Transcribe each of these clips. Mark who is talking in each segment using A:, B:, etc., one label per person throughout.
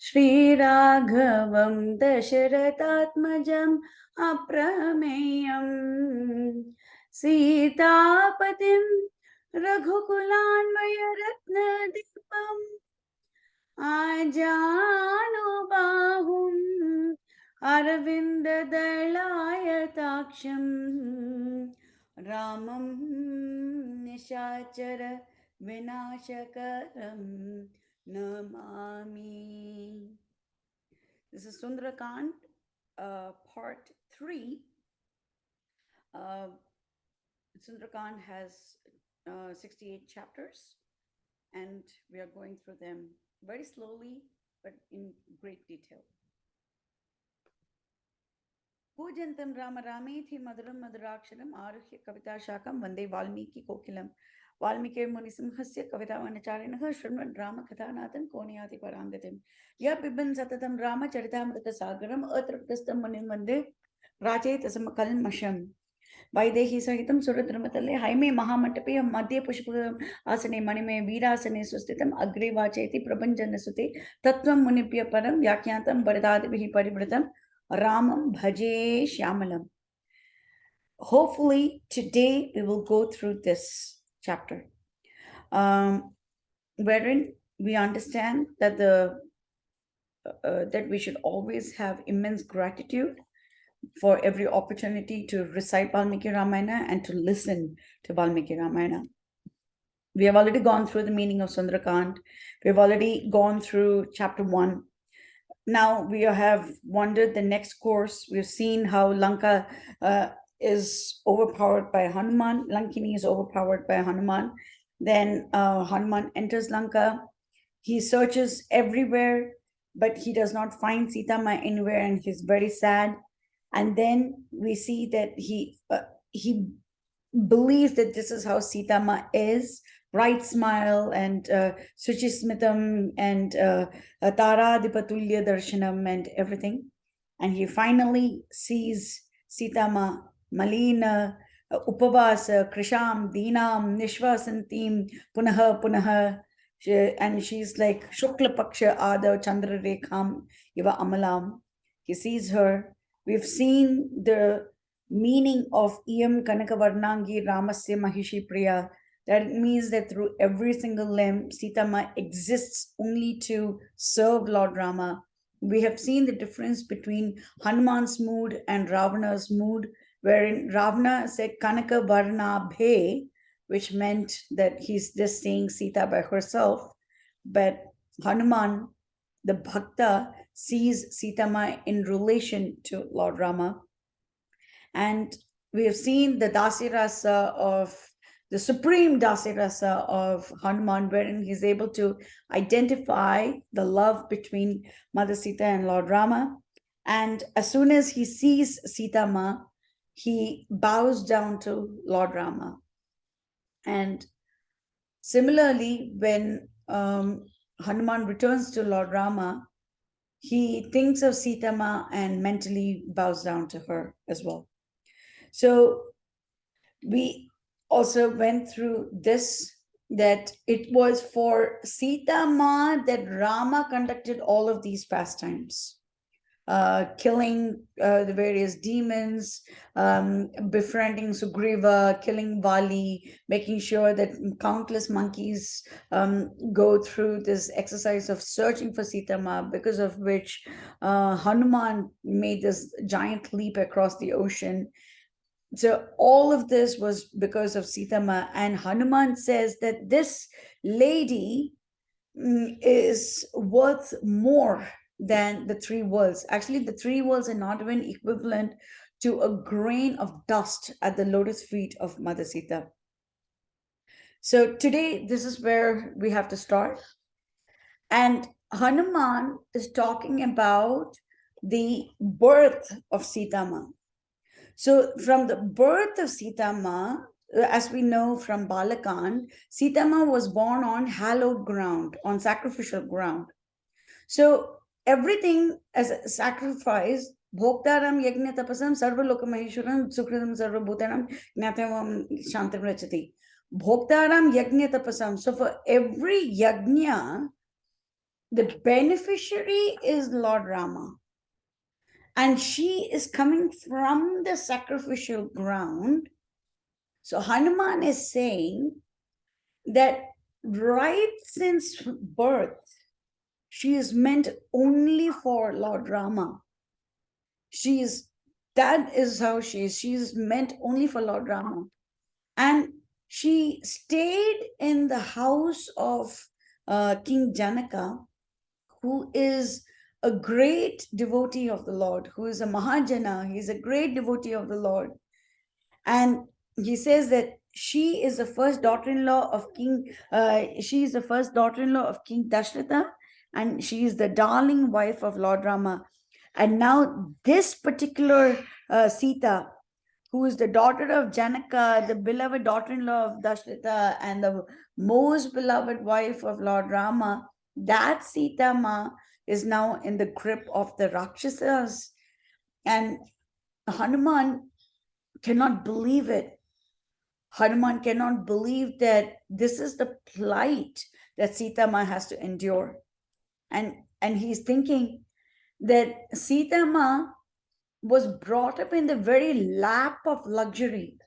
A: श्रीराघवं दशरथात्मजम् अप्रमेयम् सीतापतिं रघुकुलान्वयरत्नदीपम् आजानुबाहुम् अरविन्ददलायताक्षम् रामं निशाचर विनाशकरं Namami. This is Sundara Kanda, part 3. Sundara Kanda has 68 chapters, and we are going through them very slowly but in great detail. Pujantam Rama Ramethi Madaram Madaraksharam Aruhya Kavita Shakam Vande Valmiki Kokilam Valmiki Munisimhasya Kavita Vanacharinaha Shriman Rama Kathanathan Koniyati Parangatim Ya Piban Satatam Rama Charitamrita Sagaram Atraptastam Munim Vande Rachetasam Kalmasham Vaidehi Sahitam Suradramatale Haime Mahamatape Madhya Pushpa Asane Manime Virasane Sustitam Agri Vacheti Prabhanjana Sute Tatvam Munipya Param Yakyantam Bharadadihi Paribratam Ramam Bhaje Shyamalam. Hopefully today we will go through this chapter, wherein we understand that that we should always have immense gratitude for every opportunity to recite Valmiki Ramayana and to listen to Valmiki Ramayana. We have already gone through the meaning of Sundara Kanda. We have already gone through chapter 1. Now we have wandered the next course. We've seen how Lanka is overpowered by Hanuman. Lankini is overpowered by Hanuman. Then Hanuman enters Lanka. He searches everywhere, but he does not find SitaMa anywhere, and he's very sad. And then we see that he believes that this is how SitaMa is. Bright smile and Suchismitam and Tara Dipatulya Darshanam and everything. And he finally sees SitaMa, Malina, Upavasa, Krisham, Dinam, Nishvasantim, Punaha, Punaha. And she's like Shukla Paksha Adav Chandra Rekham Iva Amalam. He sees her. We've seen the meaning of Iyam Kanakavarnangi Ramasya Mahishi Priya. That means that through every single limb, SitaMa exists only to serve Lord Rama. We have seen the difference between Hanuman's mood and Ravana's mood, wherein Ravana said Kanaka Varna Bhe, which meant that he's just saying Sita by herself. But Hanuman, the Bhakta, sees SitaMa in relation to Lord Rama. And we have seen the Dasirasa of the supreme Dasirasa of Hanuman, wherein he's able to identify the love between Mother Sita and Lord Rama. And as soon as he sees SitaMa, he bows down to Lord Rama. And similarly, when Hanuman returns to Lord Rama, he thinks of SitaMa and mentally bows down to her as well. So we also went through this, that it was for SitaMa that Rama conducted all of these pastimes, killing the various demons, befriending Sugriva, killing Vali, making sure that countless monkeys go through this exercise of searching for SitaMa, because of which Hanuman made this giant leap across the ocean. So all of this was because of SitaMa, and Hanuman says that this lady is worth more than the 3 worlds. Actually, the 3 worlds are not even equivalent to a grain of dust at the lotus feet of Mother Sita. So today, this is where we have to start. And Hanuman is talking about the birth of SitaMa. So from the birth of SitaMa, as we know from Balakand, SitaMa was born on hallowed ground, on sacrificial ground. So everything as a sacrifice, Bhoktaram Yajna Tapasam Sarva Loka Maheshwaram Sukridam Sarva Bhutanam Gnatavam Shantam Rachati. Bhoktaram Yajna Tapasam. So for every yajna, the beneficiary is Lord Rama. And she is coming from the sacrificial ground. So Hanuman is saying that right since birth, she is meant only for Lord Rama. That is how she is. She is meant only for Lord Rama. And she stayed in the house of King Janaka, who is a great devotee of the Lord, who is a Mahajana. He's a great devotee of the Lord. And he says that she is the first daughter-in-law of she is the first daughter-in-law of King Dashrata, and she is the darling wife of Lord Rama. And now this particular Sita, who is the daughter of Janaka, the beloved daughter-in-law of Dashrata, and the most beloved wife of Lord Rama, that SitaMa is now in the grip of the Rakshasas. And Hanuman cannot believe it. Hanuman cannot believe that this is the plight that SitaMa has to endure. And he's thinking that SitaMa was brought up in the very lap of luxury.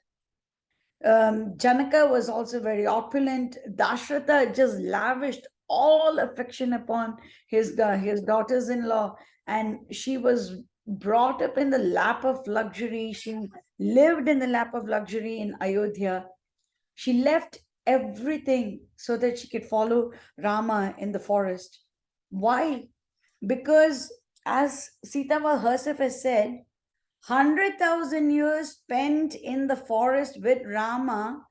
A: Janaka was also very opulent. Dashrata just lavished all affection upon his daughters-in-law, and she was brought up in the lap of luxury. She lived in the lap of luxury in Ayodhya. She left everything so that she could follow Rama in the forest. Why? Because, as Sitama herself has said, 100,000 years spent in the forest with Rama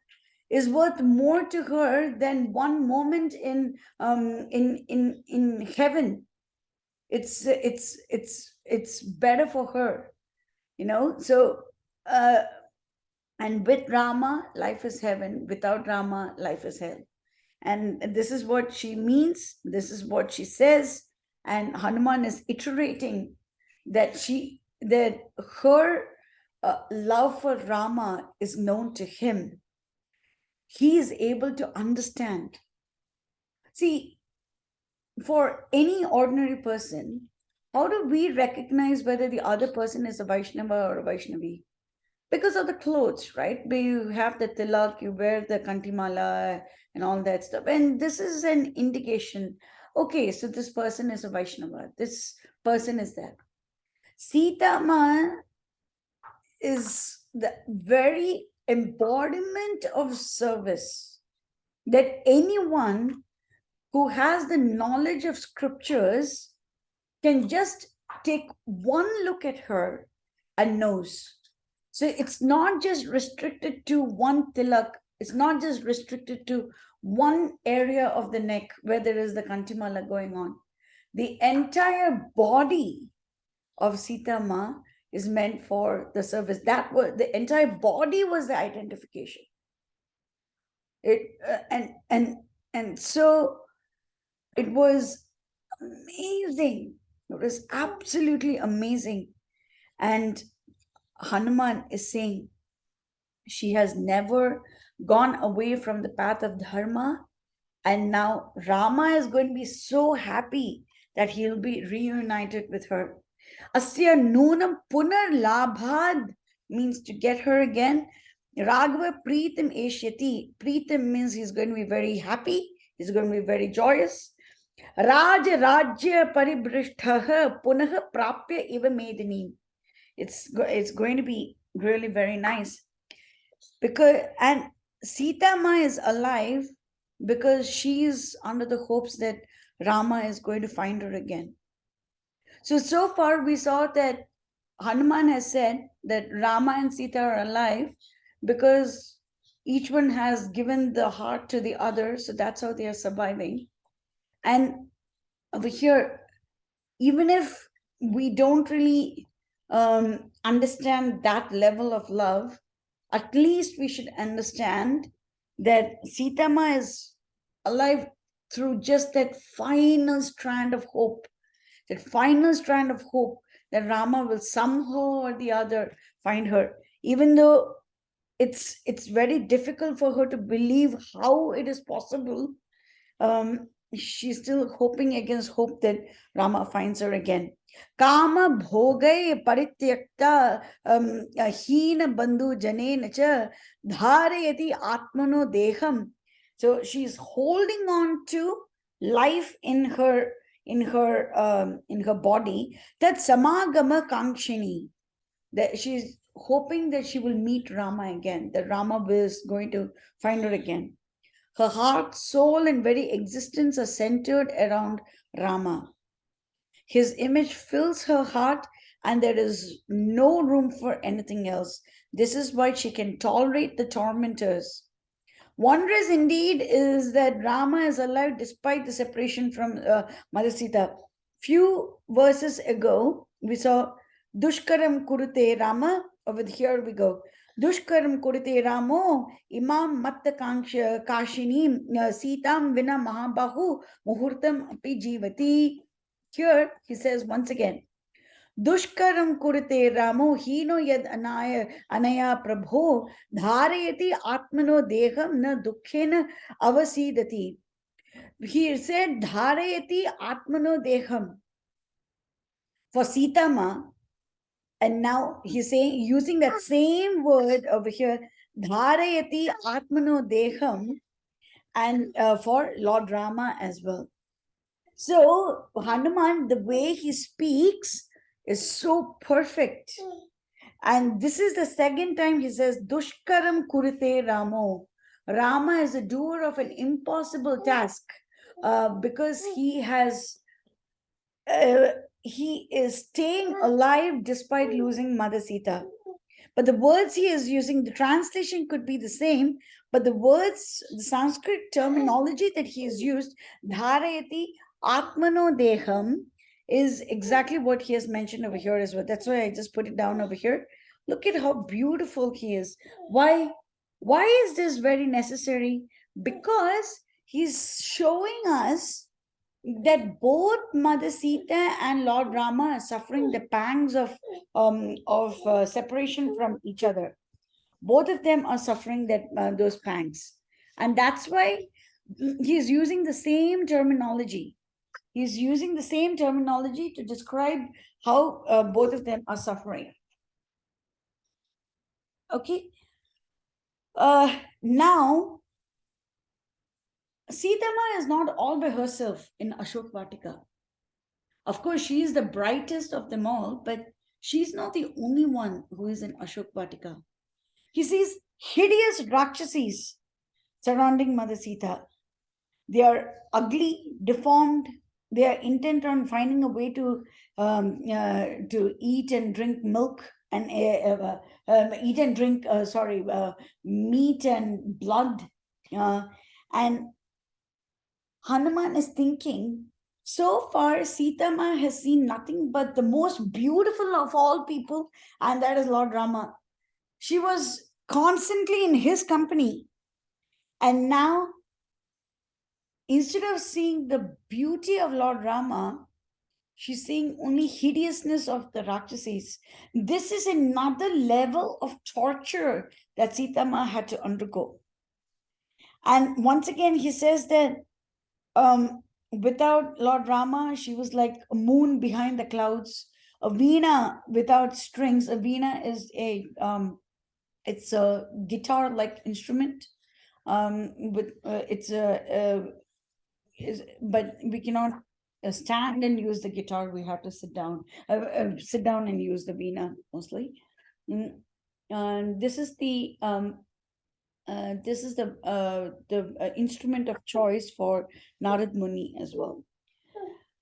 A: is worth more to her than one moment in heaven. It's better for her, So, and with Rama, life is heaven. Without Rama, life is hell. And this is what she means. This is what she says. And Hanuman is iterating that her love for Rama is known to him. He is able to understand. See, for any ordinary person, how do we recognize whether the other person is a Vaishnava or a Vaishnavi? Because of the clothes, right? You have the tilak, you wear the kantimala and all that stuff. And this is an indication, okay, so this person is a Vaishnava. This person is that. SitaMa is the very embodiment of service that anyone who has the knowledge of scriptures can just take one look at her and knows. So it's not just restricted to one tilak. It's not just restricted to one area of the neck where there is the kantimala going on. The entire body of SitaMa is meant for the service. That was the entire body was the identification. And so it was amazing. It was absolutely amazing. And Hanuman is saying she has never gone away from the path of dharma, and now Rama is going to be so happy that he'll be reunited with her. Asya nunam punar labhad means to get her again. Raghava Pritam Eshyati. Pritam means he's going to be very happy. He's going to be very joyous. Raj Rajya Paribrishtha Punah Prapya Iva Medini. It's going to be really very nice. And SitaMa is alive because she is under the hopes that Rama is going to find her again. So far we saw that Hanuman has said that Rama and Sita are alive because each one has given the heart to the other, so that's how they are surviving. And over here, even if we don't really understand that level of love, at least we should understand that SitaMa is alive through just that final strand of hope, that Rama will somehow or the other find her, even though it's very difficult for her to believe how it is possible. she's still hoping against hope that Rama finds her again. Kama bhogai parityakta hina bandhu janena cha dharayati atmano deham. So she's holding on to life in her body, that samagama kankshini, that she's hoping that she will meet Rama again, that Rama is going to find her again. Her heart, soul, and very existence are centered around Rama. His image fills her heart, and there is no room for anything else. This is why she can tolerate the tormentors. Wondrous indeed is that Rama is alive despite the separation from Mother Sita. Few verses ago, we saw Dushkaram Kurute Rama. Over here we go. Dushkaram Kurute Ramo Imam Matta Kashini Sitam Vina Mahabahu Muhurtam Api Jivati. Here he says once again, Dushkaram kurite Ramo hino yad anaya prabho dharayati atmano deham na dukkhena avasidati. He said dharayati atmano deham for SitaMa, and now he's saying, using that same word over here, dharayati atmano deham, and for Lord Rama as well. So Hanuman, the way he speaks is so perfect. And this is the second time he says, Dushkaram kurite Ramo. Rama is a doer of an impossible task because he is staying alive despite losing Mother Sita. But the words he is using, the translation could be the same, but the words, the Sanskrit terminology that he has used, dharayati atmano deham, is exactly what he has mentioned over here as well. That's why I just put it down over here. Look at how beautiful he is. Why is this very necessary? Because he's showing us that both Mother Sita and Lord Rama are suffering the pangs of separation from each other. Both of them are suffering those pangs, and that's why he's using the same terminology. He's using the same terminology to describe how both of them are suffering. Okay. Now, SitaMa is not all by herself in Ashok Vatika. Of course, she is the brightest of them all, but she's not the only one who is in Ashok Vatika. He sees hideous Rakshasis surrounding Mother Sita. They are ugly, deformed. They are intent on finding a way to eat and drink milk and eat and drink, meat and blood. And Hanuman is thinking, so far, SitaMa has seen nothing but the most beautiful of all people, and that is Lord Rama. She was constantly in his company. And now, instead of seeing the beauty of Lord Rama, she's seeing only hideousness of the Rakshasis. This is another level of torture that SitaMa had to undergo. And once again, he says that without Lord Rama, she was like a moon behind the clouds. A veena without strings. A veena is it's a guitar-like instrument. But but we cannot stand and use the guitar. We have to sit down and use the veena mostly. And this is the instrument of choice for Narad Muni as well.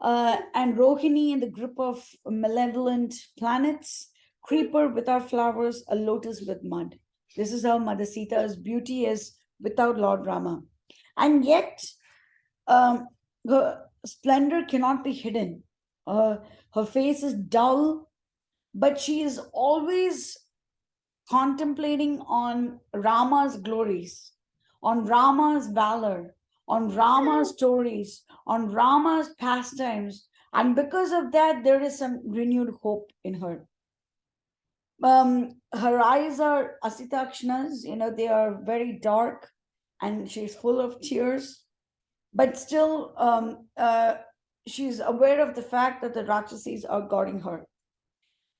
A: And Rohini in the group of malevolent planets, creeper without flowers, a lotus with mud. This is how Mother Sita's beauty is without Lord Rama. And yet, her splendor cannot be hidden. Her face is dull, but she is always contemplating on Rama's glories, on Rama's valor, on Rama's stories, on Rama's pastimes. And because of that, there is some renewed hope in her. Her eyes are asitakshanas, they are very dark, and she's full of tears. but still she's aware of the fact that the Rakshasis are guarding her.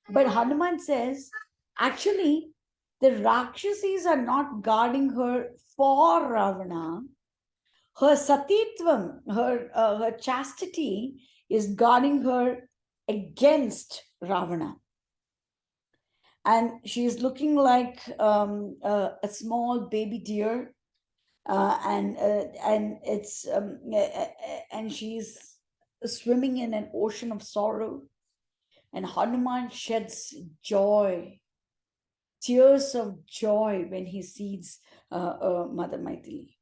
A: But Hanuman says, actually, the Rakshasis are not guarding her for Ravana. Her satitvam, her chastity is guarding her against Ravana. And she's looking like a small baby deer, and it's and she's swimming in an ocean of sorrow. And Hanuman sheds joy, tears of joy when he sees Mother Maithili.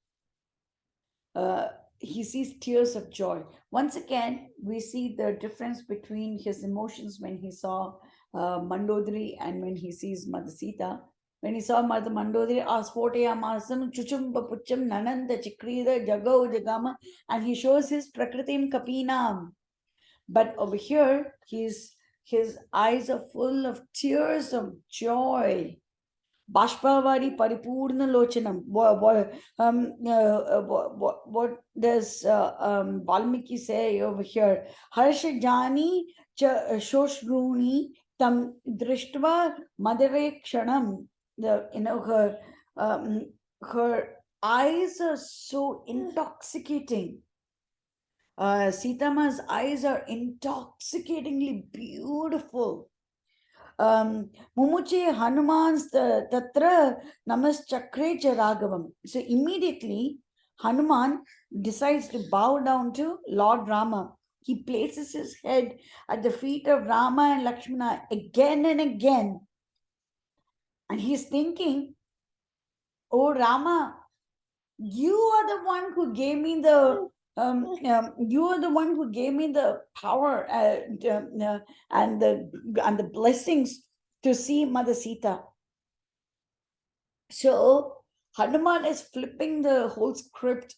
A: He sees tears of joy. Once again, we see the difference between his emotions when he saw Mandodari and when he sees Mother Sita. When he saw Mother Mandodari, Asfoteya Masam, Chuchumba Pucham, Nananda Chikrida, Jagao Jagama, and he shows his Prakritim Kapinam. But over here, his eyes are full of tears of joy. Bashpavari Paripurna Lochanam. What does Valmiki say over here? Harsha Jani Shoshruni Tam Drishtva Madare Kshanam. Her eyes are so intoxicating. SitaMa's eyes are intoxicatingly beautiful. Mumuche Hanuman's Tatra Namaschakre Raghavam. So immediately Hanuman decides to bow down to Lord Rama. He places his head at the feet of Rama and Lakshmana again and again. And he's thinking, oh Rama, you are the one who gave me the you are the one who gave me the power and the blessings to see Mother Sita. So Hanuman is flipping the whole script.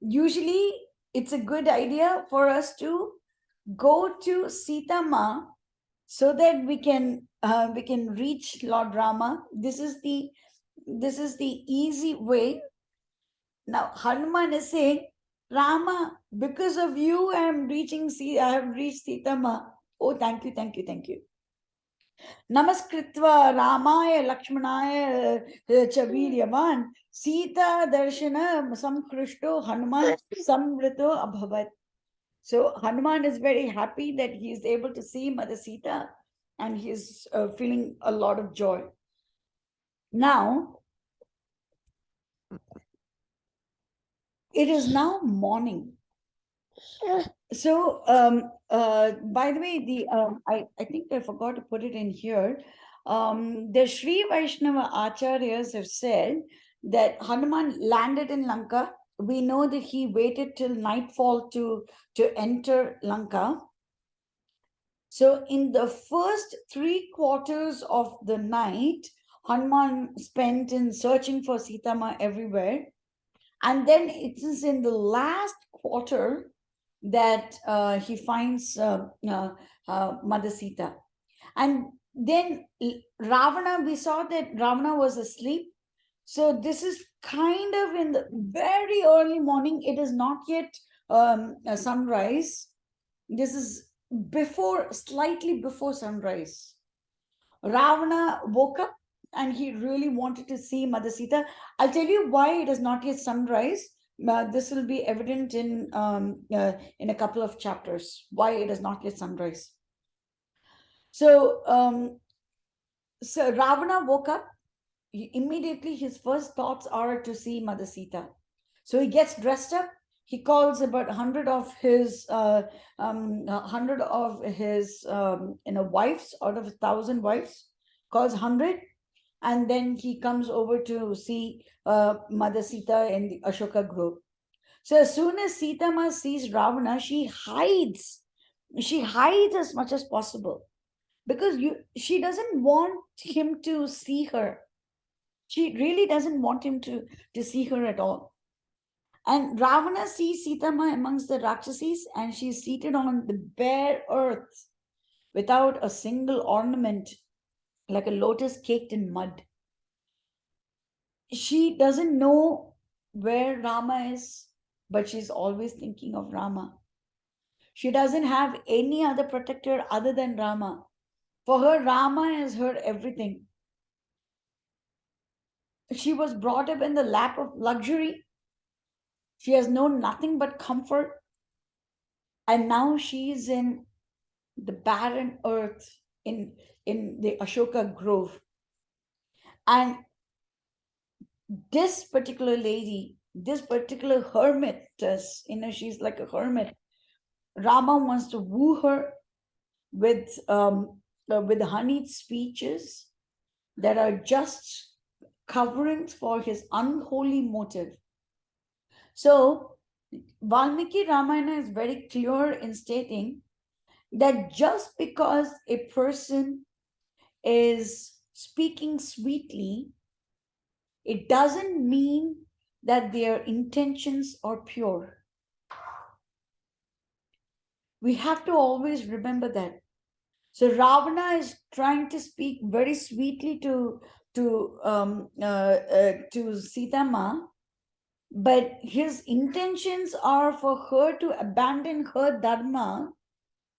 A: Usually, it's a good idea for us to go to SitaMa so that we can reach Lord Rama. This is the easy way. Now Hanuman is saying, Rama, because of you, I have reached SitaMa. Oh, thank you, thank you, thank you. Namaskritva Ramaya Lakshmanaya Chaviryavan Sita Darshana Samkrishto Hanuman Samrito Abhavat. So Hanuman is very happy that he is able to see Mother Sita, and he is feeling a lot of joy. Now, it is now morning. So, by the way, I think I forgot to put it in here. The Sri Vaishnava Acharyas have said that Hanuman landed in Lanka. We know that he waited till nightfall to enter Lanka. So, in the first 3/4 of the night, Hanuman spent in searching for SitaMa everywhere. And then it is in the last quarter that he finds Mother Sita. And then Ravana, we saw that Ravana was asleep. So this is kind of in the very early morning. It is not yet sunrise. This is slightly before sunrise. Ravana woke up and he really wanted to see Mother Sita. I'll tell you why it is not yet sunrise. This will be evident in a couple of chapters, why it is not yet sunrise. So, so Ravana woke up. Immediately, his first thoughts are to see Mother Sita. So he gets dressed up. He calls about 100 of his wives out of 1,000 wives. Calls 100, and then he comes over to see Mother Sita in the Ashoka Grove. So as soon as SitaMa sees Ravana, she hides. She hides as much as possible because she doesn't want him to see her. She really doesn't want him to see her at all. And Ravana sees SitaMa amongst the Rakshasis, and she's seated on the bare earth without a single ornament, like a lotus caked in mud. She doesn't know where Rama is. but she's always thinking of Rama. She doesn't have any other protector other than Rama. For her, Rama is her everything. She was brought up in the lap of luxury. She has known nothing but comfort. And now she's in the barren earth in the Ashoka Grove. And this particular lady, this particular hermitess, she's like a hermit. Rama wants to woo her with honeyed speeches that are just coverings for his unholy motive. So Valmiki Ramayana is very clear in stating that just because a person is speaking sweetly, it doesn't mean that their intentions are pure. We have to always remember that. So Ravana is trying to speak very sweetly to SitaMa, but his intentions are for her to abandon her dharma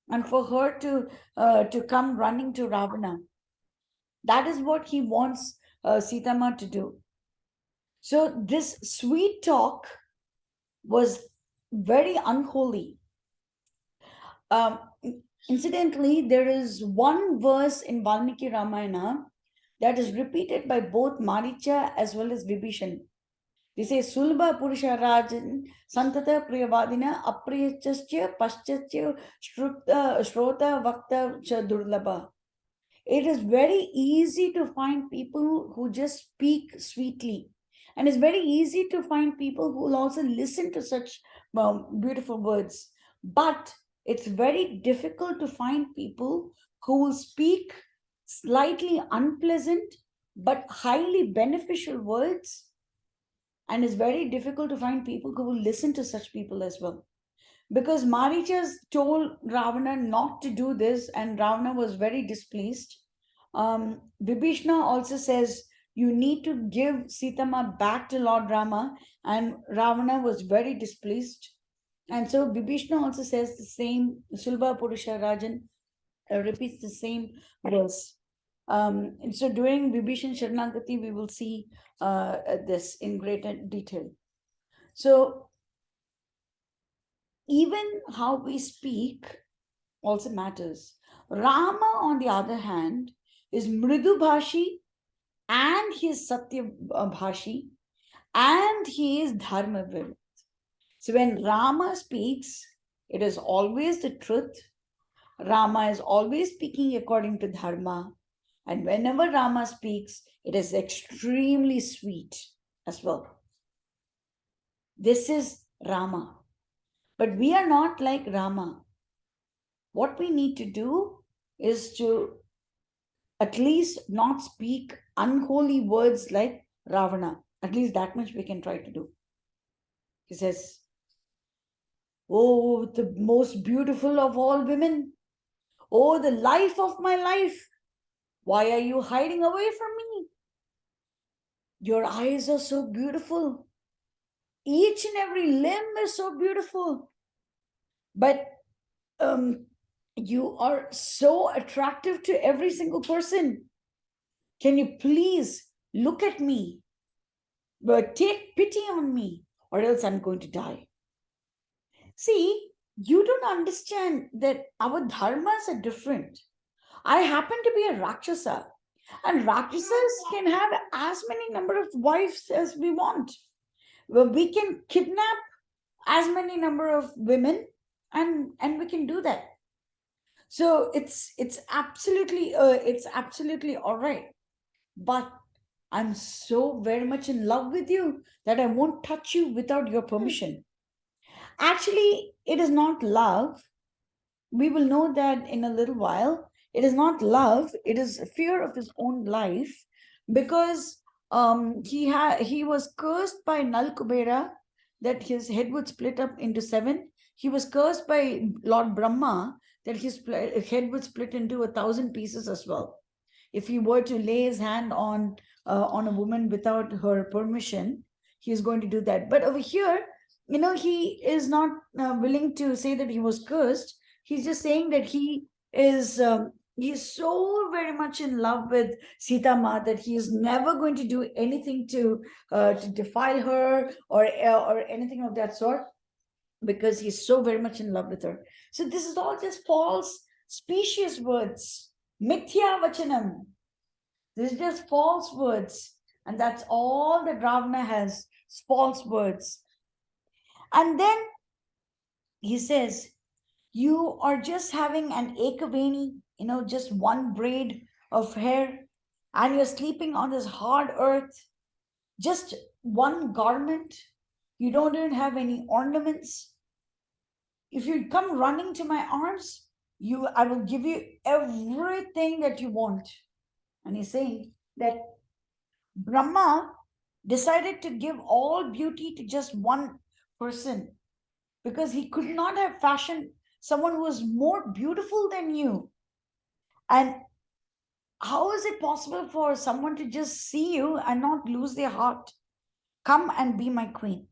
A: and for her to come running to Ravana. That is what he wants SitaMa to do. So this sweet talk was very unholy. Incidentally, there is one verse in Valmiki Ramayana that is repeated by both Maricha as well as Vibhishan. They say, Sulba Purusha Rajan, Santata Priyavadina, Apriyachasya, Paschasya, Shrota Vakta Cha Durlabha. It is very easy to find people who just speak sweetly. And it's very easy to find people who will also listen to such beautiful words. But it's very difficult to find people who will speak slightly unpleasant but highly beneficial words. And it's very difficult to find people who will listen to such people as well. Because Marichas told Ravana not to do this, and Ravana was very displeased. Vibhishna also says, you need to give SitaMa back to Lord Rama, and Ravana was very displeased. And so Vibhishna also says the same, Sulba Purusha Rajan repeats the same verse. And so during Vibhishan Sharanagati, we will see this in greater detail. So even how we speak also matters. Rama, on the other hand, is Mridu Bhashi and he is Satya Bhashi and he is Dharma Virat. So when Rama speaks, it is always the truth. Rama is always speaking according to Dharma. And whenever Rama speaks, it is extremely sweet as well. This is Rama. But we are not like Rama. What we need to do is to at least not speak unholy words like Ravana. At least that much we can try to do. He says, oh, the most beautiful of all women. Oh, the life of my life. Why are you hiding away from me? Your eyes are so beautiful. Each and every limb is so beautiful. But you are so attractive to every single person. Can you please look at me? But take pity on me, or else I'm going to die. See, you don't understand that our dharmas are different. I happen to be a Rakshasa, and Rakshasas can have as many number of wives as we want. Well, we can kidnap as many number of women, and we can do that. So it's absolutely all right. But I'm so very much in love with you that I won't touch you without your permission. Actually, it is not love. We will know that in a little while. It is not love, it is fear of his own life, because he was cursed by Nal Kubera that his head would split up into 7. He was cursed by Lord Brahma that his head would split into 1,000 pieces as well. If he were to lay his hand on a woman without her permission, he is going to do that. But over here, he is not willing to say that he was cursed. He's just saying that he's so very much in love with SitaMa that he is never going to do anything to defile her or anything of that sort, because he's so very much in love with her. So this is all just false, specious words. Mithya vachanam. This is just false words. And that's all that Ravana has, false words. And then he says, you are just having an ekaveni, just one braid of hair, and you're sleeping on this hard earth, just one garment. You don't even have any ornaments. If you come running to my arms, I will give you everything that you want. And he's saying that Brahma decided to give all beauty to just one person, because he could not have fashioned someone who was more beautiful than you. And how is it possible for someone to just see you and not lose their heart? Come and be my queen.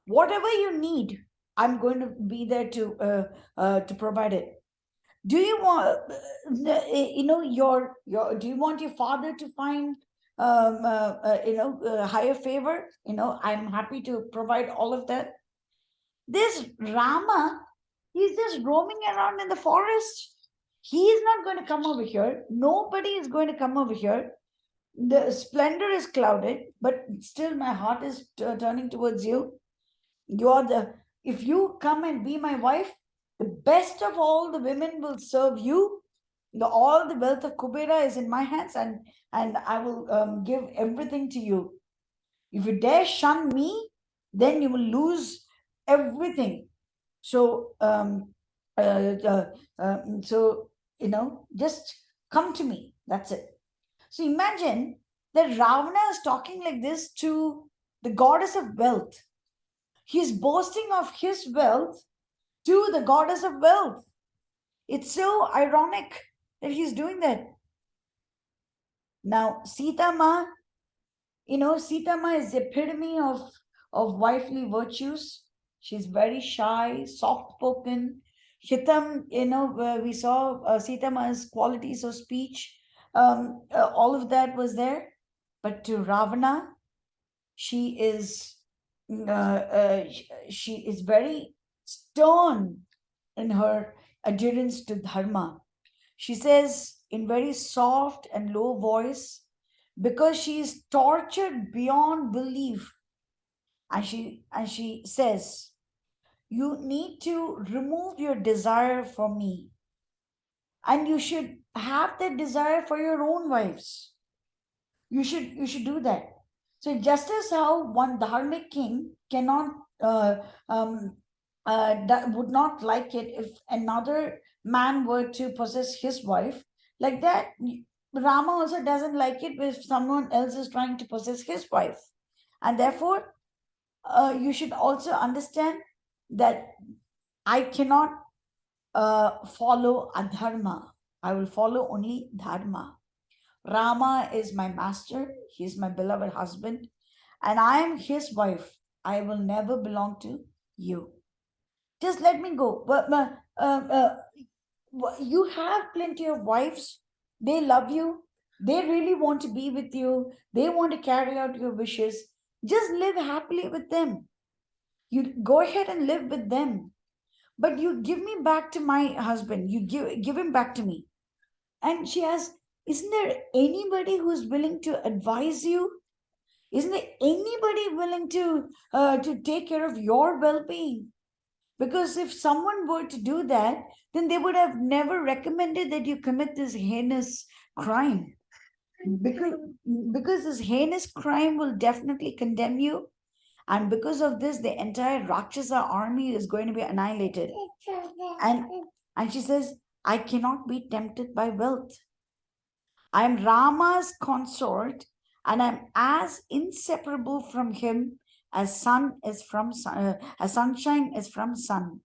A: Whatever you need, I'm going to be there to provide it. Do you want, do you want your father to find, higher favor? I'm happy to provide all of that. This Rama, he's just roaming around in the forest. He's not going to come over here. Nobody is going to come over here. The splendor is clouded, but still my heart is turning towards you. If you come and be my wife, the best of all the women will serve you. All the wealth of Kubera is in my hands, and I will give everything to you. If you dare shun me, then you will lose everything. So, just come to me. That's it. So imagine that Ravana is talking like this to the goddess of wealth. He's boasting of his wealth to the goddess of wealth. It's so ironic that he's doing that. Now, SitaMa, SitaMa is the epitome of wifely virtues. She's very shy, soft-spoken. Hitam, we saw SitaMa's qualities of speech. All of that was there. But to Ravana, she is she is very stern in her adherence to dharma. She says in very soft and low voice, because she is tortured beyond belief, and she says, you need to remove your desire for me, and you should have that desire for your own wives. You should do that. So just as how one dharmic king cannot would not like it if another man were to possess his wife, like that, Rama also doesn't like it if someone else is trying to possess his wife. And therefore, you should also understand that I cannot follow adharma. I will follow only dharma. Rama is my master, he is my beloved husband, and I am his wife. I will never belong to you. Just let me go. But you have plenty of wives. They love you. They really want to be with you. They want to carry out your wishes. Just live happily with them. You go ahead and live with them. But you give me back to my husband. You give him back to me. And she asks, isn't there anybody who's willing to advise you? Isn't there anybody willing to take care of your well-being? Because if someone were to do that, then they would have never recommended that you commit this heinous crime. Because, because this heinous crime will definitely condemn you. And because of this, the entire Rakshasa army is going to be annihilated. And she says, I cannot be tempted by wealth. I'm Rama's consort, and I'm as inseparable from him as as sunshine is from sun.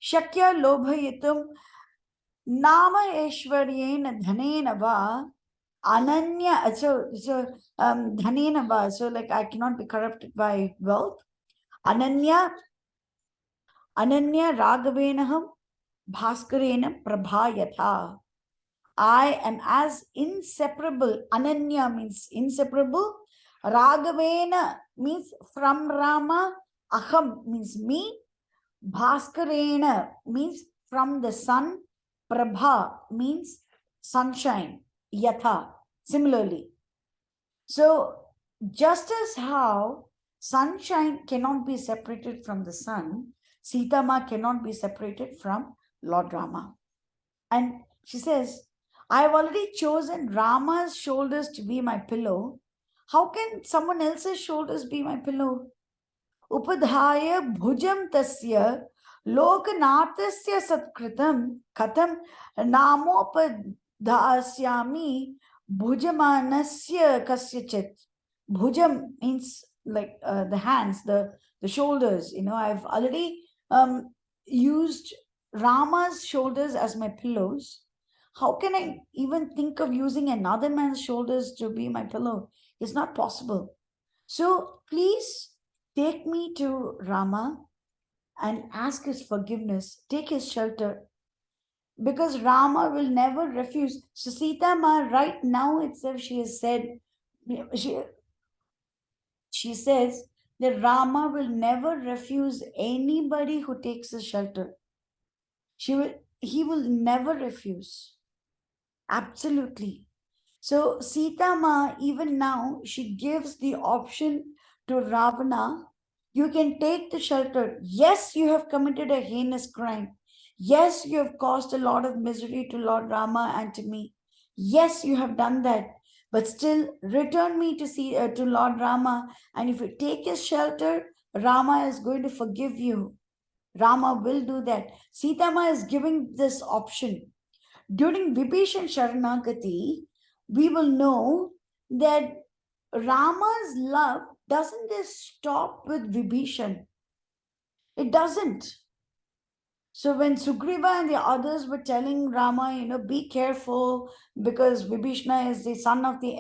A: Shakya lobhayitum nama eshwaryena dhanena va ananya. So dhanena va. So like I cannot be corrupted by wealth. Ananya Ananya Raghavenaham Bhaskarena Prabhayatha. I am as inseparable. Ananya means inseparable. Raghavena means from Rama. Aham means me. Bhaskarena means from the sun. Prabha means sunshine. Yatha, similarly. So, just as how sunshine cannot be separated from the sun, SitaMa cannot be separated from Lord Rama. And she says, I have already chosen Rama's shoulders to be my pillow. How can someone else's shoulders be my pillow? Upadhaya bhujam tasya lokanathasya satkritam katham namopadhasyami bhujamanasya kasyachit. Bhujam means like the hands, the shoulders. I've already used Rama's shoulders as my pillows. How can I even think of using another man's shoulders to be my pillow? It's not possible. So please take me to Rama and ask his forgiveness. Take his shelter. Because Rama will never refuse. So SitaMa, right now itself, she has said, she says that Rama will never refuse anybody who takes his shelter. He will never refuse. Absolutely. So SitaMa, even now, she gives the option to Ravana. You can take the shelter. Yes, you have committed a heinous crime. Yes, you have caused a lot of misery to Lord Rama and to me. Yes, you have done that. But still, return me to Lord Rama. And if you take his shelter, Rama is going to forgive you. Rama will do that. SitaMa is giving this option. During Vibhishan Sharanagati, we will know that Rama's love doesn't just stop with Vibhishan. It doesn't. So when Sugriva and the others were telling Rama, be careful because Vibhishana is the son of the,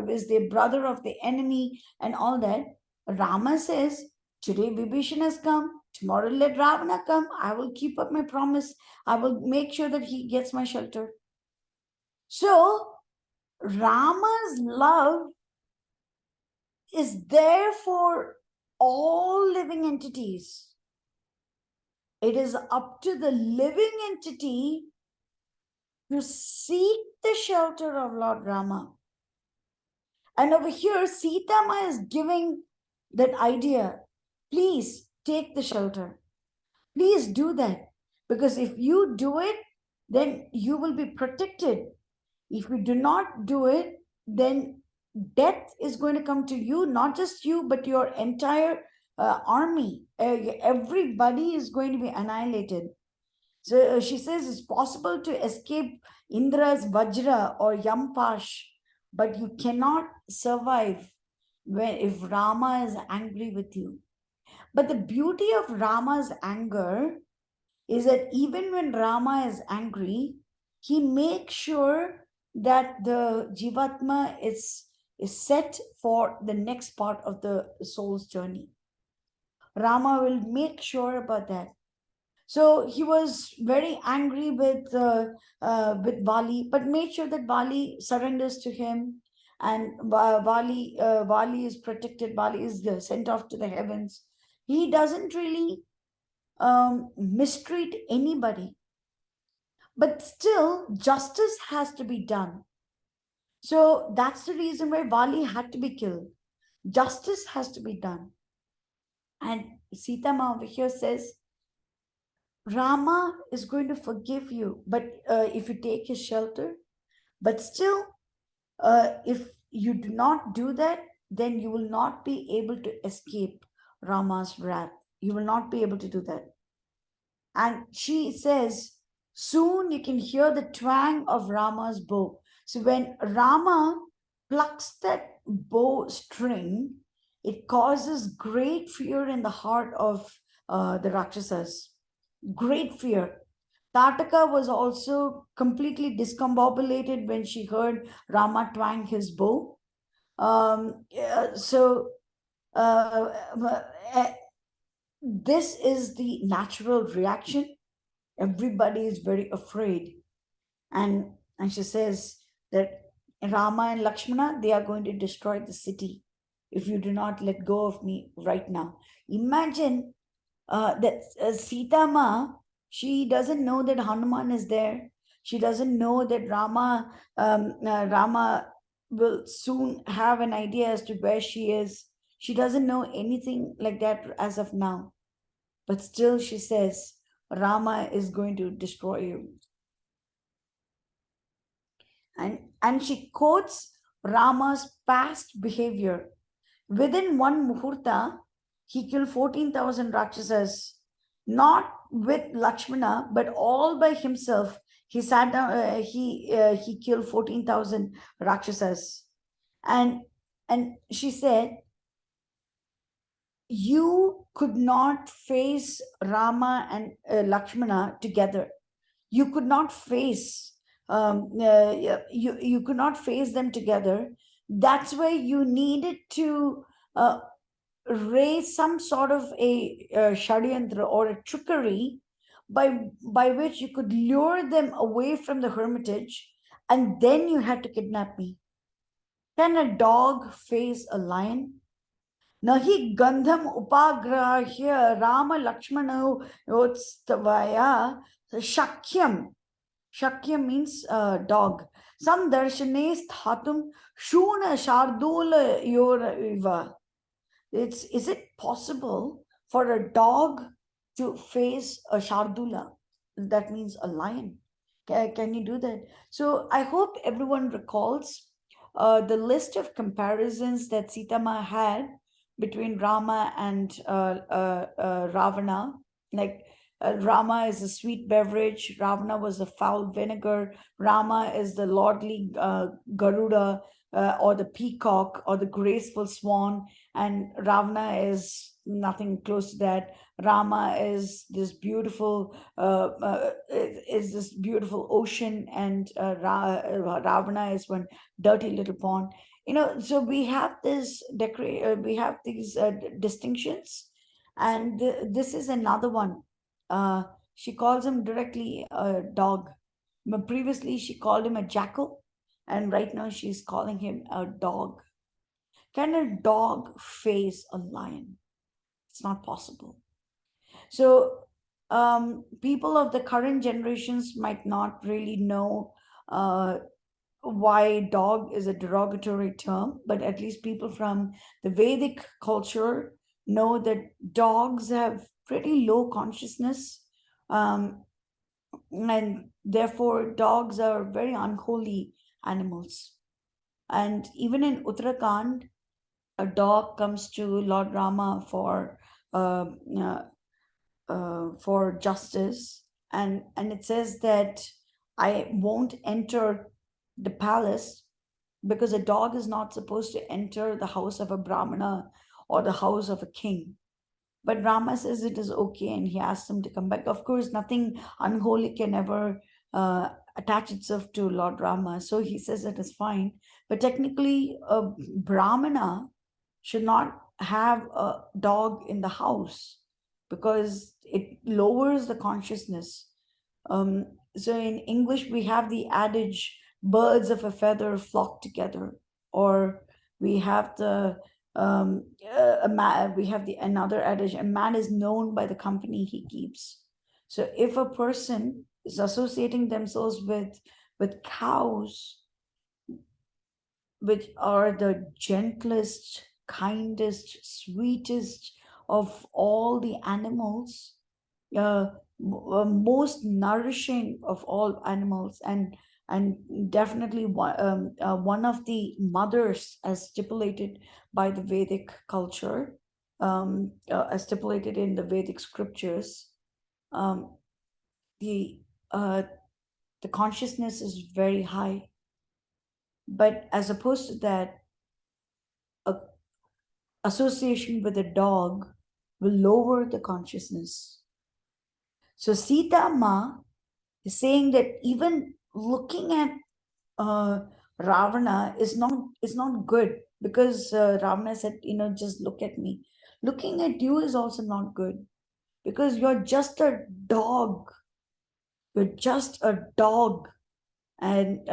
A: is the brother of the enemy and all that, Rama says, today Vibhishana has come, tomorrow let Ravana come. I will keep up my promise. I will make sure that he gets my shelter. So Rama's love is there for all living entities. It is up to the living entity to seek the shelter of Lord Rama. And over here, SitaMa is giving that idea. Please take the shelter. Please do that. Because if you do it, then you will be protected. If you do not do it, then death is going to come to you, not just you, but your entire army. Everybody is going to be annihilated. So she says it's possible to escape Indra's Vajra or Yampash, but you cannot survive if Rama is angry with you. But the beauty of Rama's anger is that even when Rama is angry, he makes sure that the Jivatma is set for the next part of the soul's journey. Rama will make sure about that. So he was very angry with Vali, but made sure that Vali surrenders to him, and Vali is protected. Vali is sent off to the heavens. He doesn't really mistreat anybody, but still justice has to be done. So that's the reason why Vali had to be killed. Justice has to be done. And SitaMa over here says, Rama is going to forgive you, but if you take his shelter, but still, if you do not do that, then you will not be able to escape Rama's wrath. You will not be able to do that. And she says, soon you can hear the twang of Rama's bow. So when Rama plucks that bow string, it causes great fear in the heart of the Rakshasas. Great fear. Tataka was also completely discombobulated when she heard Rama twang his bow. So this is the natural reaction. Everybody is very afraid. And she says that Rama and Lakshmana, they are going to destroy the city if you do not let go of me right now. Imagine that SitaMa, she doesn't know that Hanuman is there. She doesn't know that Rama will soon have an idea as to where she is. She doesn't know anything like that as of now. But still, she says, Rama is going to destroy you. And she quotes Rama's past behavior. Within one muhurta, he killed 14,000 Rakshasas, not with Lakshmana, but all by himself. He sat down, he killed 14,000 Rakshasas. And, and she said, you could not face Rama and Lakshmana together. You could not face you could not face them together. That's why you needed to raise some sort of a shadyantra or a trickery by which you could lure them away from the hermitage, and then you had to kidnap me. Can a dog face a lion? Nahi gandham upagrahya Rama Lakshmana yotstavaya shakyam. Shakya means dog. Sam darshane sthatum shuna shardula yor. Is it possible for a dog to face a shardula? That means a lion. Can you do that? So I hope everyone recalls the list of comparisons that SitaMa had between Rama and Ravana. Like Rama is a sweet beverage, Ravana was a foul vinegar, Rama is the lordly Garuda, or the peacock or the graceful swan, and Ravana is nothing close to that. Rama is this beautiful ocean, and Ravana is one dirty little pond. So we have we have these distinctions, and this is another one. She calls him directly a dog. But previously, she called him a jackal, and right now she's calling him a dog. Can a dog face a lion? It's not possible. So, people of the current generations might not really know why dog is a derogatory term, but at least people from the Vedic culture know that dogs have pretty low consciousness, and therefore dogs are very unholy animals. And even in Uttarakhand, a dog comes to Lord Rama uh, uh, for justice, and it says that I won't enter the palace because a dog is not supposed to enter the house of a brahmana or the house of a king. But Rama says it is okay, and he asks him to come back. Of course, nothing unholy can ever attach itself to Lord Rama, so he says it is fine. But technically, a brahmana should not have a dog in the house because it lowers the consciousness. So in English, we have the adage, birds of a feather flock together, or we have we have the another adage, a man is known by the company he keeps. So if a person is associating themselves with cows, which are the gentlest, kindest, sweetest of all the animals, most nourishing of all animals, and definitely one of the mothers as stipulated by the Vedic culture, as stipulated in the Vedic scriptures. um, the uh, the consciousness is very high, but as opposed to that, a association with a dog will lower the consciousness. So SitaMa is saying that even looking at Ravana is not good, because Ravana said, just look at me. Looking at you is also not good. because you're just a dog. You're just a dog, and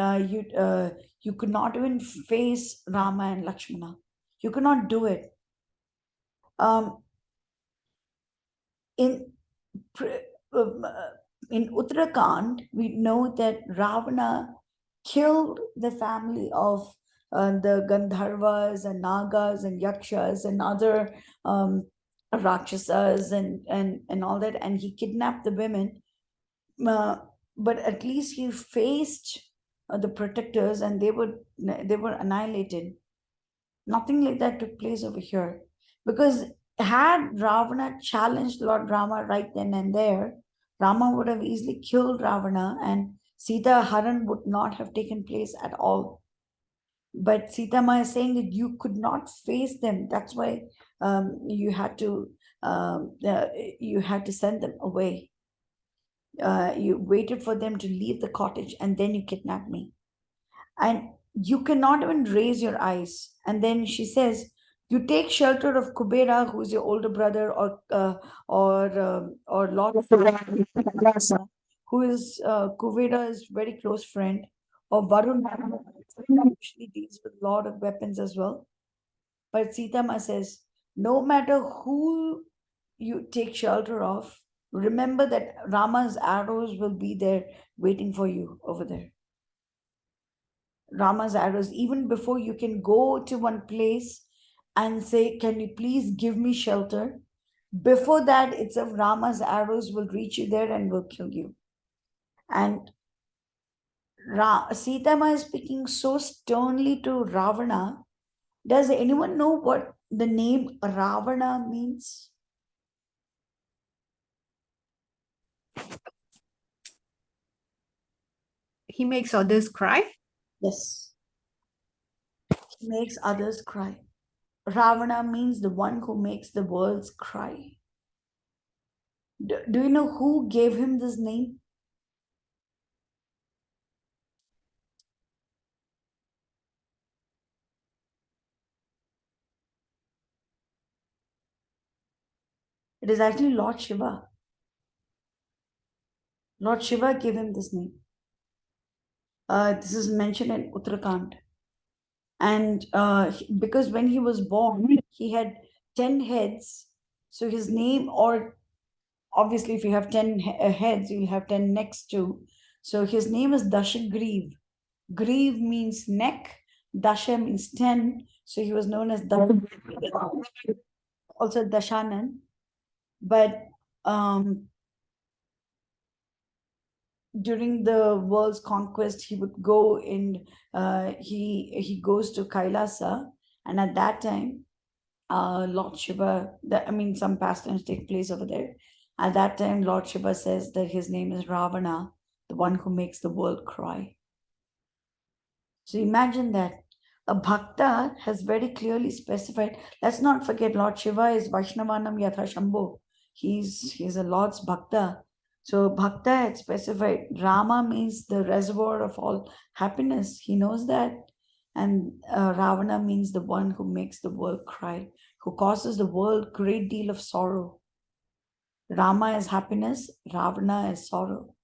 A: you could not even face Rama and Lakshmana. You could not do it. Um, in pr- in Uttarakhand, we know that Ravana killed the family of the Gandharvas and Nagas and Yakshas and other Rakshasas and all that, and he kidnapped the women. Uh, but at least he faced the protectors, and they were annihilated. Nothing like that took place over here. Because had Ravana challenged Lord Rama right then and there, Rama would have easily killed Ravana and Sita Haran would not have taken place at all. But SitaMa is saying that you could not face them. That's why you had to send them away. You waited for them to leave the cottage and then you kidnapped me. And you cannot even raise your eyes. And then she says, "You take shelter of Kubera, who is your older brother, or Lord Ravana, who is Kubera's very close friend, or Varun, who usually deals with a lot of weapons as well." But Sitama says, "No matter who you take shelter of, remember that Rama's arrows will be there waiting for you over there." Rama's arrows, even before you can go to one place and say, "Can you please give me shelter?" Before that, it's of Rama's arrows will reach you there and will kill you. And Sitama is speaking so sternly to Ravana. Does anyone know what the name Ravana means?
B: He makes others cry.
A: Yes, he makes others cry. Ravana means the one who makes the worlds cry. Do you know who gave him this name? It is actually Lord Shiva. Lord Shiva gave him this name. This is mentioned in Uttarakhand. And because when he was born, he had 10 heads. So his name, or obviously, if you have 10 heads, you'll have 10 necks too. So his name is Dashagriv. Grieve means neck, Dasha means 10. So he was known as also Dashanan. But during the world's conquest, he would go in, he goes to Kailasa. And at that time, Lord Shiva, I mean, some pastimes take place over there. At that time, Lord Shiva says that his name is Ravana, the one who makes the world cry. So imagine that a bhakta has very clearly specified. Let's not forget, Lord Shiva is Vaishnavanam Yatha Shambho. He's a Lord's bhakta. So bhakta had specified Rama means the reservoir of all happiness. He knows that. And Ravana means the one who makes the world cry, who causes the world great deal of sorrow. Rama is happiness, Ravana is sorrow.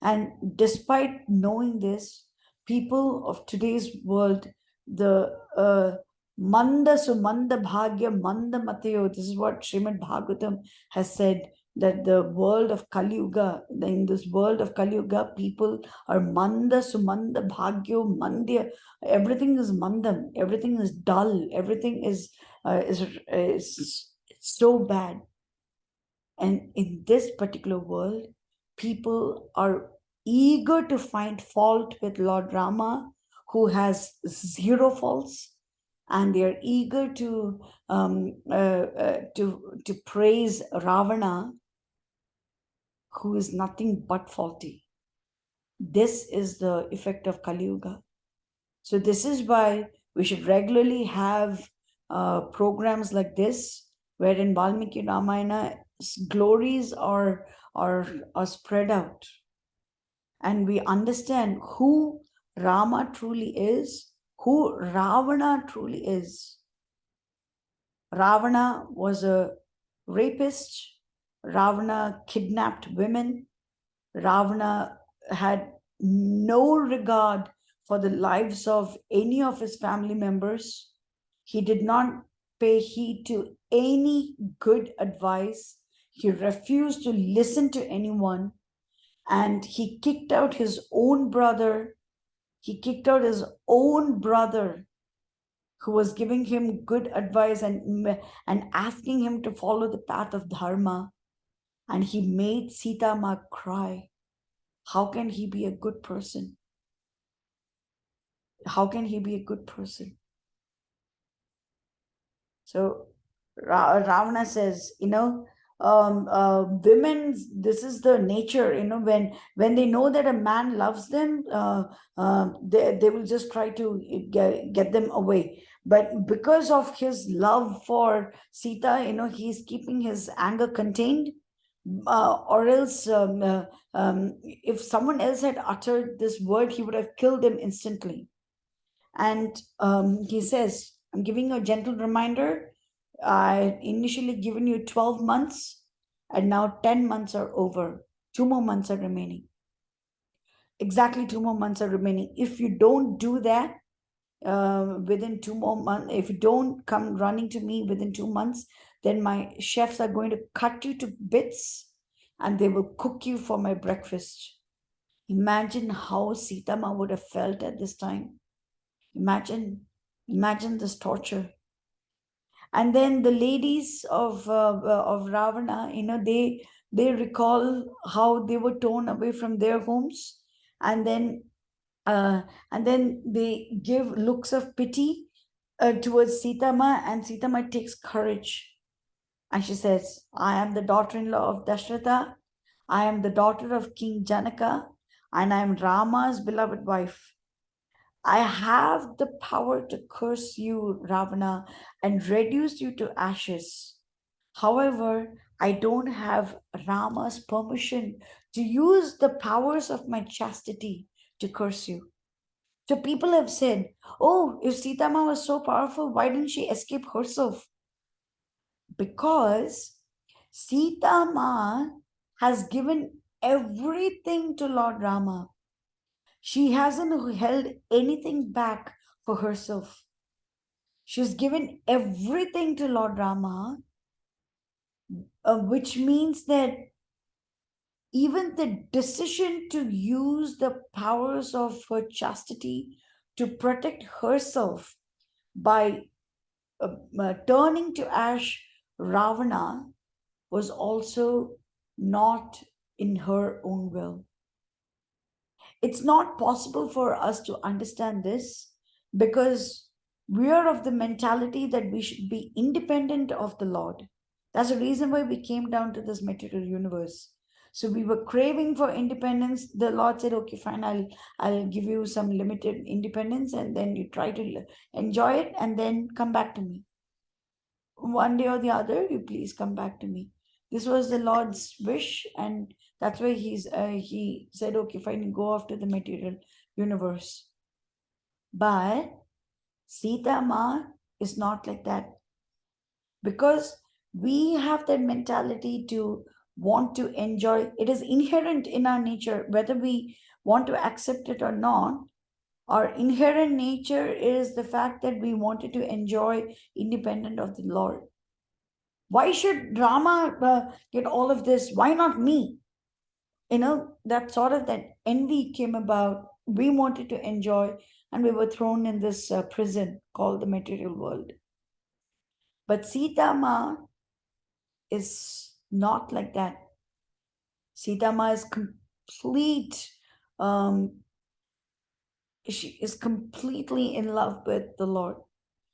A: And despite knowing this, people of today's world, the Manda Sumanda Bhagya Manda Matayo, this is what Srimad Bhagavatam has said, that the world of Kali Yuga, in this world of Kali Yuga, people are Manda Sumanda Bhagyo Mandya. Everything is Mandam, everything is dull, everything is so bad. And in this particular world, people are eager to find fault with Lord Rama, who has zero faults, and they are eager to praise Ravana, who is nothing but faulty. This is the effect of Kali Yuga. So this is why we should regularly have programs like this, wherein Valmiki Ramayana glories are spread out, and we understand who Rama truly is, who Ravana truly is. Ravana was a rapist. Ravana kidnapped women. Ravana had no regard for the lives of any of his family members. He did not pay heed to any good advice. He refused to listen to anyone, and he kicked out his own brother. He kicked out his own brother who was giving him good advice and asking him to follow the path of dharma. And he made SitaMa cry. How can he be a good person? How can he be a good person? So Ravana says, women, this is the nature, when they know that a man loves them, they will just try to get them away. But because of his love for Sita, he's keeping his anger contained. Or else, if someone else had uttered this word, he would have killed him instantly. And he says, I'm giving you a gentle reminder. I initially given you 12 months, and now 10 months are over. 2 more months are remaining. Exactly 2 more months are remaining. If you don't do that within 2 more months, if you don't come running to me within 2 months, then my chefs are going to cut you to bits and they will cook you for my breakfast. Imagine how SitaMa would have felt at this time. Imagine this torture. And then the ladies of Ravana, they recall how they were torn away from their homes, and then they give looks of pity towards SitaMa, and SitaMa takes courage, and she says, "I am the daughter-in-law of Dasharatha. I am the daughter of King Janaka, and I am Rama's beloved wife. I have the power to curse you, Ravana, and reduce you to ashes. However, I don't have Rama's permission to use the powers of my chastity to curse you." So people have said, oh, if SitaMa was so powerful, why didn't she escape herself? Because SitaMa has given everything to Lord Rama. She hasn't held anything back for herself. She's given everything to Lord Rama, which means that even the decision to use the powers of her chastity to protect herself by turning to ash Ravana was also not in her own will. It's not possible for us to understand this because we are of the mentality that we should be independent of the Lord. That's the reason why we came down to this material universe. So we were craving for independence. The Lord said, okay, fine, I'll give you some limited independence, and then you try to enjoy it and then come back to me. One day or the other, you please come back to me. This was the Lord's wish, and that's why he said, okay, fine, go off to the material universe. But SitaMa is not like that, because we have that mentality to want to enjoy. It is inherent in our nature, whether we want to accept it or not. Our inherent nature is the fact that we wanted to enjoy independent of the Lord. Why should Rama get all of this? Why not me? That sort of that envy came about. We wanted to enjoy, and we were thrown in this prison called the material world. But SitaMa is not like that. SitaMa is complete. She is completely in love with the Lord.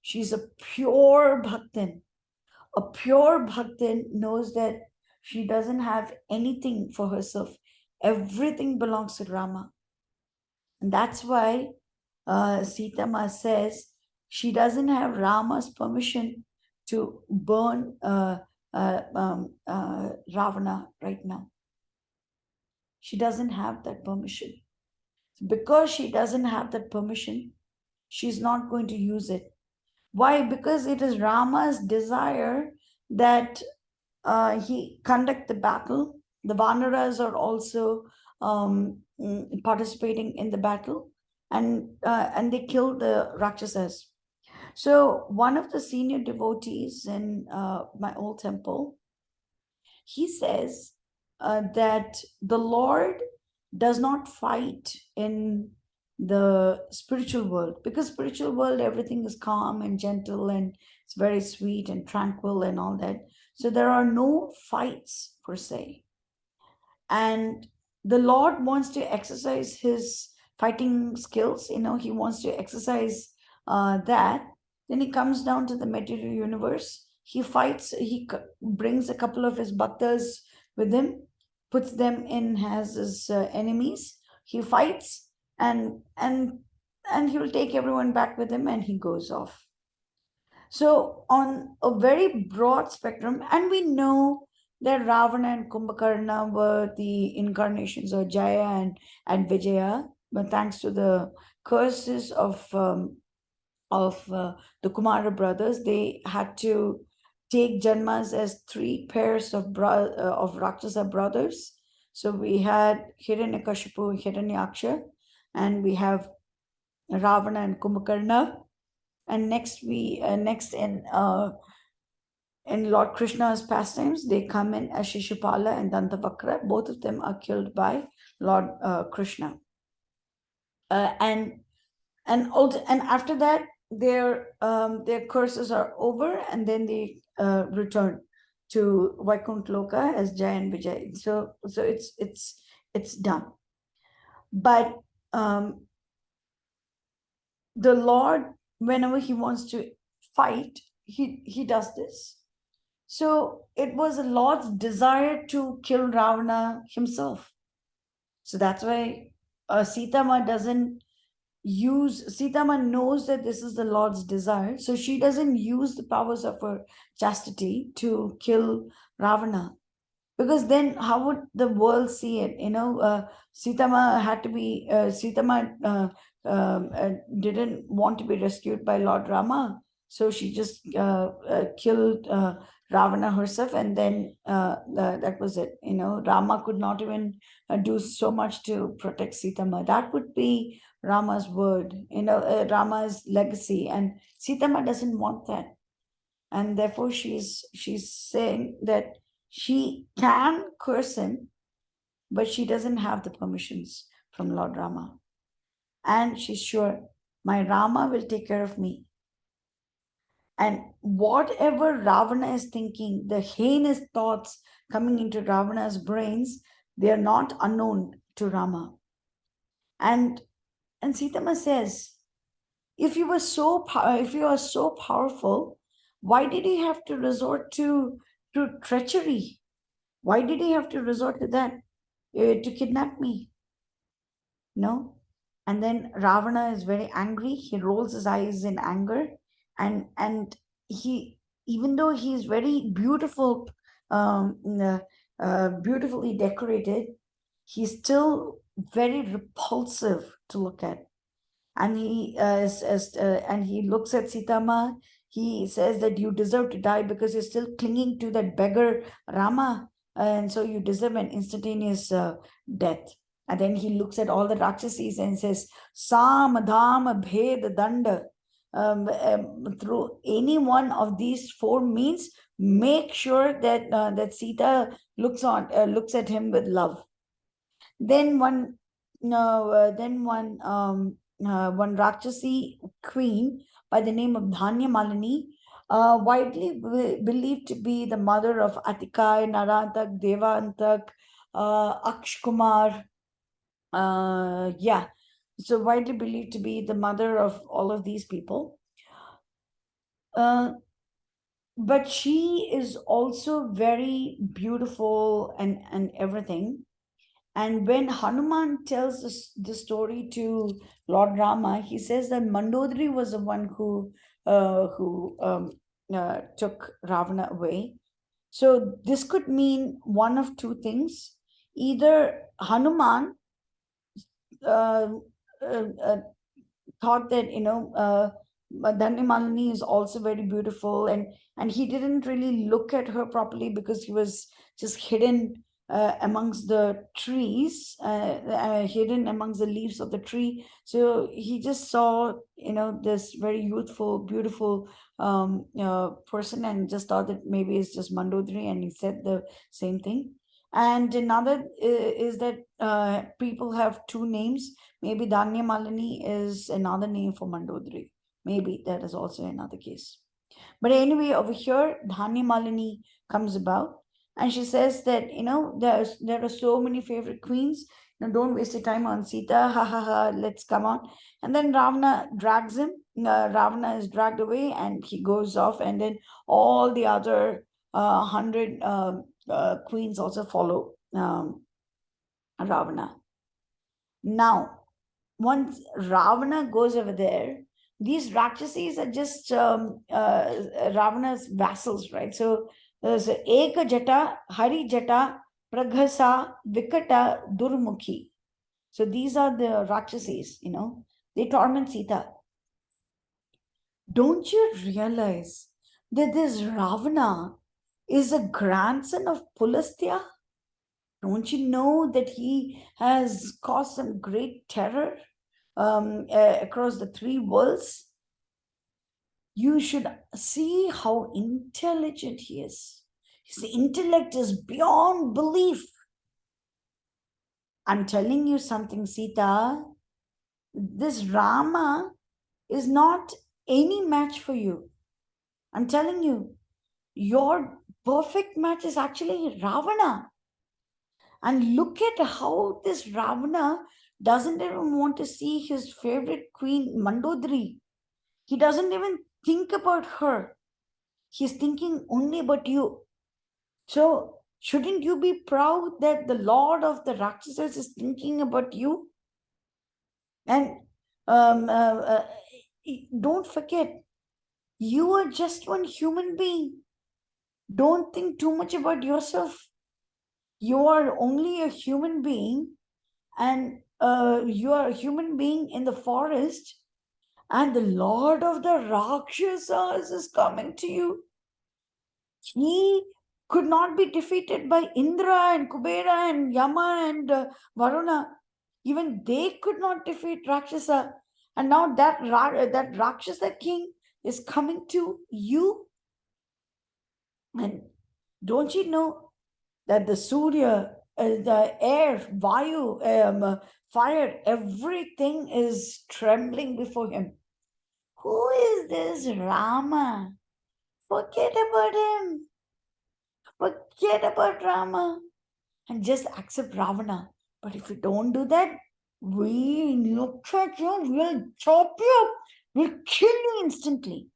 A: She's a pure bhaktin. A pure bhaktin knows that she doesn't have anything for herself. Everything belongs to Rama. And that's why SitaMa says she doesn't have Rama's permission to burn Ravana right now. She doesn't have that permission. Because she doesn't have that permission, she's not going to use it. Why? Because it is Rama's desire that he conduct the battle. The Vanaras are also participating in the battle, and they kill the Rakshasas. So one of the senior devotees in my old temple, he says that the Lord does not fight in the spiritual world, because spiritual world everything is calm and gentle and it's very sweet and tranquil and all that. So there are no fights per se, and the Lord wants to exercise his fighting skills. He wants to exercise that. Then he comes down to the material universe. He fights. He brings a couple of his bhaktas with him, puts them in as his enemies. He fights, and he will take everyone back with him, and he goes off. So, on a very broad spectrum, and we know that Ravana and Kumbhakarna were the incarnations of Jaya and Vijaya, but thanks to the curses of the Kumara brothers, they had to take janmas as three pairs of Rakshasa brothers. So we had Hiranyakashipu, Hiranyaksha, and we have Ravana and Kumbhakarna, and next in Lord Krishna's pastimes, they come in as Shishupala and Dantavakra. Both of them are killed by Lord Krishna, and after that, their curses are over, and then they return to Vaikuntha Loka as Jai and Vijay. So it's done. But the Lord, whenever he wants to fight, he does this. So it was the Lord's desire to kill Ravana himself. So that's why SitaMa doesn't SitaMa knows that this is the Lord's desire. So she doesn't use the powers of her chastity to kill Ravana. Because then how would the world see it? SitaMa had to be, SitaMa didn't want to be rescued by Lord Rama. So she just killed Ravana herself, and then that was it. Rama could not even do so much to protect SitaMa. That would be Rama's word, Rama's legacy, and SitaMa doesn't want that, and therefore she's saying that she can curse him, but she doesn't have the permissions from Lord Rama, and she's sure my Rama will take care of me. And whatever Ravana is thinking, the heinous thoughts coming into Ravana's brains, they are not unknown to Rama. And SitaMa says, if you are so powerful, why did he have to resort to treachery? Why did he have to resort to that to kidnap me? No. And then Ravana is very angry. He rolls his eyes in anger, and he, even though he is very beautiful, beautifully decorated, he's still very repulsive to look at. And he looks at SitaMa. He says that you deserve to die because you're still clinging to that beggar Rama, and so you deserve an instantaneous death. And then he looks at all the Rakshasis and says, Sam, Dham, Bhed, Danda. Through any one of these four means, make sure that Sita looks at him with love. Then one no, then one Rakshasi queen by the name of Dhanya Malini, widely believed to be the mother of Atikai, Narantak, Devantak, Aksh Kumar. Yeah, so widely believed to be the mother of all of these people. But she is also very beautiful and everything. And when Hanuman tells the story to Lord Rama, he says that Mandodari was the one who took Ravana away. So this could mean one of two things. Either Hanuman uh, uh, thought that Dhanyamalini is also very beautiful, and he didn't really look at her properly because he was just hidden amongst the trees, hidden amongst the leaves of the tree. So he just saw, this very youthful, beautiful person, and just thought that maybe it's just Mandodari, and he said the same thing. And another is that people have two names. Maybe Danya Malini is another name for Mandodari. Maybe that is also another case. But anyway, over here, Dhanya Malini comes about, and she says that, there are so many favorite queens. Don't waste your time on Sita. Ha ha ha. Let's come on. And then Ravana drags him. Ravana is dragged away, and he goes off. And then all the other 100 queens also follow Ravana. Now, once Ravana goes over there, these Rakshasis are just Ravana's vassals, right? So there's Eka Jata, Hari Jata, Praghasa, Vikata, Durmukhi. So these are the Rakshasis, they torment Sita. Don't you realize that this Ravana is a grandson of Pulastya? Don't you know that he has caused some great terror across the three worlds? You should see how intelligent he is. His intellect is beyond belief. I'm telling you something, Sita. This Rama is not any match for you. I'm telling you, your perfect match is actually Ravana. And look at how this Ravana doesn't even want to see his favorite queen, Mandodari. He doesn't even think about her. He's thinking only about you. So, shouldn't you be proud that the Lord of the Raksasas is thinking about you? And um, uh, uh, don't forget, you are just one human being. Don't think too much about yourself. You are only a human being, and you are a human being in the forest, and the Lord of the Rakshasas is coming to you. He could not be defeated by Indra and Kubera and Yama and Varuna. Even they could not defeat Rakshasa. And now that Rakshasa king is coming to you. And don't you know that the Surya, the air, Vayu, fire, everything is trembling before him. Who is this Rama? Forget about him. Forget about Rama and just accept Ravana. But if you don't do that, we look at you, we'll chop you up, we'll kill you instantly.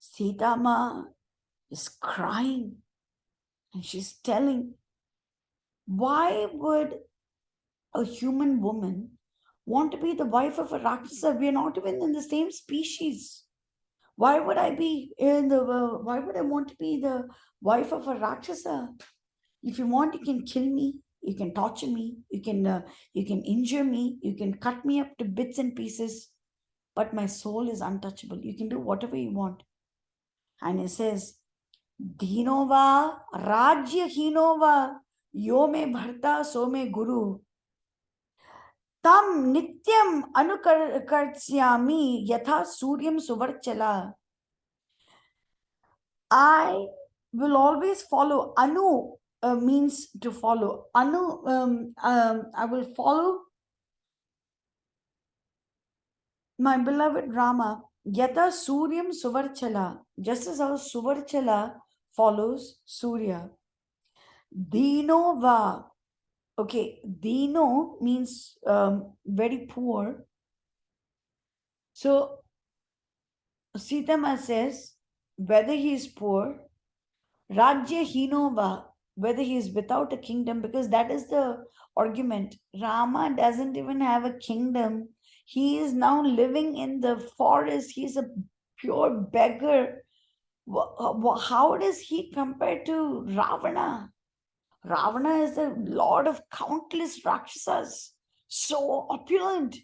A: SitaMa is crying and she's telling, why would a human woman want to be the wife of a Rakshasa? We are not even in the same species. Why would I want to be the wife of a Rakshasa? If you want, you can kill me, you can torture me, you can injure me, you can cut me up to bits and pieces, but my soul is untouchable. You can do whatever you want. And it says, Dhinova Rajya Hinova Yo me Bharta So me Guru Tam Nityam Anukartsyami Yatha Suryam Suvarchala. I will always follow. Anu means to follow. I will follow my beloved Rama. Yata Suryam Suvarchala. Just as how Suvarchala follows Surya. Dino va. Okay, Dino means very poor. So SitaMa says, whether he is poor, Rajya Hinova, whether he is without a kingdom, because that is the argument. Rama doesn't even have a kingdom. He is now living in the forest. He's a pure beggar. How does he compare to Ravana? Ravana is the lord of countless Rakshasas, so opulent,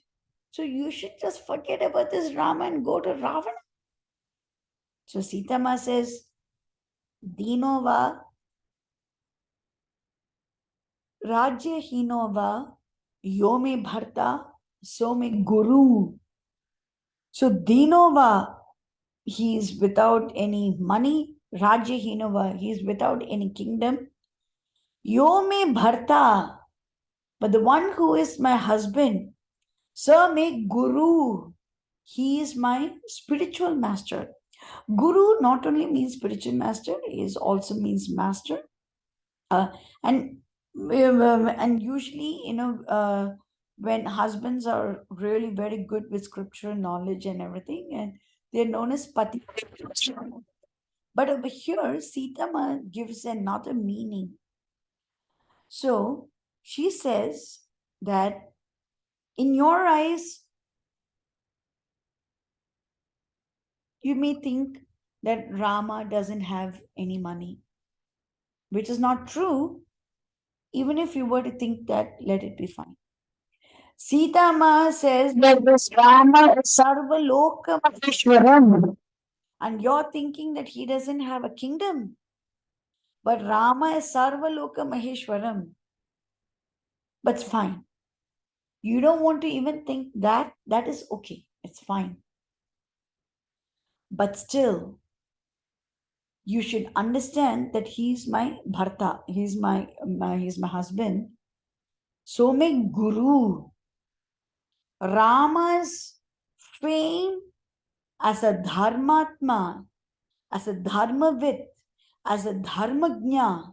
A: So you should just forget about this Rama and go to Ravana. So SitaMa says, Dinova Rajya Hinova Yome Bharta Some Guru. So Dinova, he is without any money. Rajya Hinova, he is without any kingdom. Yome Bharta, but the one who is my husband, Some Guru, he is my spiritual master. Guru not only means spiritual master, it also means master. Uh, and usually, when husbands are really very good with scriptural knowledge and everything, and they're known as pati. But over here, SitaMa gives another meaning. So she says that in your eyes, you may think that Rama doesn't have any money, which is not true. Even if you were to think that, let it be fine. SitaMa says that this Rama is Sarvaloka Maheshwaram. And you're thinking that he doesn't have a kingdom. But Rama is Sarvaloka Maheshwaram. But it's fine. You don't want to even think that, that is okay. It's fine. But still, you should understand that he's my bharta, he's my husband. So may Guru, Rama's fame as a dharmatma, as a dharmavit, as a dharmagnya,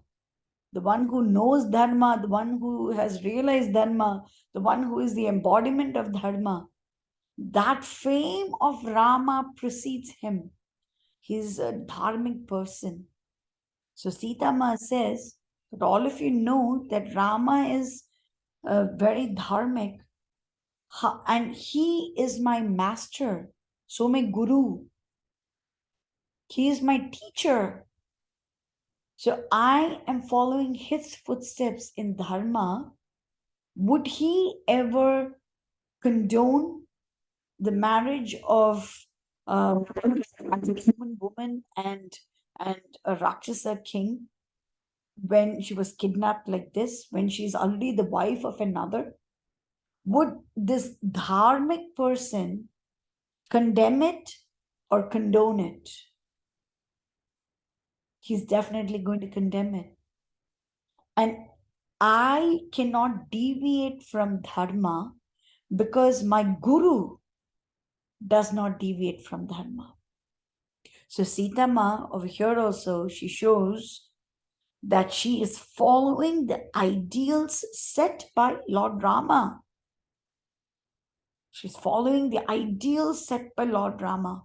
A: the one who knows dharma, the one who has realized dharma, the one who is the embodiment of dharma, that fame of Rama precedes him. He's a dharmic person. So SitaMa says that all of you know that Rama is very dharmic, and he is my master. So my guru. He is my teacher. So I am following his footsteps in dharma. Would he ever condone the marriage of a human woman and a Rakshasa king when she was kidnapped like this, when she's already the wife of another? Would this dharmic person condemn it or condone it? He's definitely going to condemn it. And I cannot deviate from dharma because my guru does not deviate from dharma. So SitaMa over here also, she shows that she is following the ideals set by Lord Rama. She's following the ideals set by Lord Rama.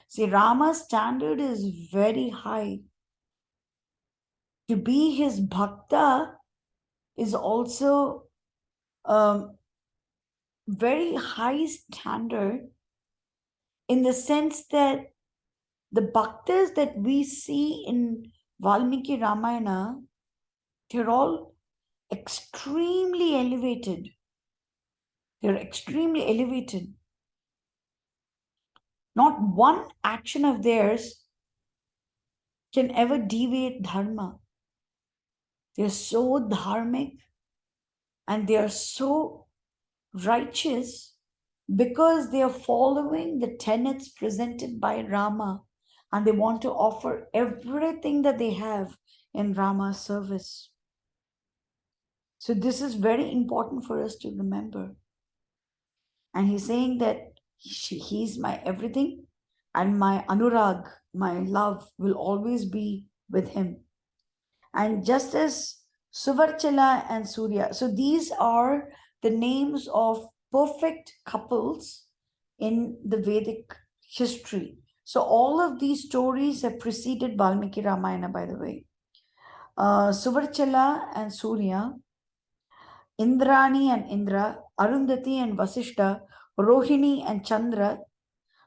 A: See, Rama's standard is very high. To be his bhakta is also very high standard, in the sense that the bhaktas that we see in Valmiki Ramayana, they're all extremely elevated. They're extremely elevated. Not one action of theirs can ever deviate dharma. They're so dharmic and they are so righteous because they are following the tenets presented by Rama, and they want to offer everything that they have in Rama's service. So this is very important for us to remember. And he's saying that he's my everything, and my anurag, my love, will always be with him. And just as Suvarchala and Surya, so these are the names of perfect couples in the Vedic history. So all of these stories have preceded Valmiki Ramayana, by the way. Suvarchala and Surya, Indrani and Indra, Arundhati and Vasishta, Rohini and Chandra,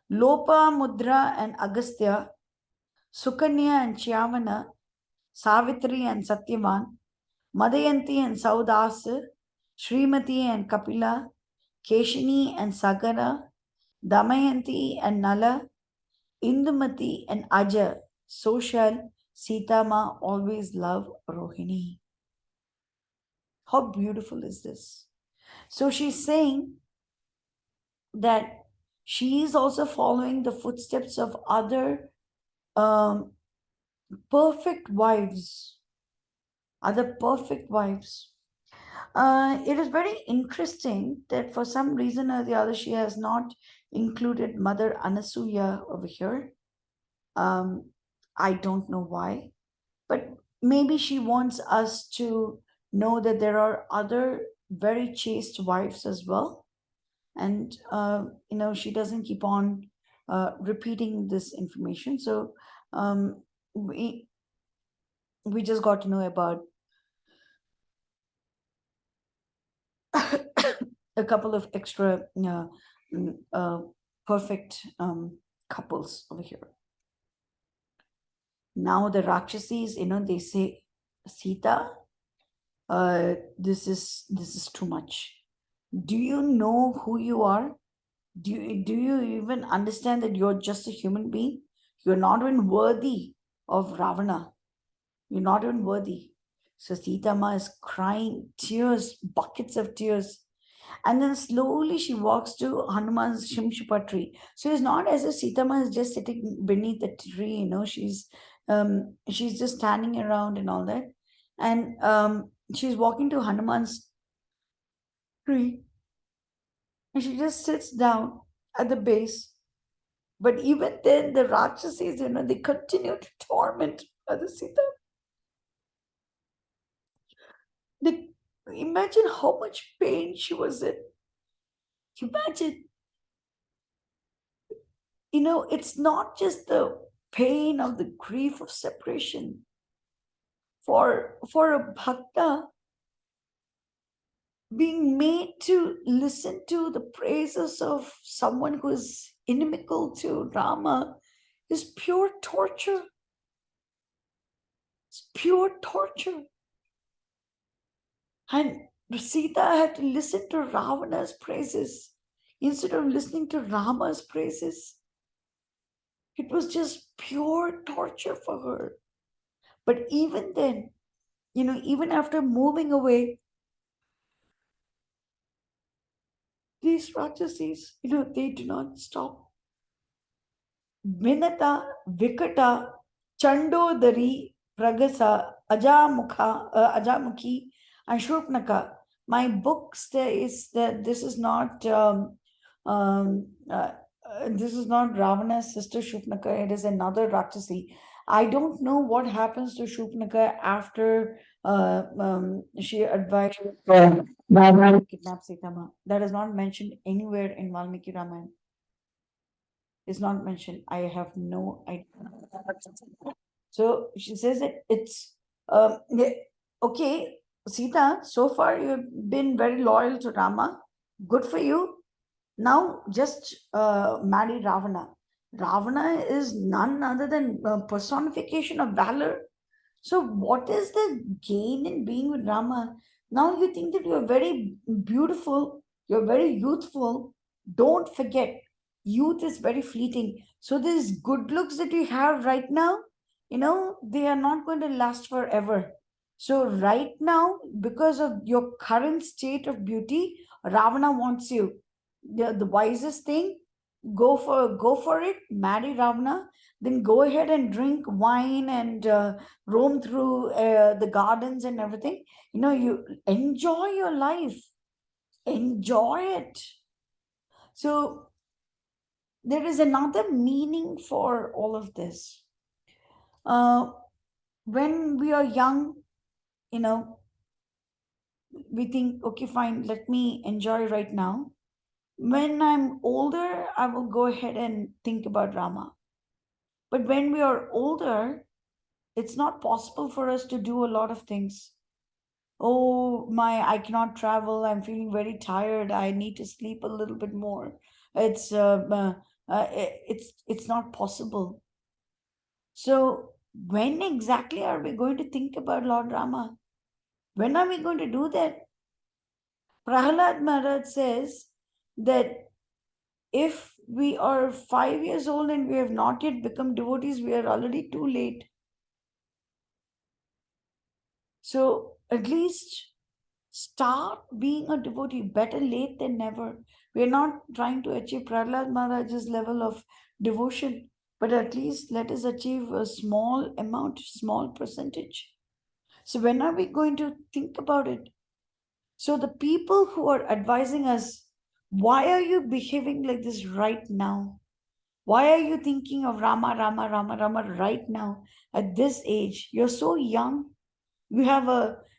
A: Lopa Mudra and Agastya, Sukanya and Chyavana, Savitri and Satyavan, Madayanti and Saudas, Srimati and Kapila, Keshini and Sagara, Damayanti and Nala, Indumati and Aja. So shall SitaMa always love Rohini. How beautiful is this? So she's saying that she is also following the footsteps of other um, perfect wives, other perfect wives. It is very interesting that for some reason or the other, she has not included Mother Anasuya over here. I don't know why, but maybe she wants us to know that there are other very chaste wives as well. And, she doesn't keep on repeating this information. So we, we just got to know about a couple of extra perfect couples over here. Now the Rakshasis, they say, Sita, this is too much. Do you know who you are? Do you even understand that you're just a human being? You're not even worthy of Ravana. You're not even worthy. So SitaMa is crying tears, buckets of tears. And then slowly she walks to Hanuman's Shimshupa tree. So it's not as if SitaMa is just sitting beneath the tree, she's just standing around and all that. And she's walking to Hanuman's tree, and she just sits down at the base. But even then, the Rakshasis, they continue to torment Mother Sita. They, imagine how much pain she was in. Imagine, it's not just the pain of the grief of separation. For a bhakta, being made to listen to the praises of someone who is inimical to Rama is pure torture. It's pure torture. And Sita had to listen to Ravana's praises instead of listening to Rama's praises. It was just pure torture for her. But even then, even after moving away, these Rakshasis, they do not stop. Vinata, Vikata, Chandodari, Pragasa, Ajamukhi, and Shurpnaka. My book says that um, uh, this is not Ravana's sister Shurpnaka. It is another Rakshasi. I don't know what happens to Shurpnaka after she advised Ravana to kidnap Sitama. That is not mentioned anywhere in Valmiki Ramayana. Is not mentioned. I have no idea. So she says that it's okay, Sita. So far, you've been very loyal to Rama. Good for you. Now, just marry Ravana. Ravana is none other than personification of valor. So, what is the gain in being with Rama? Now you think that you're very beautiful, you're very youthful. Don't forget, youth is very fleeting. So, these good looks that you have right now, they are not going to last forever. So, right now, because of your current state of beauty, Ravana wants you. The wisest thing, go for it, marry Ravana, then go ahead and drink wine and roam through the gardens and everything. You enjoy your life, enjoy it. So there is another meaning for all of this. When we are young, you know we think, okay, fine, let me enjoy right now. When I'm older, I will go ahead and think about Rama. But when we are older, it's not possible for us to do a lot of things. Oh my, I cannot travel, I'm feeling very tired, I need to sleep a little bit more. It's not possible. So when exactly are we going to think about Lord Rama? When are we going to do that? Prahalad Maharaj says that if we are 5 years old and we have not yet become devotees, we are already too late. So at least start being a devotee. Better late than never. We're not trying to achieve Prahlad Maharaj's level of devotion, but at least let us achieve a small amount, small percentage. So when are we going to think about it? So the people who are advising us, why are you behaving like this right now? Why are you thinking of Rama, Rama, Rama, Rama right now at this age? You're so young. You have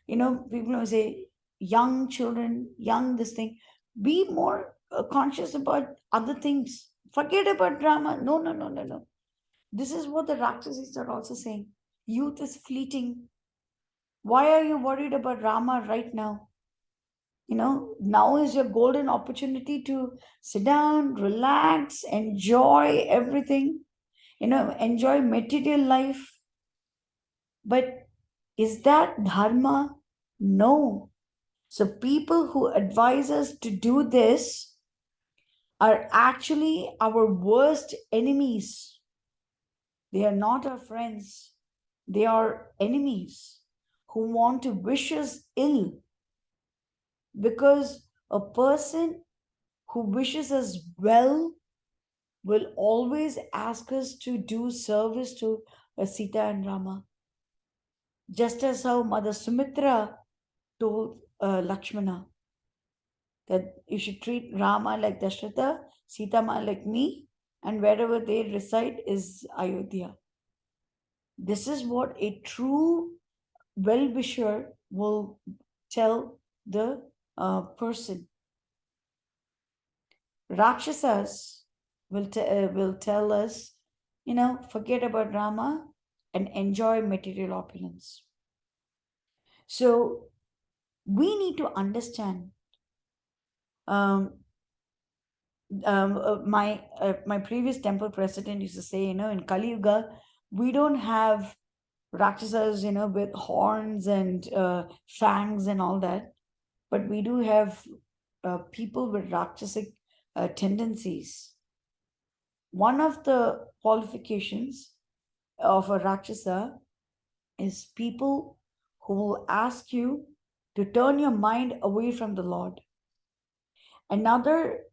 A: people who say young children, young this thing. Be more conscious about other things. Forget about drama. No, no, no, no, no. This is what the Rakshasis are also saying. Youth is fleeting. Why are you worried about Rama right now? Now is your golden opportunity to sit down, relax, enjoy everything, enjoy material life. But is that dharma? No. So people who advise us to do this are actually our worst enemies. They are not our friends. They are enemies who want to wish us ill, because a person who wishes us well will always ask us to do service to Sita and Rama. Just as how Mother Sumitra told Lakshmana that you should treat Rama like Dashrata, SitaMa like me, and wherever they reside is Ayodhya. This is what a true well-wisher will tell the person. Rakshasas will tell us, forget about Rama and enjoy material opulence. So we need to understand. My previous temple president used to say, in Kali Yuga, we don't have Rakshasas, with horns and fangs and all that, but we do have people with Rakshasic tendencies. One of the qualifications of a Rakshasa is people who will ask you to turn your mind away from the Lord. Another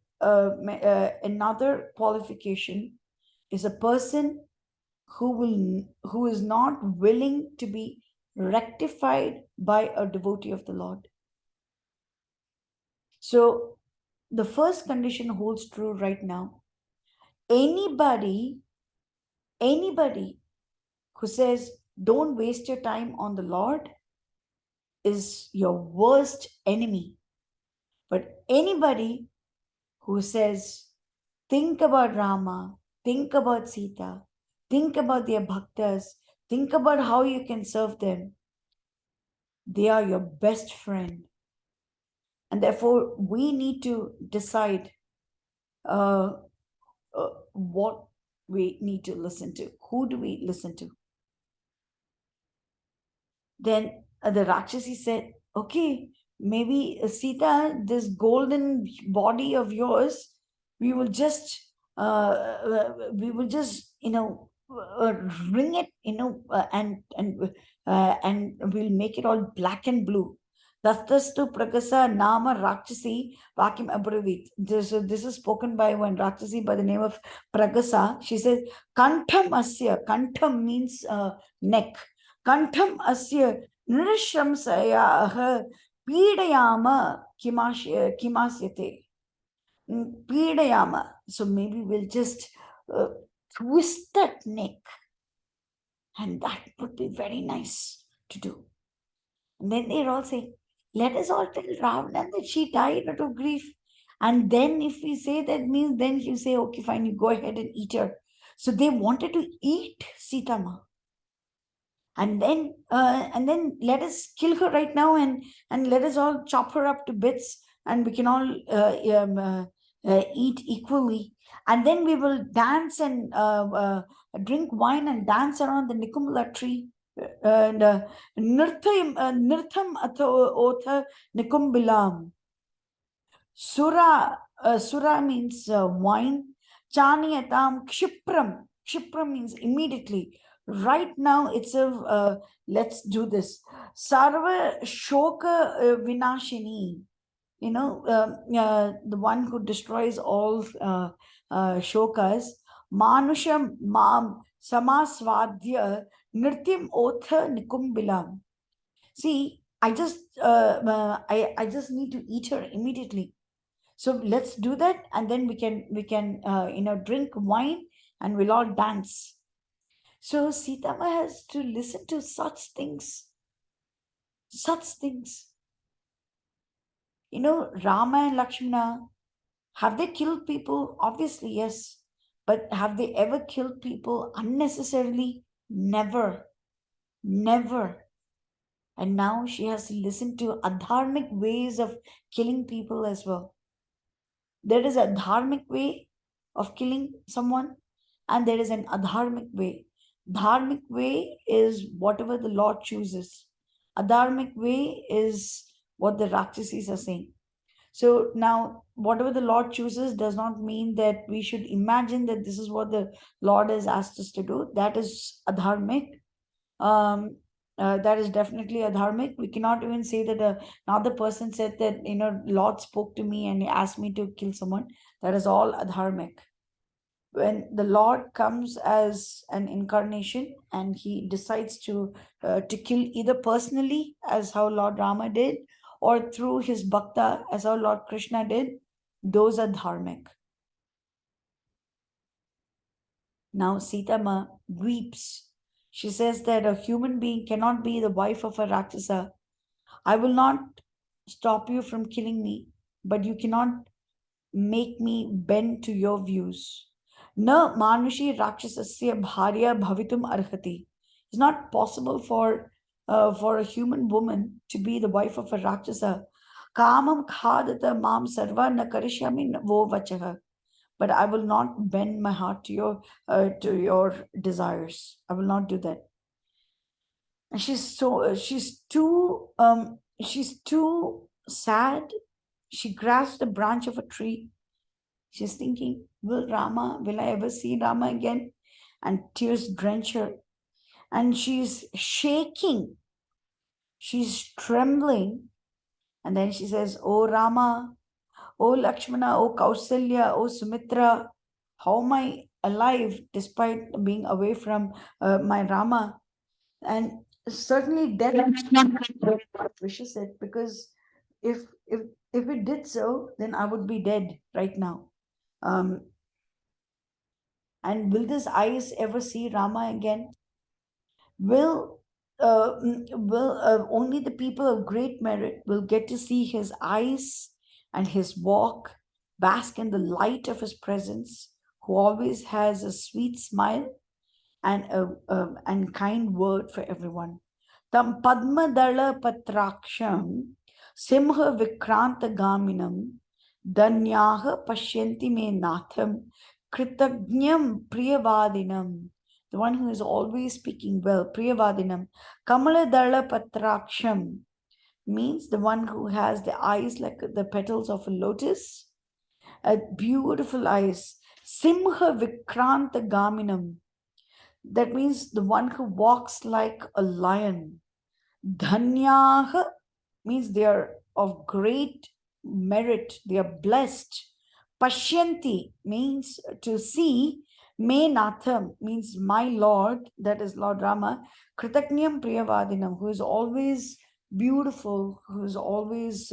A: qualification is a person who is not willing to be rectified by a devotee of the Lord. So the first condition holds true right now. Anybody who says don't waste your time on the Lord is your worst enemy. But anybody who says think about Rama, think about Sita, think about their bhaktas, think about how you can serve them, they are your best friend. And therefore we need to decide what we need to listen to. Who do we listen to? Then the Rakshasi said, okay, maybe Sita, this golden body of yours, we will just, ring it, and we'll make it all black and blue. Dastastu Prakasa Nama Rakshasi Vakim Abravit. So this is spoken by one Rakshasi by the name of Prakasa. She says, Kantham Asya. Kantham means neck. Kantham Asya Nirishramsaya Pidayama Kimasyate. Pidayama. So maybe we'll just twist that neck. And that would be very nice to do. And then they're all saying, let us all tell Ravana that she died out of grief. And then if we say that means, then you say, okay, fine, you go ahead and eat her. So they wanted to eat SitaMa. And then let us kill her right now, and let us all chop her up to bits, and we can all eat equally. And then we will dance and drink wine and dance around the Nikumbala tree. And nirtham otha nikumbilam sura Sura means wine. Chaniyatam kshipram. Kshipram means immediately. Right now, it's a let's do this. Sarva shoka vinashini. The one who destroys all shokas. Manusham mam samasvadya nirtim otha nikumbilam. See, I just need to eat her immediately. So let's do that, and then we can drink wine, and we'll all dance. So SitaMa has to listen to such things, such things. Rama and Lakshmana, have they killed people? Obviously, yes. But have they ever killed people unnecessarily? Never. Never. And now she has to listen to adharmic ways of killing people as well. There is a dharmic way of killing someone, and there is an adharmic way. Dharmic way is whatever the Lord chooses. Adharmic way is what the Rakshasis are saying. So now, whatever the Lord chooses does not mean that we should imagine that this is what the Lord has asked us to do. That is adharmic. That is definitely adharmic. We cannot even say that another person said that, Lord spoke to me and he asked me to kill someone. That is all adharmic. When the Lord comes as an incarnation and he decides to kill either personally, as how Lord Rama did, or through his bhakta, as how Lord Krishna did, those are dharmic. Now SitaMa weeps. She says that a human being cannot be the wife of a Rakshasa. I will not stop you from killing me, but you cannot make me bend to your views. Na manushi rakshasasya bharya bhavitum arhati. It's not possible for a human woman to be the wife of a Rakshasa. Kamam khadata mam sarva na karishyami vo vachaha. But I will not bend my heart to your desires. I will not do that. And she's too sad. She grasps the branch of a tree. She's thinking, will I ever see Rama again? And tears drench her. And she's shaking. She's trembling. And then she says, Oh Rama, oh Lakshmana, oh Kausalya, oh Sumitra, how am I alive despite being away from my Rama? And certainly death wishes it, because if if if it did so, then I would be dead right now. And will this eyes ever see Rama again? Will only the people of great merit will get to see his eyes and his walk, bask in the light of his presence, who always has a sweet smile and and kind word for everyone. Tam Padmadala Patraksham Simha Vikranta Gaminam Danyaha Pashyanti Me Natham Kritagnyam Priyavadinam. The one who is always speaking well, Priyavadinam. Kamaladala Patraksham means the one who has the eyes like the petals of a lotus, a beautiful eyes. Simha Vikranta Gaminam. That means the one who walks like a lion. Dhanyah means they are of great merit, they are blessed. Pashyanti means to see. Me Natham means my Lord, that is Lord Rama. Kritagnyam Priyavadinam, who is always beautiful, who is always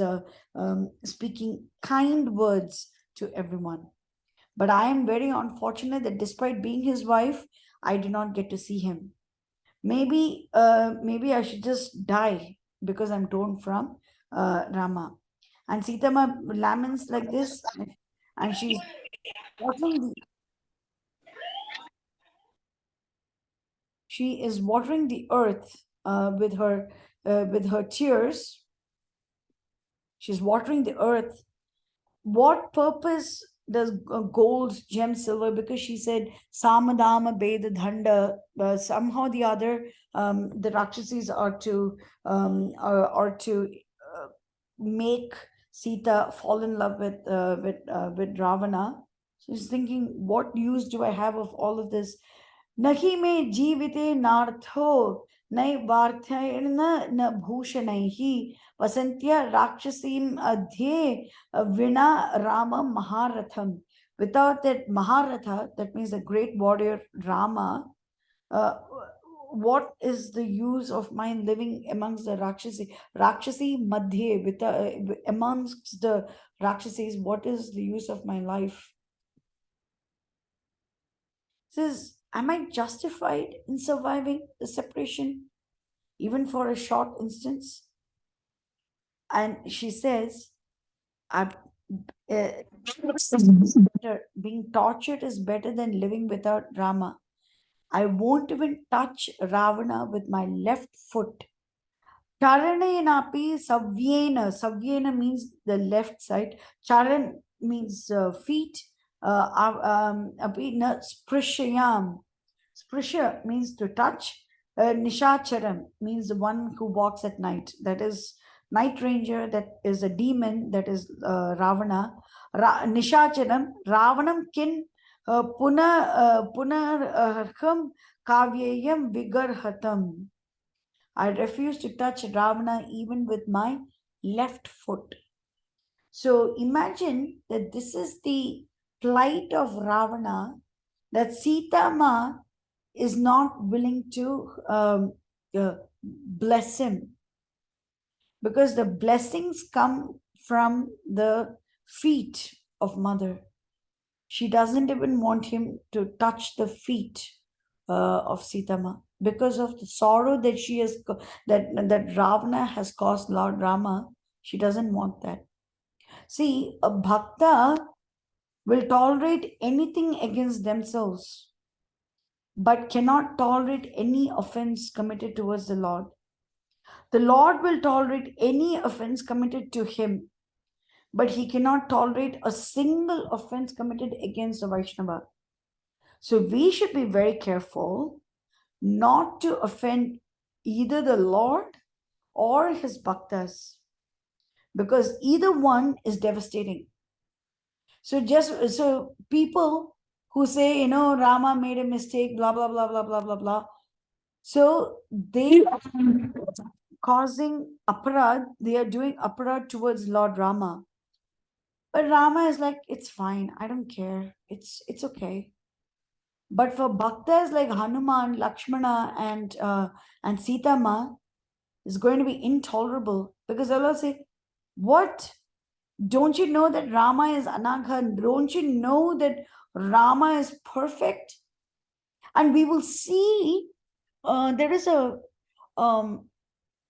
A: speaking kind words to everyone. But I am very unfortunate that despite being his wife, I do not get to see him. Maybe I should just die because I'm torn from Rama. And SitaMa laments like this, and she is watering the earth with her tears. She's watering the earth. What purpose does gold, gem, silver? Because she said Samadama Beda Dhanda. Somehow the other, the Rakshasis are to make Sita fall in love with Ravana. So she's thinking, what use do I have of all of this? Nahi me jivite nartho nai varthayana na bhushanaihi vasantya rakshasim adhye vina Rama maharatham. Without that Maharatha, that means the great warrior Rama, uh, what is the use of mine living amongst the Rakshasi Madhye, amongst the Rakshasis? What is the use of my life? Says, am I justified in surviving the separation, even for a short instance? And she says, I, uh, being tortured is better than living without Rama. I won't even touch Ravana with my left foot. Charanenapi savyena. Savyena means the left side. Charan means feet. Api na sprishayam. Sprisha means to touch. Nishacharam means the one who walks at night. That is night ranger. That is a demon. That is Ravana. Nishacharam. Ravanam kin punar kavyayam vigarhatam. I refuse to touch Ravana even with my left foot. So imagine that this is the plight of Ravana, that SitaMa is not willing to bless him, because the blessings come from the feet of Mother. She doesn't even want him to touch the feet of SitaMa because of the sorrow that she has that Ravana has caused Lord Rama. She doesn't want that. See, a bhakta will tolerate anything against themselves, but cannot tolerate any offense committed towards the Lord. The Lord will tolerate any offense committed to him, but he cannot tolerate a single offense committed against a Vaishnava. So we should be very careful not to offend either the Lord or his bhaktas, because either one is devastating. So people who say, Rama made a mistake, blah blah blah blah blah blah blah. So they are causing aparad, they are doing aparad towards Lord Rama. But Rama is like, it's fine, I don't care. It's okay. But for bhaktas like Hanuman, Lakshmana, and SitaMa, is going to be intolerable, because they'll say, what? Don't you know that Rama is Anagha? Don't you know that Rama is perfect? And we will see there is a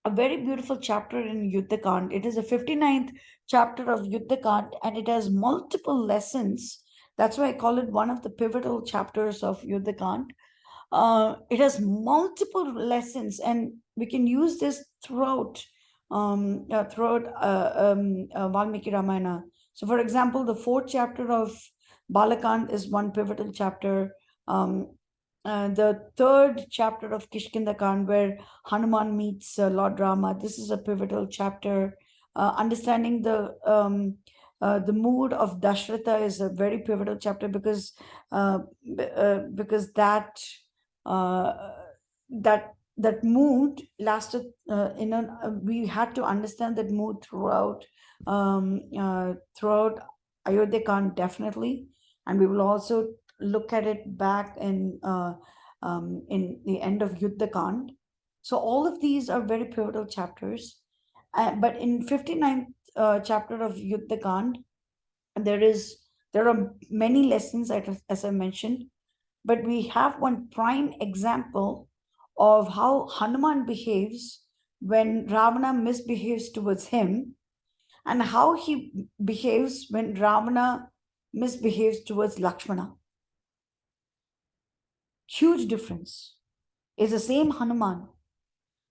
A: very beautiful chapter in Yuddhakand. It is a 59th chapter of Yuddhakand, and it has multiple lessons. That's why I call it one of the pivotal chapters of Yuddhakand. It has multiple lessons, and we can use this throughout Valmiki Ramayana. So, for example, the fourth chapter of Balakand is one pivotal chapter. The third chapter of Kishkindakand, where Hanuman meets Lord Rama, this is a pivotal chapter. Understanding the mood of Dashratha is a very pivotal chapter, because uh, that mood lasted. We had to understand that mood throughout Ayodhya Kand, definitely, and we will also look at it back in the end of Yuddha Kand. So all of these are very pivotal chapters. But in 59th chapter of Yuddha Kand, there are many lessons, as I mentioned, but we have one prime example of how Hanuman behaves when Ravana misbehaves towards him, and how he behaves when Ravana misbehaves towards Lakshmana. Huge difference. It's the same Hanuman,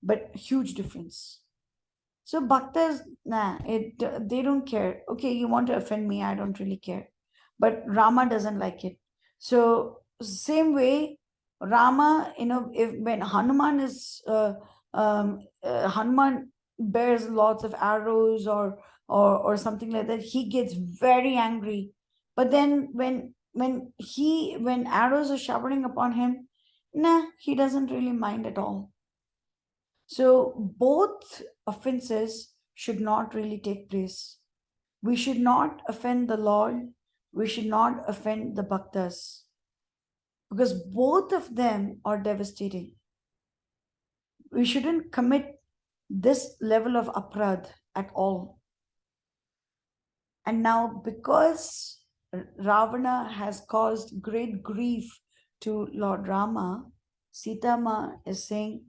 A: but huge difference. So bhaktas, they don't care. Okay, you want to offend me, I don't really care. But Rama doesn't like it. So same way, Rama, if when Hanuman bears lots of arrows or something like that, he gets very angry. But then when arrows are showering upon him, nah, he doesn't really mind at all. So both offenses should not really take place. We should not offend the Lord. We should not offend the bhaktas, because both of them are devastating. We shouldn't commit this level of aprad at all. And now, because Ravana has caused great grief to Lord Rama, SitaMa is saying,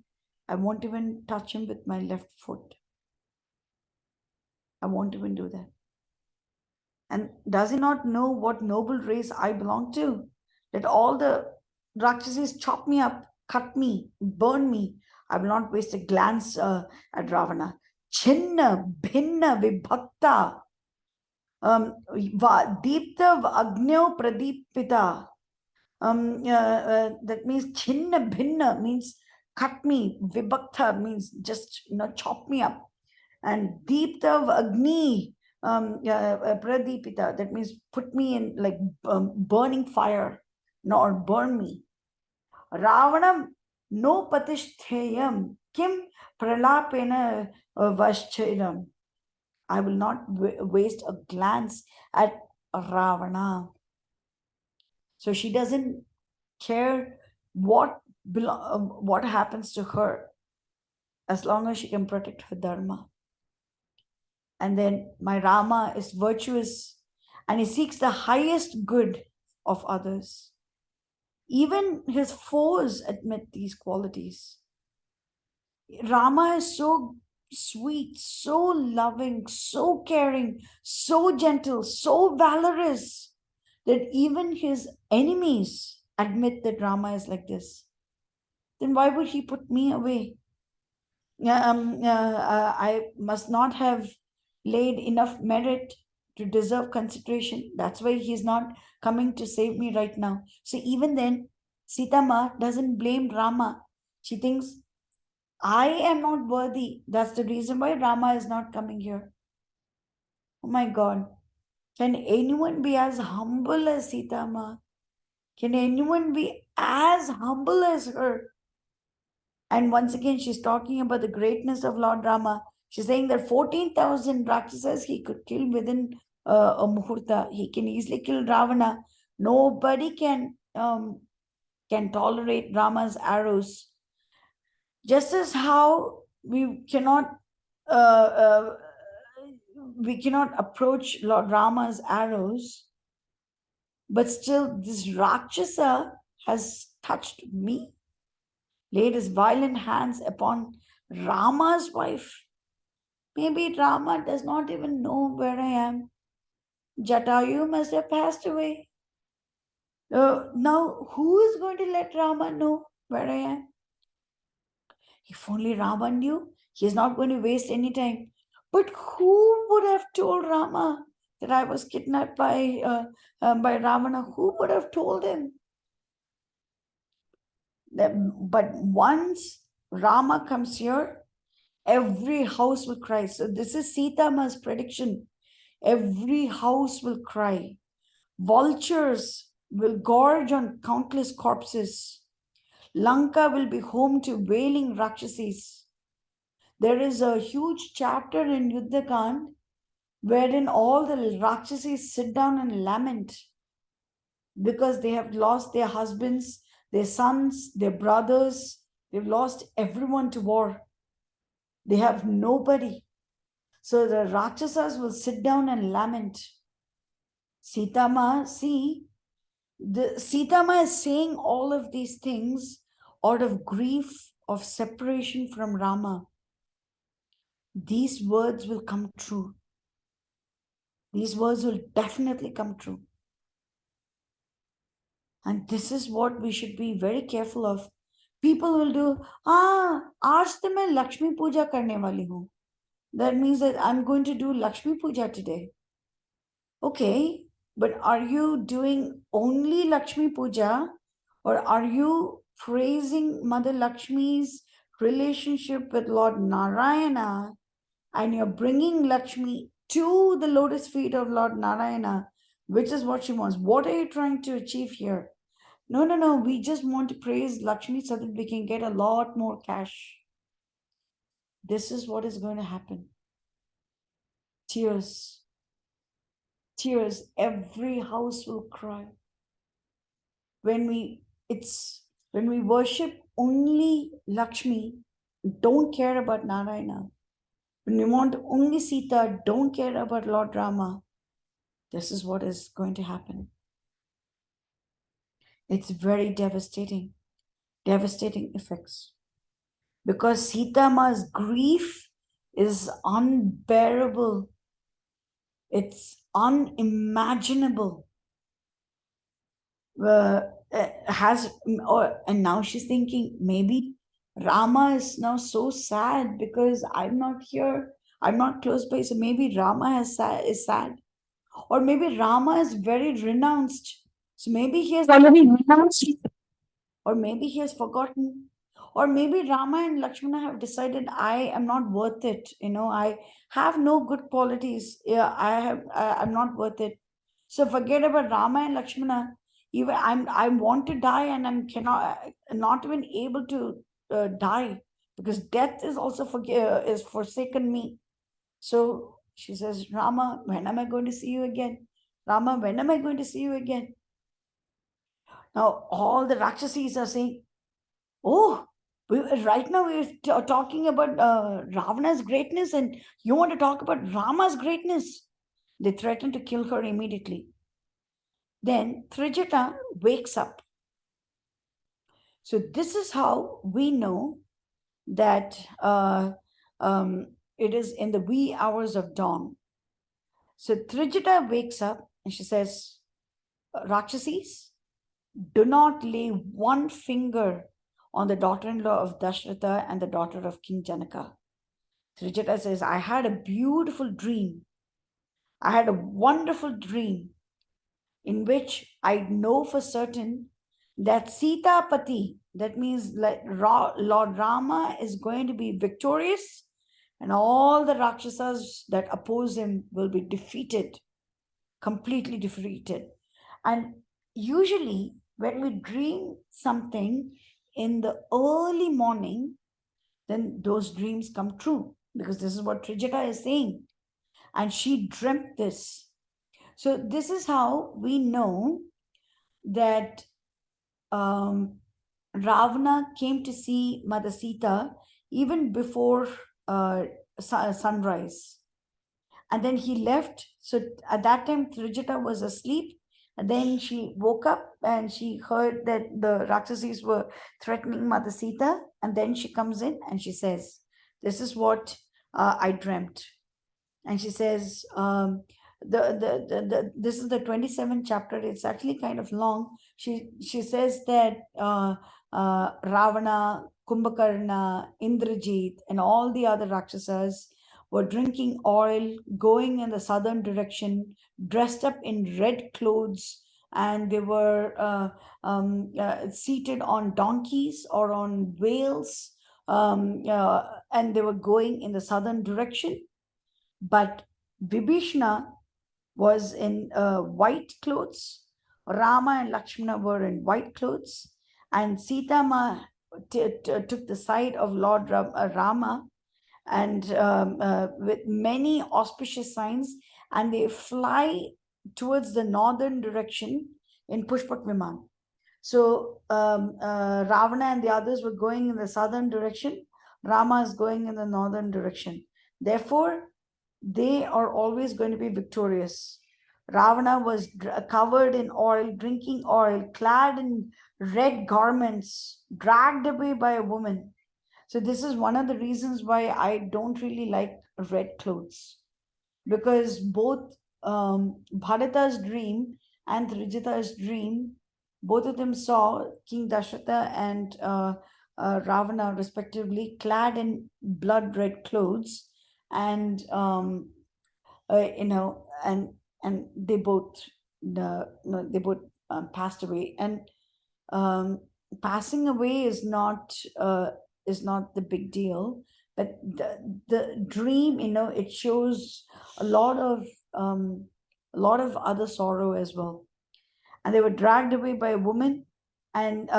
A: I won't even touch him with my left foot. I won't even do that. And does he not know what noble race I belong to? That all the Rakshasis chop me up, cut me, burn me. I will not waste a glance at Ravana. Chinna, bhinna, vibhakta, deepta, agnyo, pradipita. That means chinna, bhinna means cut me. Vibhakta means just chop me up. And deepta, agni, pradipita, that means put me in like burning fire, or burn me. Ravanam no patistheyam kim pralapena vaschairam. I will not waste a glance at Ravana. So she doesn't care what happens to her, as long as she can protect her dharma. And then my Rama is virtuous and he seeks the highest good of others. Even his foes admit these qualities. Rama is so sweet, so loving, so caring, so gentle, so valorous that even his enemies admit that Rama is like this. Then why would he put me away? I must not have laid enough merit to deserve consideration. That's why he's not coming to save me right now. So even then, SitaMa doesn't blame Rama. She thinks, I am not worthy. That's the reason why Rama is not coming here. Oh my God. Can anyone be as humble as SitaMa? Can anyone be as humble as her? And once again, she's talking about the greatness of Lord Rama. She's saying that 14,000 Raksasas he could kill within a muhurta. He can easily kill Ravana. Nobody can tolerate Rama's arrows. Just as how uh, uh, we cannot approach Lord Rama's arrows, but still this Rakshasa has touched me, laid his violent hands upon Rama's wife. Maybe Rama does not even know where I am. Jatayu must have passed away. Now, who is going to let Rama know where I am? If only Rama knew, he is not going to waste any time. But who would have told Rama that I was kidnapped by Ravana? Who would have told him? But once Rama comes here, every house will cry. So this is SitaMa's prediction. Every house will cry. Vultures will gorge on countless corpses. Lanka will be home to wailing Rakshasis. There is a huge chapter in Yuddhakand wherein all the Rakshasis sit down and lament because they have lost their husbands, their sons, their brothers. They've lost everyone to war. They have nobody. So the Rakshasas will sit down and lament. SitaMa, see, the SitaMa is saying all of these things out of grief of separation from Rama. These words will come true. These words will definitely come true. And this is what we should be very careful of. People will do, aaj to main Lakshmi Puja karne wali hu. That means that I'm going to do Lakshmi Puja today. Okay, but are you doing only Lakshmi Puja, or are you praising Mother Lakshmi's relationship with Lord Narayana and you're bringing Lakshmi to the lotus feet of Lord Narayana, which is what she wants. What are you trying to achieve here? No, no, no. We just want to praise Lakshmi so that we can get a lot more cash. This is what is going to happen. Tears. Tears. Every house will cry. When we worship only Lakshmi, don't care about Narayana. When we want only Sita, don't care about Lord Rama. This is what is going to happen. It's very devastating, devastating effects. Because SitaMa's grief is unbearable. It's unimaginable. And now she's thinking, maybe Rama is now so sad because I'm not here. I'm not close by. So maybe Rama is sad. Or maybe Rama is very renounced. So maybe he has already renounced. Or maybe he has forgotten. Or maybe Rama and Lakshmana have decided I am not worth it. I have no good qualities. Yeah, I'm not worth it. So forget about Rama and Lakshmana. Even I want to die, and I'm cannot not even able to die, because death is also is forsaken me. So she says, Rama, when am I going to see you again? Rama, when am I going to see you again? Now all the Rakshasis are saying, oh, right now we're talking about Ravana's greatness, and you want to talk about Rama's greatness. They threaten to kill her immediately. Then Trijata wakes up. So this is how we know that it is in the wee hours of dawn. So Trijata wakes up and she says, Rakshasis, do not lay one finger on the daughter-in-law of Dashratha and the daughter of King Janaka. Trijata says, I had a beautiful dream. I had a wonderful dream in which I know for certain that Sitapati, that means like Lord Rama, is going to be victorious, and all the Rakshasas that oppose him will be defeated, completely defeated. And usually, when we dream something in the early morning, then those dreams come true, because this is what Trijata is saying. And she dreamt this. So, this is how we know that Ravana came to see Mother Sita even before sunrise. And then he left. So at that time, Trijata was asleep. And then she woke up and she heard that the Rakshasis were threatening Mother Sita. And then she comes in and she says, this is what I dreamt. And she says, this is the 27th chapter. It's actually kind of long. She says that Ravana, Kumbhakarna, Indrajit, and all the other Rakshasas were drinking oil, going in the southern direction, dressed up in red clothes, and they were seated on donkeys or on whales, and they were going in the southern direction. But Vibhishna was in white clothes. Rama and Lakshmana were in white clothes. And SitaMa took the side of Lord Rama, and with many auspicious signs. And they fly towards the northern direction in Pushpak Viman. So Ravana and the others were going in the southern direction. Rama is going in the northern direction. Therefore, they are always going to be victorious. Ravana was covered in oil, drinking oil, clad in red garments, dragged away by a woman. So this is one of the reasons why I don't really like red clothes, because both Bharata's dream and Trijata's dream, both of them saw King Dasharatha and Ravana respectively clad in blood red clothes, and and they both passed away. And passing away is not the big deal. But the dream, it shows a lot of other sorrow as well. And they were dragged away by a woman and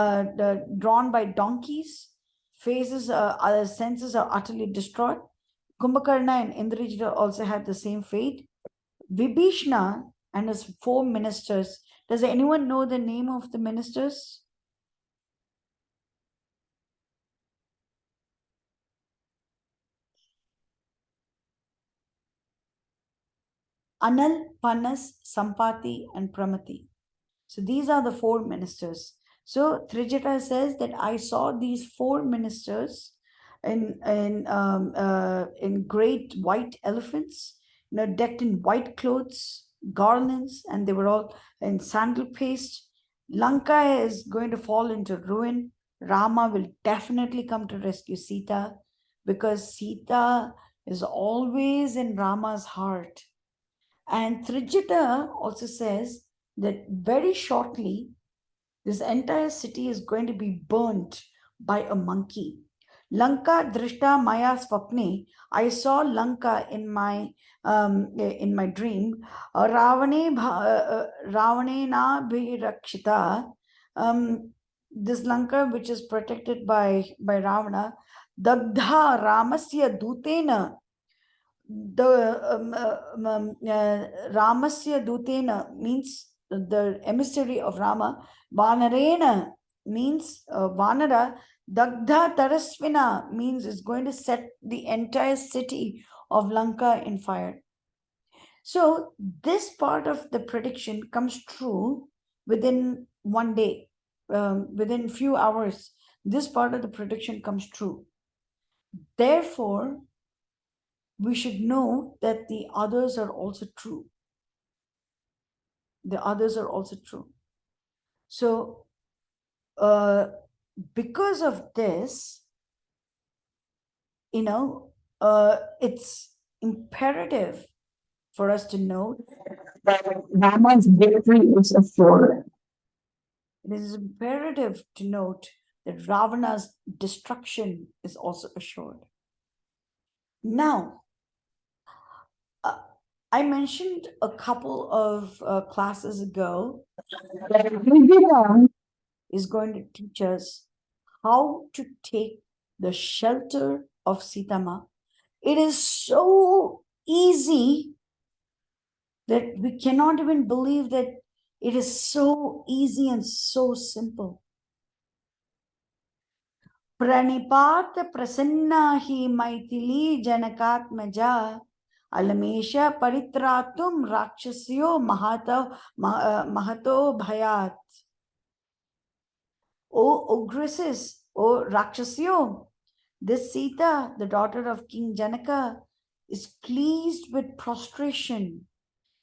A: drawn by donkeys. Other senses are utterly destroyed. Kumbhakarna and Indrajita also had the same fate. Vibhishna and his 4 ministers. Does anyone know the name of the ministers? Anal, Panas, Sampati, and Pramati. So these are the 4 ministers. So Trijata says that I saw these 4 ministers in great white elephants, decked in white clothes, garlands, and they were all in sandal paste. Lanka is going to fall into ruin. Rama will definitely come to rescue Sita, because Sita is always in Rama's heart. And Trijata also says that very shortly, this entire city is going to be burnt by a monkey. Lanka drishta maya swapne. I saw Lanka in my dream. Ravane na bhi rakshita. This Lanka, which is protected by Ravana, dagdha ramasya dutena. Ramasya Dutena means the emissary of Rama. Vanarena means Vanara. Dagdha Tarasvina means it's going to set the entire city of Lanka in fire. So this part of the prediction comes true within one day, within few hours. This part of the prediction comes true. Therefore, we should know that the others are also true. The others are also true. So, because of this, it's imperative for us to know that Rama's victory is assured. It is imperative to note that Ravana's destruction is also assured. Now, I mentioned a couple of classes ago that is going to teach us how to take the shelter of SitaMa. It is so easy that we cannot even believe that it is so easy and so simple. Pranipat prasanna hi maithili janakatmaja alamesha paritratum rakshasyo mahato bhayat. O Ogresses, O Rakshasyo, this Sita, the daughter of King Janaka, is pleased with prostration,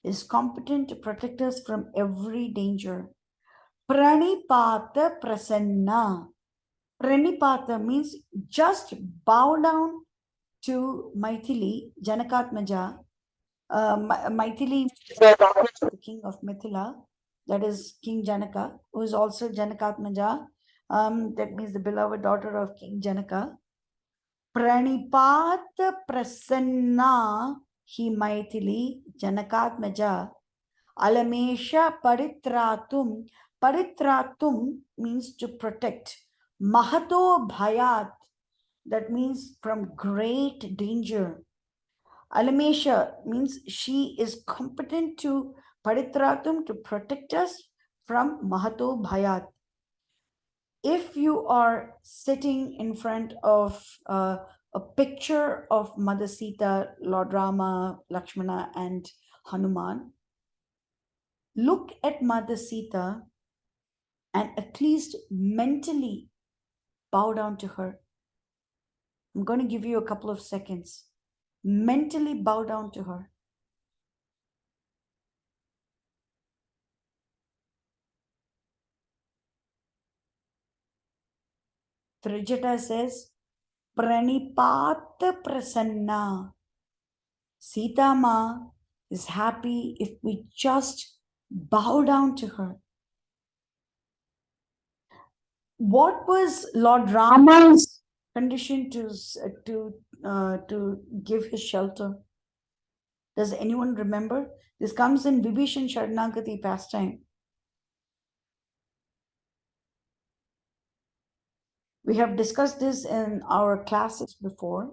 A: is competent to protect us from every danger. Pranipata prasanna. Pranipata means just bow down to Maithili, Janakatmaja. Maithili, the king of Mithila, that is King Janaka, who is also Janakatmaja. That means the beloved daughter of King Janaka. Pranipat prasanna hi Maithili Janakatmaja alamesha paritratum. Paritratum means to protect. Mahato bhayat, that means from great danger. Alamesha means she is competent to paritratum, to protect us from Mahato bhayat. If you are sitting in front of a picture of Mother Sita, Lord Rama, Lakshmana, and Hanuman, look at Mother Sita and at least mentally bow down to her. I'm going to give you a couple of seconds. Mentally bow down to her. Trijata says, Pranipat prasanna. SitaMa is happy if we just bow down to her. What was Lord Rama's condition to to give his shelter. Does anyone remember? This comes in Vibhishan Sharanagati pastime. We have discussed this in our classes before.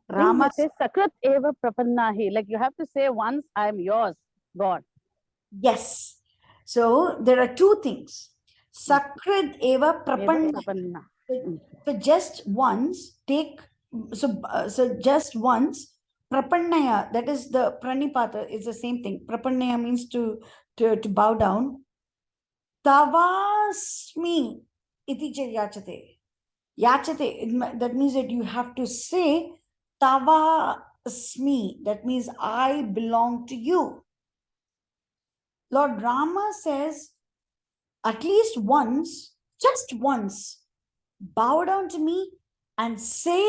C: When
A: Rama.
C: you say Sakrat Eva Prapannahi, like you have to say once, I am yours, God.
A: Yes. So there are two things. Sakrit eva prapanna.
C: Prapanna.
A: So just once, take, so just once, prapannaya, that is the pranipata, is the same thing. Prapannaya means to bow down. Tavasmi iti cha yachate. Yachate, that means that you have to say Tavasmi, that means I belong to you. Lord Rama says, at least once, just once, bow down to me and say,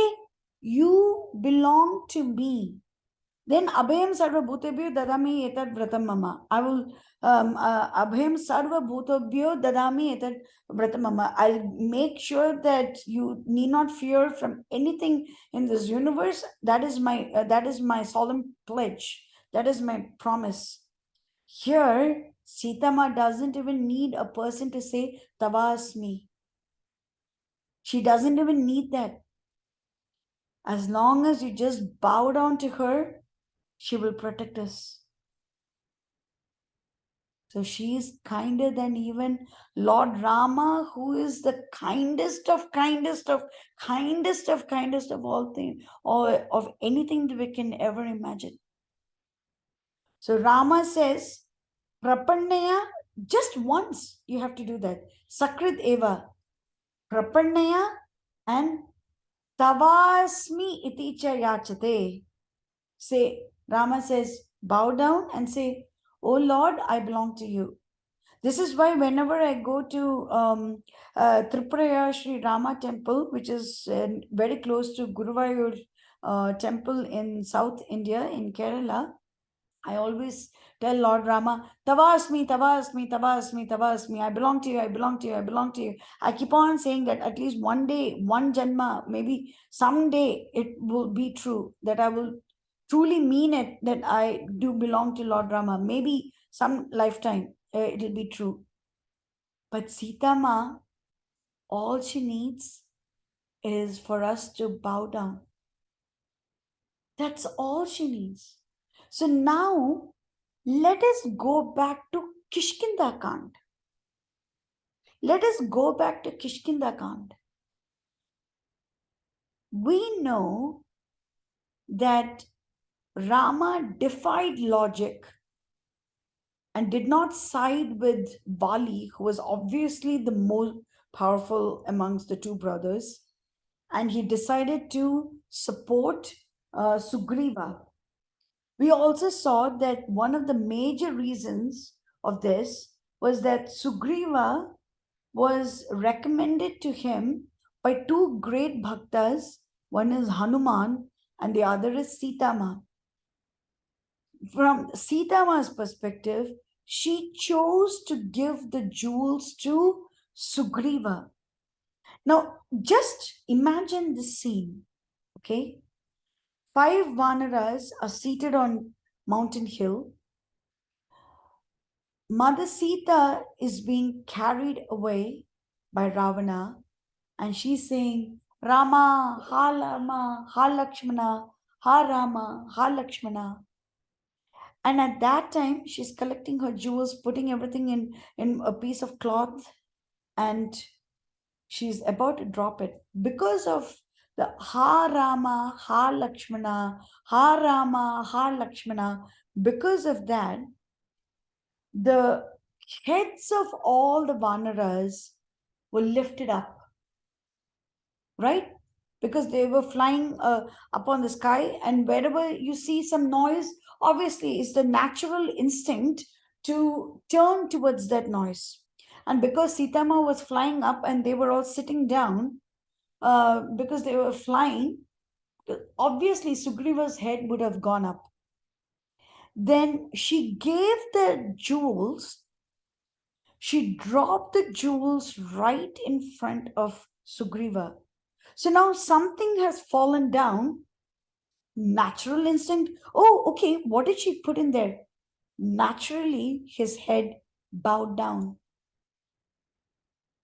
A: you belong to me. Then Abhayam Sarva Bhutebhyo Dadami Etad Vratam Mama. I will Abhayam Sarva Bhutebhyo Dadami Etad Vratam Mama. I'll make sure that you need not fear from anything in this universe. That is my solemn pledge. That is my promise. Here, SitaMa doesn't even need a person to say Tavasmi. She doesn't even need that. As long as you just bow down to her, she will protect us. So she is kinder than even Lord Rama, who is the kindest of all things, or of anything that we can ever imagine. So Rama says, Prapannaya, just once you have to do that. Sakrit Eva, Prapannaya and Tavasmi iti cha yachate. Say, Rama says, bow down and say, oh Lord, I belong to you. This is why whenever I go to Tripuraya Sri Rama temple, which is very close to Guruvayur temple in South India, in Kerala, I always tell Lord Rama, Tavasmi, Tavasmi, Tavasmi, Tavasmi. I belong to you, I belong to you, I belong to you. I keep on saying that at least one day, one Janma, maybe someday it will be true, that I will truly mean it, that I do belong to Lord Rama. Maybe some lifetime it will be true. But SitaMa, all she needs is for us to bow down. That's all she needs. So now, let us go back to Kishkinda Kand. Let us go back to Kishkinda Kand. We know that Rama defied logic and did not side with Bali, who was obviously the most powerful amongst the two brothers, and he decided to support Sugriva. We also saw that one of the major reasons of this was that Sugriva was recommended to him by two great bhaktas. One is Hanuman and the other is SitaMa. From SitaMa's perspective, she chose to give the jewels to Sugriva. Now, just imagine this scene, okay? 5 Vanaras are seated on Mountain Hill. Mother Sita is being carried away by Ravana, and she's saying, Rama, ha Rama, ha Lakshmana, ha Rama, ha Lakshmana. And at that time, she's collecting her jewels, putting everything in a piece of cloth, and she's about to drop it. Because of the ha Rama, ha Lakshmana, ha Rama, ha Lakshmana, because of that, the heads of all the Vanaras were lifted up, right? Because they were flying up on the sky, and wherever you see some noise, obviously it's the natural instinct to turn towards that noise. And because SitaMa was flying up and they were all sitting down, because they were flying, obviously Sugriva's head would have gone up. Then she gave the jewels she dropped the jewels right in front of Sugriva. So now something has fallen down. Natural instinct. Oh, okay. What did she put in there? Naturally, his head bowed down.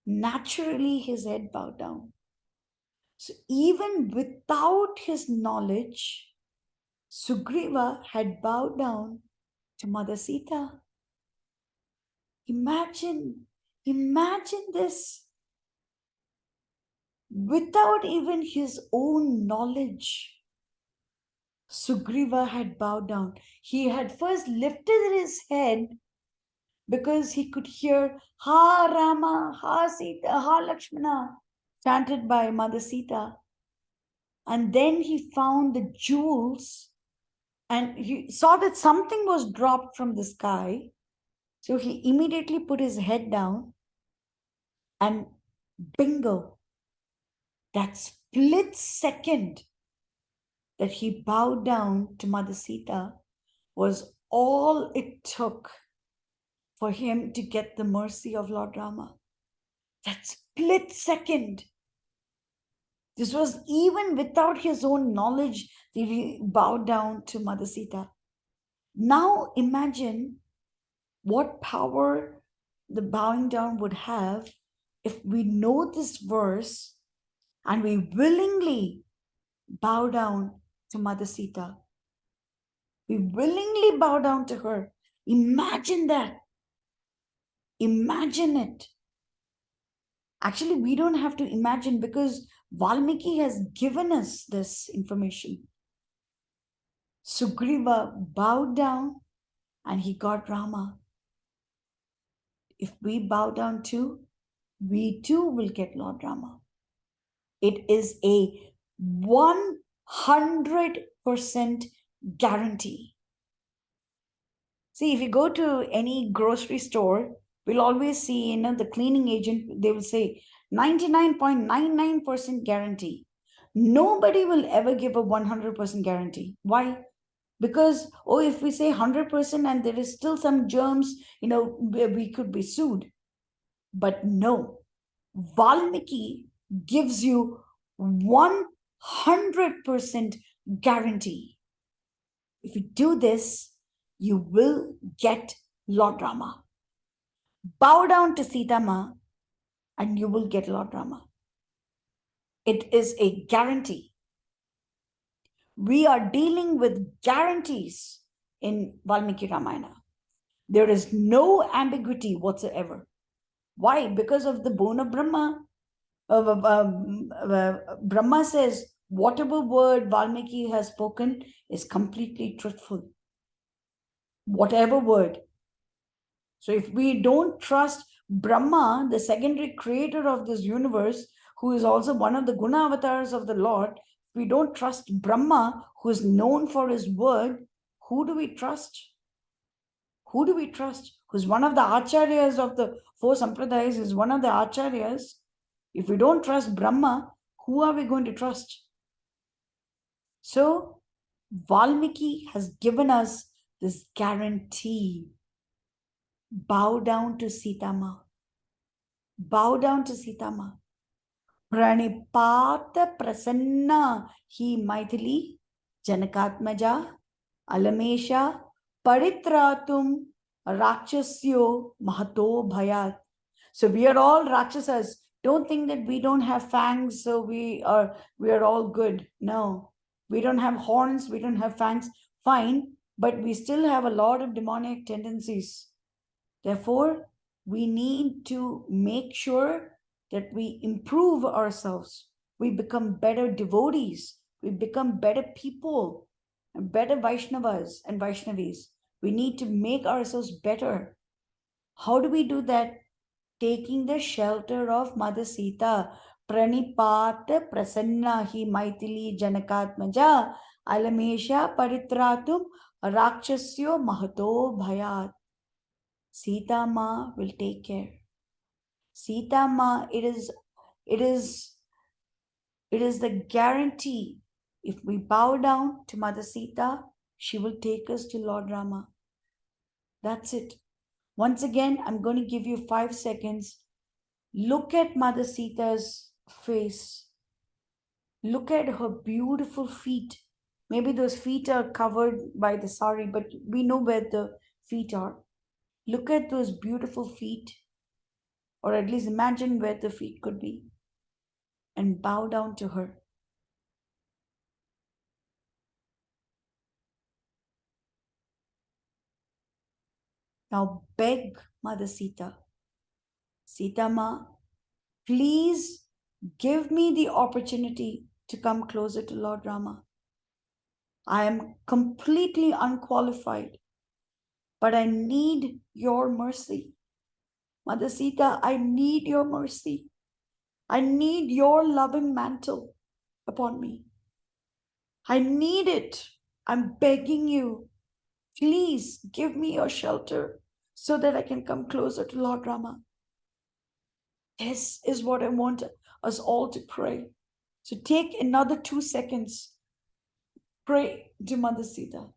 A: Naturally, his head bowed down. So even without his knowledge, Sugriva had bowed down to Mother Sita. Imagine this. Without even his own knowledge, Sugriva had bowed down. He had first lifted his head because he could hear Ha Rama, Ha Sita, Ha Lakshmana chanted by Mother Sita. And then he found the jewels and he saw that something was dropped from the sky. So he immediately put his head down and bingo, that split second that he bowed down to Mother Sita was all it took for him to get the mercy of Lord Rama. That split second. This was even without his own knowledge that he bowed down to Mother Sita. Now imagine what power the bowing down would have if we know this verse and we willingly bow down to Mother Sita. We willingly bow down to her. Imagine that. Imagine it. Actually, we don't have to imagine because Valmiki has given us this information. Sugriva bowed down and he got Rama. If we bow down too, we too will get Lord Rama. It is a 100% guarantee. See, if you go to any grocery store, we'll always see, the cleaning agent, they will say 99.99% guarantee. Nobody will ever give a 100% guarantee. Why? Because, if we say 100% and there is still some germs, we could be sued. But no, Valmiki gives you 100% guarantee. If you do this, you will get Lord Rama. Bow down to SitaMa and you will get Lord Rama. It is a guarantee. We are dealing with guarantees in Valmiki Ramayana. There is no ambiguity whatsoever. Why? Because of the bone of Brahma. Brahma says, whatever word Valmiki has spoken is completely truthful. Whatever word. So if we don't trust Brahma, the secondary creator of this universe, who is also one of the guna avatars of the Lord, if we don't trust Brahma, who is known for his word, who do we trust? Who do we trust? Who's one of the acharyas of the four sampradayas, is one of the acharyas. If we don't trust Brahma, who are we going to trust? So Valmiki has given us this guarantee. Bow down to SitaMa. Bow down to SitaMa. Pranipata prasanna hi Maithili Janakatmaja Alamesha Paritratum Rakshasyo Mahato Bhayat. So we are all Rakshasas. Don't think that we don't have fangs, so we are all good. No, we don't have horns, we don't have fangs. Fine, but we still have a lot of demonic tendencies. Therefore, we need to make sure that we improve ourselves. We become better devotees. We become better people and better Vaishnavas and Vaishnavis. We need to make ourselves better. How do we do that? Taking the shelter of Mother Sita. Pranipata prasanna hi Maithili Janakatmaja Alamesha Paritratum Rakshasyo Mahato Bhayat. SitaMa will take care. SitaMa, it is the guarantee. If we bow down to Mother Sita, she will take us to Lord Rama. That's it. Once again, I'm going to give you 5 seconds. Look at Mother Sita's face. Look at her beautiful feet. Maybe those feet are covered by the sari, but we know where the feet are. Look at those beautiful feet, or at least imagine where the feet could be, and bow down to her. Now beg Mother Sita, SitaMa, please give me the opportunity to come closer to Lord Rama. I am completely unqualified, but I need your mercy. Mother Sita, I need your mercy. I need your loving mantle upon me. I need it. I'm begging you. Please give me your shelter so that I can come closer to Lord Rama. This is what I want us all to pray. So take another 2 seconds. Pray to Mother Sita.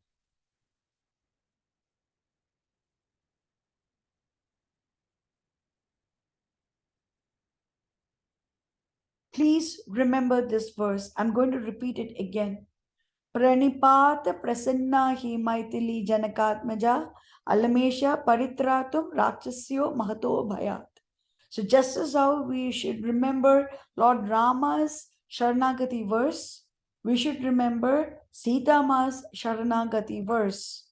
A: Please remember this verse. I'm going to repeat it again. Pranipata prasanna hi maitili janakatmaja alamesha paritratum rakshasyo mahato bhayat. So just as how we should remember Lord Rama's Sharanagati verse, we should remember SitaMa's Sharanagati verse.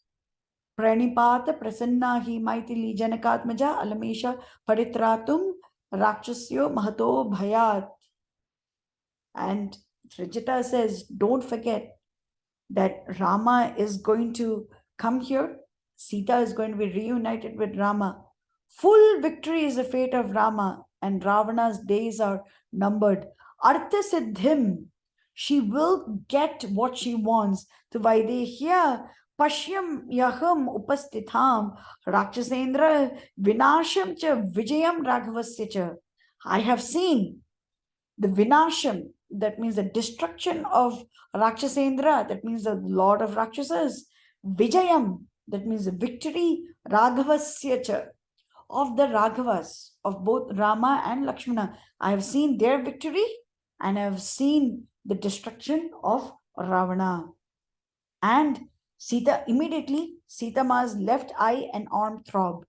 A: Pranipata prasanna hi maitili janakatmaja alamesha paritratum rakshasyo mahato bhayat. And Trijata says, don't forget that Rama is going to come here. Sita is going to be reunited with Rama. Full victory is the fate of Rama, and Ravana's days are numbered. Artha Siddhim, she will get what she wants. To Vaidehya Pashyam Yaham Upastitham Rakshasendra Vinasham Cha Vijayam Raghavasya Cha. I have seen the Vinasham, that means the destruction of Rakshasendra, that means the Lord of Rakshasas. Vijayam, that means the victory, Raghavasya, of the Raghavas, of both Rama and Lakshmana. I have seen their victory and I have seen the destruction of Ravana. And Sita, immediately, SitaMa's left eye and arm throb.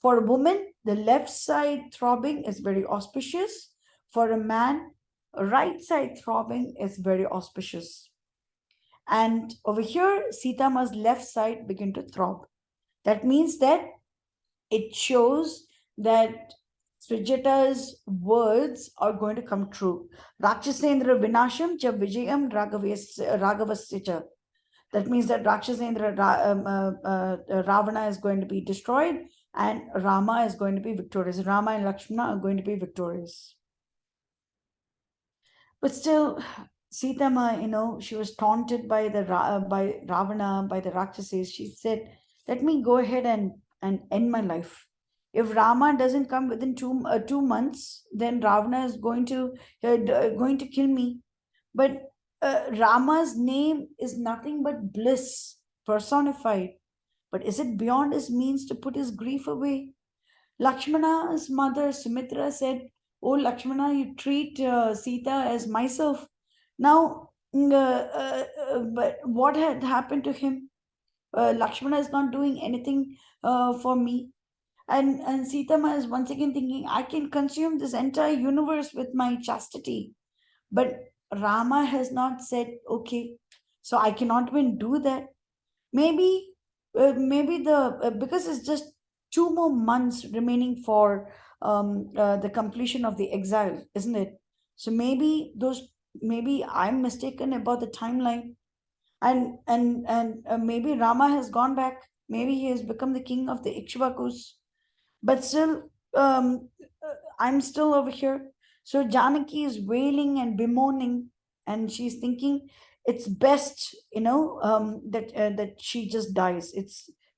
A: For a woman, the left side throbbing is very auspicious. For a man, right side throbbing is very auspicious. And over here, SitaMa's left side begin to throb. That means that it shows that Trijata's words are going to come true. Rakshasendra Vinasham cha Vijayam Raghavasya. That means that Rakshasendra Ravana is going to be destroyed and Rama is going to be victorious. Rama and Lakshmana are going to be victorious. But still, SitaMa, she was taunted by by Ravana, by the Rakshasis. She said, "Let me go ahead and end my life. If Rama doesn't come within 2 months, then Ravana is going to kill me." But Rama's name is nothing but bliss personified. But is it beyond his means to put his grief away? Lakshmana's mother Sumitra said, "Oh Lakshmana, you treat Sita as myself." Now, but what had happened to him? Lakshmana is not doing anything for me. And SitaMa is once again thinking, I can consume this entire universe with my chastity. But Rama has not said, okay, so I cannot even do that. Maybe because it's just 2 more months remaining for the completion of the exile, isn't it? So maybe I'm mistaken about the timeline, and maybe Rama has gone back. Maybe he has become the king of the Ikshvakus, but still, I'm still over here. So Janaki is wailing and bemoaning, and she's thinking it's best, that she just dies.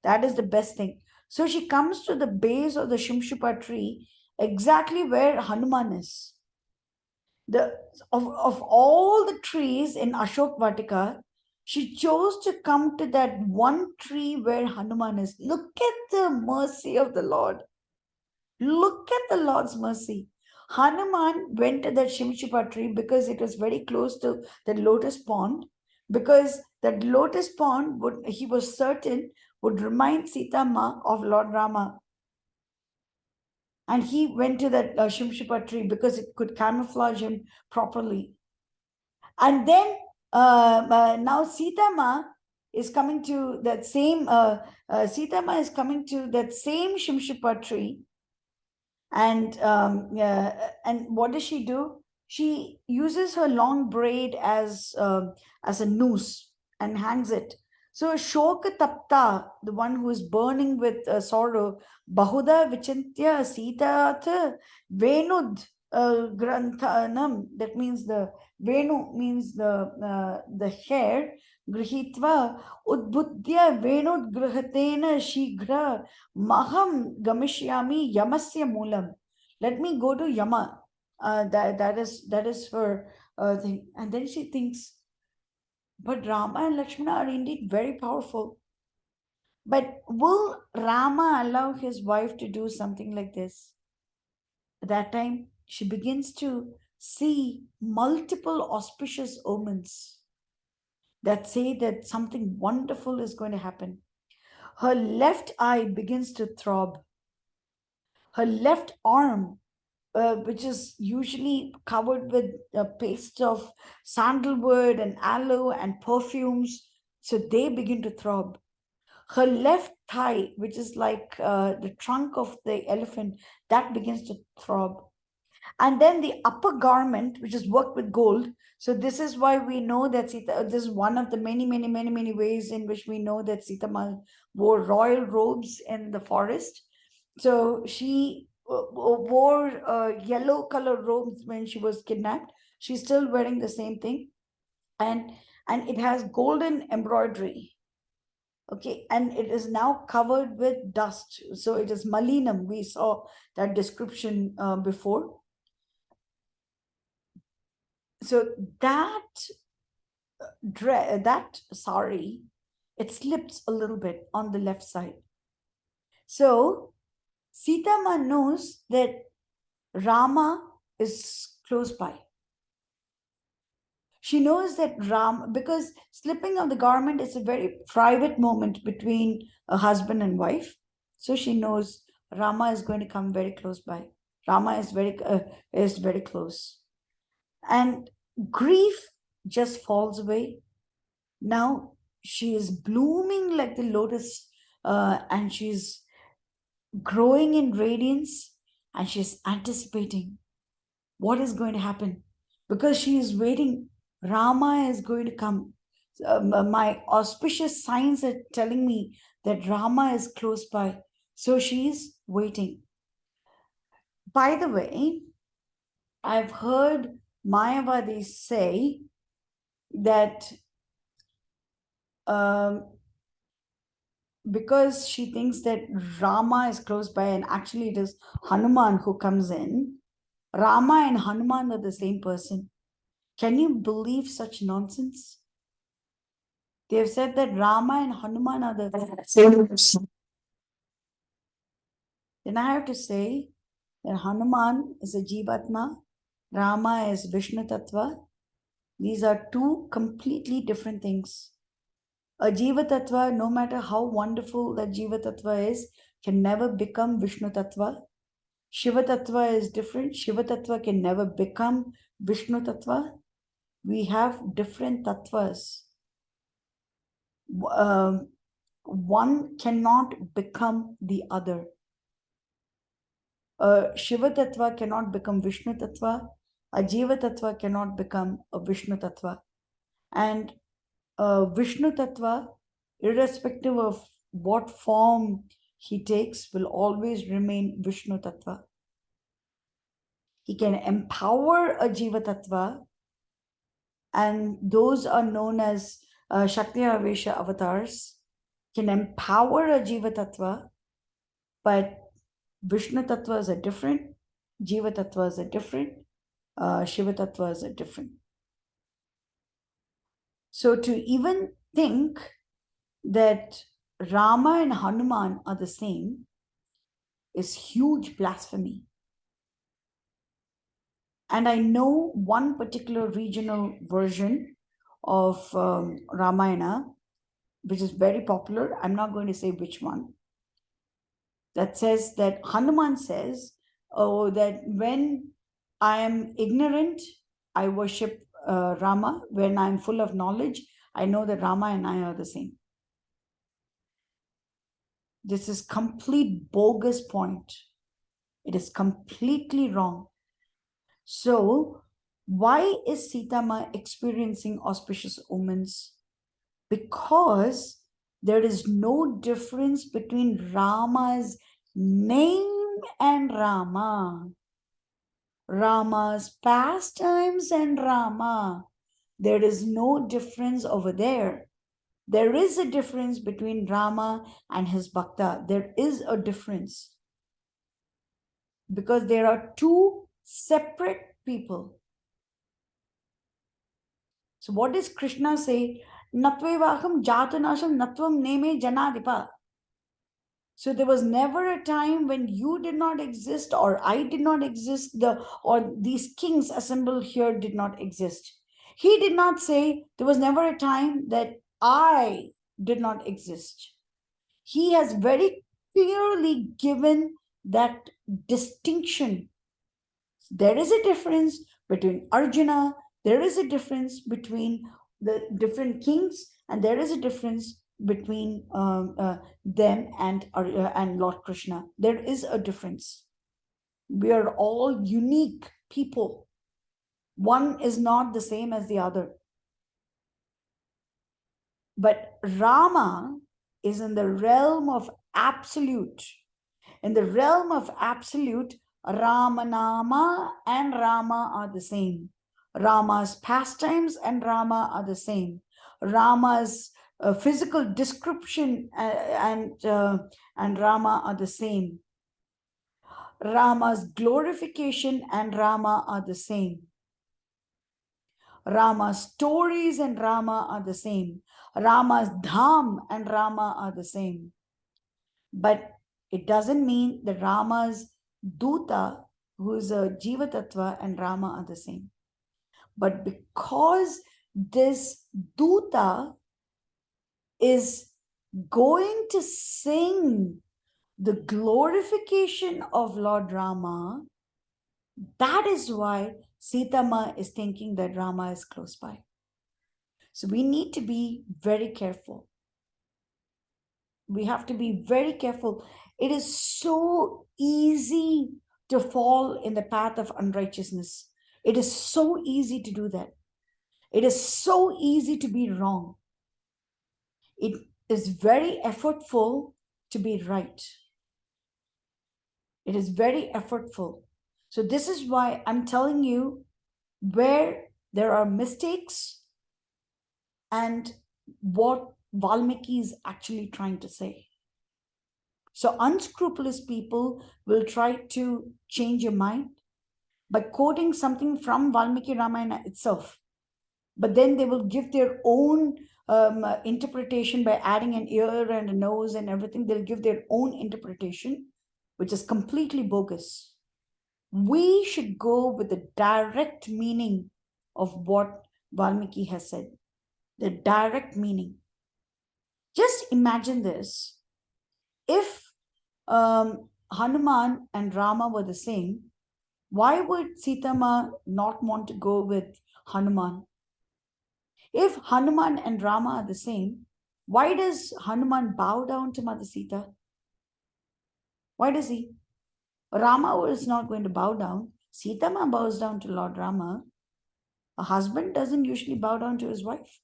A: That is the best thing. So she comes to the base of the Shimshupa tree, exactly where Hanuman is. Of all the trees in Ashok Vatika, She chose to come to that one tree where Hanuman is. Look at the mercy of the Lord. Look at the Lord's mercy. Hanuman went to that Shimshipa tree because it was very close to the lotus pond, because that lotus pond would, he was certain, would remind SitaMa of Lord Rama. And he went to that Shimshipa tree because it could camouflage him properly. And then now SitaMa is coming to that same SitaMa is coming to that same Shimshipa tree, and what does she do? She uses her long braid as a noose and hangs it. So Shoka Tapta, the one who is burning with sorrow, Bahuda Vichintya Sita Venud Granthanam. That means the Venu means the hair. Grihitva Udbudya Venud Grihatena Shigra Maham Gamishyami Yamasya Moolam. Let me go to Yama. That is her thing. And then she thinks, but Rama and Lakshmana are indeed very powerful. But will Rama allow his wife to do something like this? At that time, she begins to see multiple auspicious omens that say that something wonderful is going to happen. Her left eye begins to throb. Her left arm, which is usually covered with a paste of sandalwood and aloe and perfumes, so they begin to throb. Her left thigh, which is like the trunk of the elephant, that begins to throb. And then the upper garment, which is worked with gold. So this is why we know that Sita, this is one of the many ways in which we know that SitaMa wore royal robes in the forest. So she wore yellow color robes when she was kidnapped. She's still wearing the same thing. And it has golden embroidery. Okay, and it is now covered with dust. So it is malinam. We saw that description before. So that sari, it slips a little bit on the left side. So SitaMa knows that Rama is close by. She knows that Ram, because slipping of the garment is a very private moment between a husband and wife. So she knows Rama is going to come very close by. Rama is very close. And grief just falls away. Now she is blooming like the lotus, and she's growing in radiance, and she's anticipating what is going to happen, because she is waiting. Rama is going to come. My auspicious signs are telling me that Rama is close by. So she's waiting. By the way, I've heard Mayavadis say that because she thinks that Rama is close by, and actually it is Hanuman who comes in, Rama and Hanuman are the same person. Can you believe such nonsense? They have said that Rama and Hanuman are the same person. Then I have to say that Hanuman is a Jivatma, Rama is Vishnu Tattva. These are two completely different things. A Jiva Tattva, no matter how wonderful that Jiva Tattva is, can never become Vishnu Tattva. Shiva Tattva is different. Shiva Tattva can never become Vishnu Tattva. We have different tattvas. One cannot become the other. Shiva Tattva cannot become Vishnu Tattva. A Jiva Tattva cannot become a Vishnu Tattva. And Vishnu Tattva, irrespective of what form he takes, will always remain Vishnu Tattva. He can empower a Jiva Tattva, and those are known as Shakti Avesha avatars, can empower a Jiva Tattva, but Vishnu Tattvas are different, Jiva Tattvas are different, Shiva Tattvas are different. So to even think that Rama and Hanuman are the same is huge blasphemy. And I know one particular regional version of Ramayana, which is very popular. I'm not going to say which one. That says that Hanuman says, oh, that when I am ignorant, I worship Rama. When I'm full of knowledge, I know that Rama and I are the same. This is complete bogus point. It is completely wrong. So why is SitaMa experiencing auspicious omens? Because there is no difference between Rama's name and Rama, Rama's pastimes and Rama. There is no difference over there. There is a difference between Rama and his Bhakta. There is a difference. Because there are two separate people. So what does Krishna say? Natvevaham jatanasham natvam neme janadipa. So there was never a time when you did not exist or I did not exist, or these kings assembled here did not exist. He did not say there was never a time that I did not exist. He has very clearly given that distinction. There is a difference between Arjuna, there is a difference between the different kings, and there is a difference between them and Lord Krishna. There is a difference. We are all unique people. One is not the same as the other. But Rama is in the realm of absolute. In the realm of absolute, Ramanama and Rama are the same. Rama's pastimes and Rama are the same. Rama's physical description and Rama are the same. Rama's glorification and Rama are the same. Rama's stories and Rama are the same. Rama's dham and Rama are the same. But it doesn't mean that Rama's Duta, who is a Jiva Tattva, and Rama are the same. But because this Duta is going to sing the glorification of Lord Rama, that is why SitaMa is thinking that Rama is close by. So we need to be very careful. We have to be very careful. It is so easy to fall in the path of unrighteousness. It is so easy to do that. It is so easy to be wrong. It is very effortful to be right. It is very effortful. So this is why I'm telling you where there are mistakes and what Valmiki is actually trying to say. So unscrupulous people will try to change your mind by quoting something from Valmiki Ramayana itself. But then they will give their own interpretation by adding an ear and a nose and everything. They'll give their own interpretation, which is completely bogus. We should go with the direct meaning of what Valmiki has said. The direct meaning. Just imagine this. If Hanuman and Rama were the same, why would SitaMa not want to go with Hanuman? If Hanuman and Rama are the same, why does Hanuman bow down to Mother Sita? Why does he? Rama is not going to bow down. SitaMa bows down to Lord Rama. A husband doesn't usually bow down to his wife.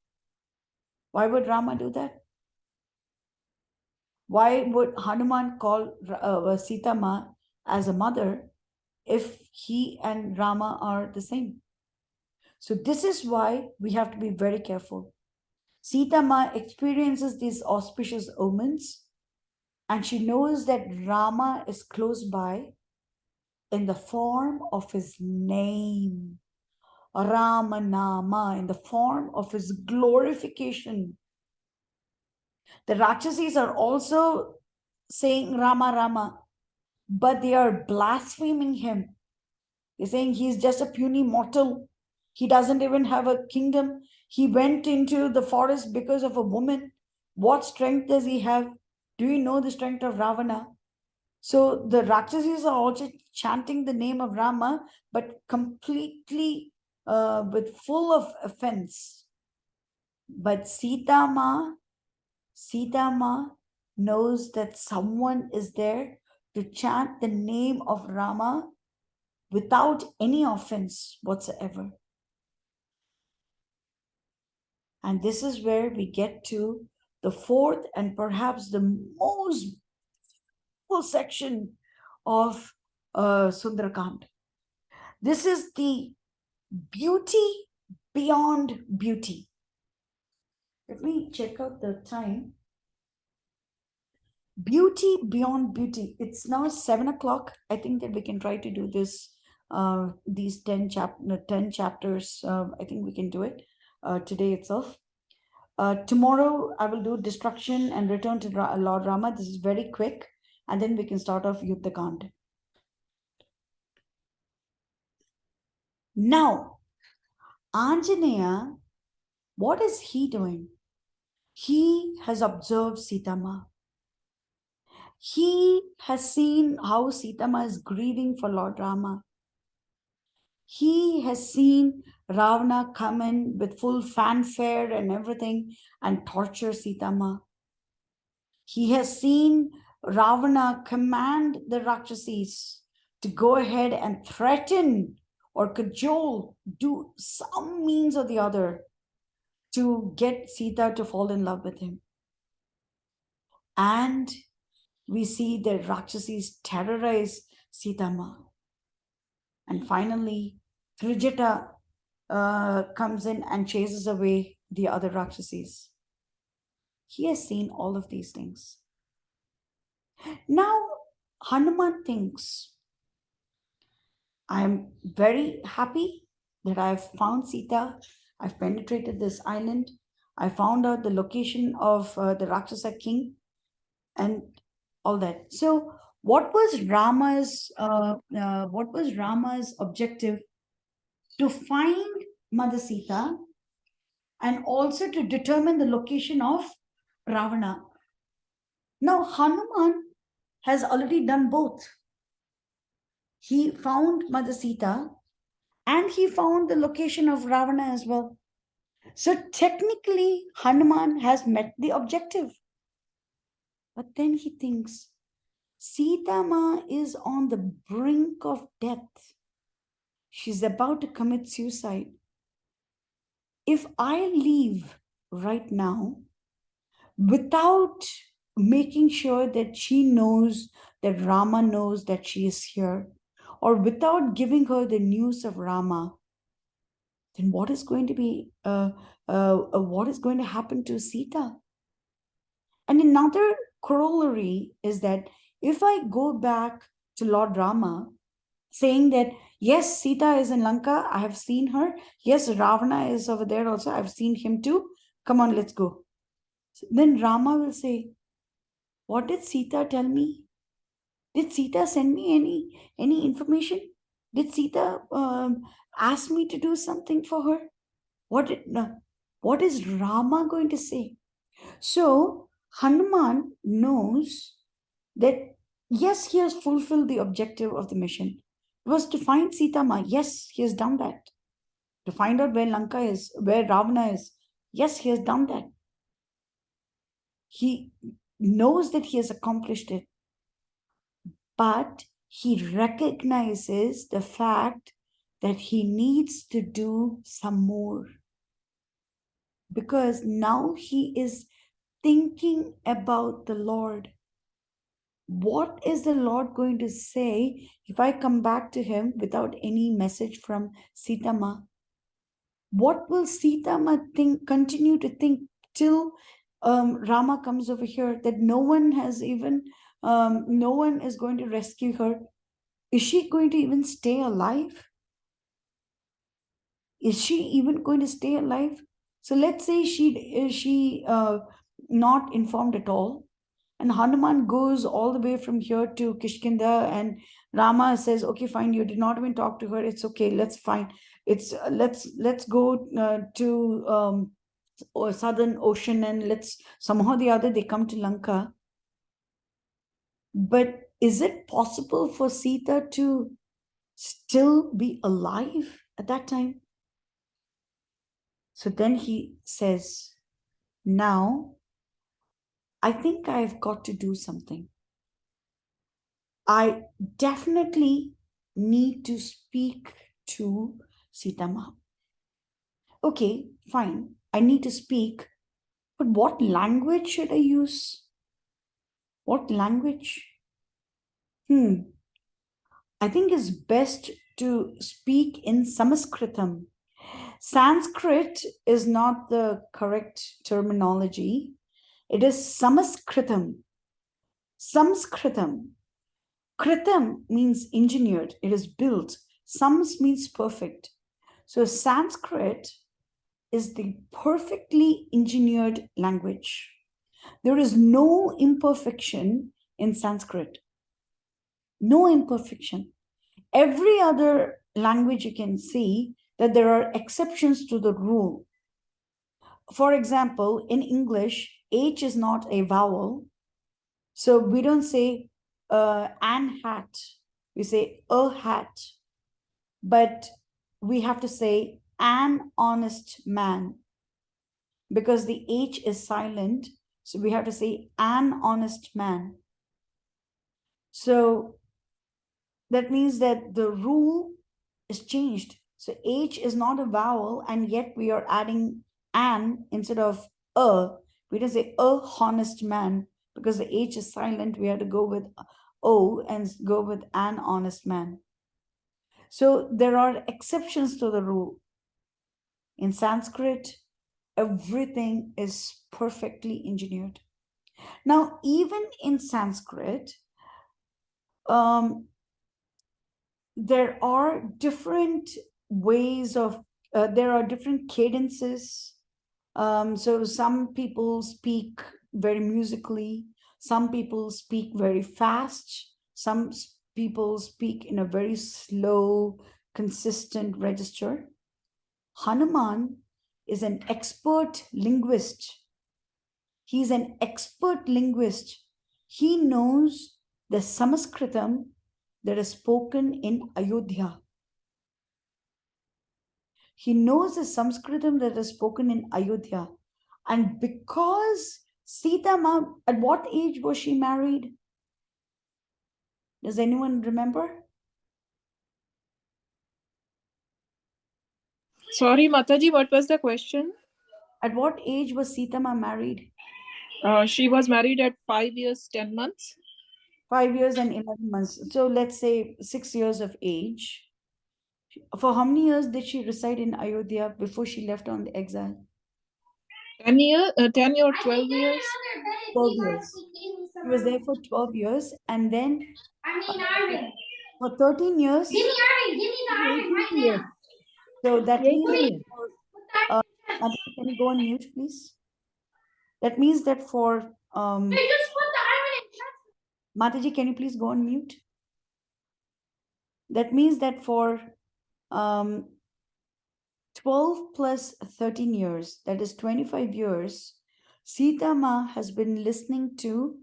A: Why would Rama do that? Why would Hanuman call SitaMa as a mother if he and Rama are the same? So this is why we have to be very careful. SitaMa experiences these auspicious omens and she knows that Rama is close by in the form of his name. Rama in the form of his glorification. The Rakshasis are also saying Rama, Rama, but they are blaspheming him. They're saying he's just a puny mortal. He doesn't even have a kingdom. He went into the forest because of a woman. What strength does he have? Do you know the strength of Ravana? So the Rakshasis are also chanting the name of Rama, but completely with full of offense. But SitaMa knows that someone is there to chant the name of Rama without any offense whatsoever. And this is where we get to the fourth and perhaps the most full section of Sundara Kanda. This is the beauty beyond beauty. Let me check out the time. Beauty beyond beauty. It's now 7 o'clock. I think that we can try to do this, these 10 chapters. I think we can do it today itself. Tomorrow, I will do destruction and return to Lord Rama. This is very quick. And then we can start off Yuddha Kanda. Now, Anjaneya, what is he doing? He has observed SitaMa. He has seen how SitaMa is grieving for Lord Rama. He has seen Ravana come in with full fanfare and everything and torture SitaMa. He has seen Ravana command the Rakshasis to go ahead and threaten or cajole, do some means or the other to get Sita to fall in love with him. And we see the Rakshasis terrorize SitaMa. And finally, Trijata comes in and chases away the other Rakshasis. He has seen all of these things. Now, Hanuman thinks, I am very happy that I've found Sita. I've penetrated this island. I found out the location of the Rakshasa king and all that. So, what was Rama's objective? To find Mother Sita and also to determine the location of Ravana. Now, Hanuman has already done both. He found Mother Sita and he found the location of Ravana as well. So technically, Hanuman has met the objective. But then he thinks, SitaMa is on the brink of death. She's about to commit suicide. If I leave right now without making sure that she knows, that Rama knows that she is here, or without giving her the news of Rama, then what is going to be, what is going to happen to Sita? And another corollary is that if I go back to Lord Rama, saying that, yes, Sita is in Lanka, I have seen her. Yes, Ravana is over there also, I've seen him too. Come on, let's go. Then Rama will say, what did Sita tell me? Did Sita send me any information? Did Sita ask me to do something for her? What is Rama going to say? So Hanuman knows that, yes, he has fulfilled the objective of the mission. It was to find SitaMa. Yes, he has done that. To find out where Lanka is, where Ravana is. Yes, he has done that. He knows that he has accomplished it. But he recognizes the fact that he needs to do some more. Because now he is thinking about the Lord. What is the Lord going to say if I come back to him without any message from SitaMa? What will SitaMa continue to think till Rama comes over here, that no one has even, no one is going to rescue her? Is she going to even stay alive? Is she even going to stay alive? So let's say she not informed at all, and Hanuman goes all the way from here to Kishkinda, and Rama says, "Okay, fine. You did not even talk to her. It's okay. Let's fine. It's let's go to Southern Ocean, and let's somehow or the other they come to Lanka." But is it possible for Sita to still be alive at that time? So then he says, "Now I think I've got to do something. I definitely need to speak to SitaMa. Okay, fine. I need to speak, but what language should I use? What language? I think it's best to speak in Sanskritam. Sanskrit is not the correct terminology. It is Samskritam. Samskritam. Kritam means engineered, it is built. Sams means perfect. So Sanskrit is the perfectly engineered language. There is no imperfection in Sanskrit. No imperfection. Every other language you can see that there are exceptions to the rule. For example, in English, H is not a vowel. So we don't say an hat, we say a hat. But we have to say an honest man because the H is silent. So we have to say an honest man. So that means that the rule is changed. So H is not a vowel, and yet we are adding an instead of a. We don't say a honest man because the H is silent. We have to go with O and go with an honest man. So there are exceptions to the rule. In Sanskrit, everything is perfectly engineered. Now, even in Sanskrit, there are different ways of, there are different cadences. So some people speak very musically, some people speak very fast, some people speak in a very slow, consistent register. Hanuman is an expert linguist. He's an expert linguist. He knows the Sanskritam that is spoken in Ayodhya. He knows the Sanskritam that is spoken in Ayodhya. And because SitaMa, at what age was she married? Does anyone remember?
D: Sorry, Mataji, what was the question?
A: At what age was SitaMa married?
D: She was married at 5 years, 10 months.
A: 5 years and 11 months. So let's say 6 years of age. For how many years did she reside in Ayodhya before she left on the exile?
D: 10 or 12 years.
A: 12 years. She was there for 12 years, and then for 13 years, 18 years. So that means that for, can you go on mute, please? That means that for Mataji, can you please go on mute? That means that for 12 plus 13 years, that is 25 years, SitaMa has been listening to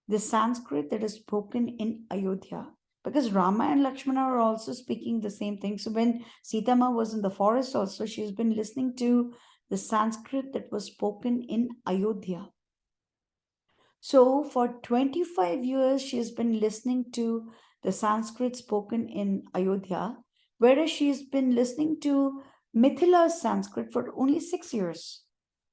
A: the Sanskrit that is spoken in Ayodhya. Because Rama and Lakshmana are also speaking the same thing. So when SitaMa was in the forest also, she's been listening to the Sanskrit that was spoken in Ayodhya. So for 25 years, she has been listening to the Sanskrit spoken in Ayodhya, whereas she's been listening to Mithila's Sanskrit for only 6 years.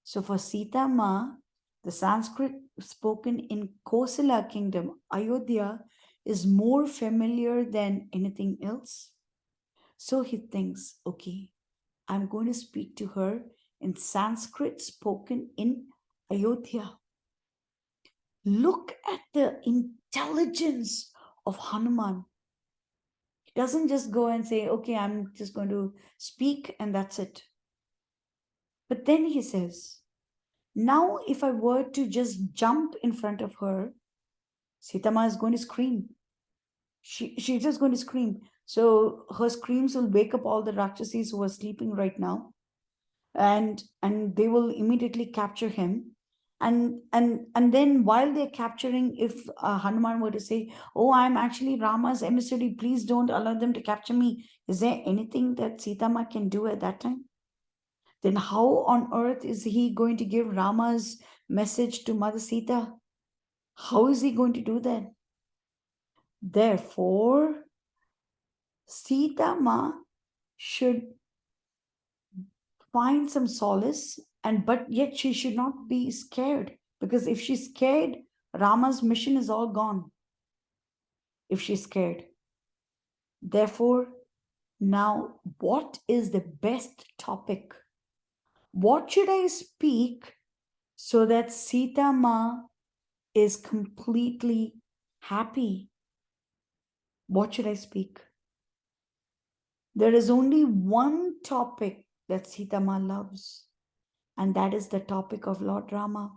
A: So for SitaMa, the Sanskrit spoken in Kosala kingdom, Ayodhya, is more familiar than anything else. So he thinks, okay, I'm going to speak to her in Sanskrit spoken in Ayodhya. Look at the intelligence of Hanuman. He doesn't just go and say, okay, I'm just going to speak and that's it. But then he says, now if I were to just jump in front of her, SitaMa is going to scream. She's just going to scream. So her screams will wake up all the Rakshasis who are sleeping right now, and they will immediately capture him. And then while they're capturing, if Hanuman were to say, oh, I'm actually Rama's emissary, please don't allow them to capture me, is there anything that SitaMa can do at that time? Then how on earth is he going to give Rama's message to Mother Sita? How is he going to do that? Therefore, SitaMa should find some solace, but yet she should not be scared, because if she's scared, Rama's mission is all gone. If she's scared. Therefore, now what is the best topic? What should I speak so that SitaMa is completely happy? What should I speak? There is only one topic that SitaMa loves, and that is the topic of Lord Rama.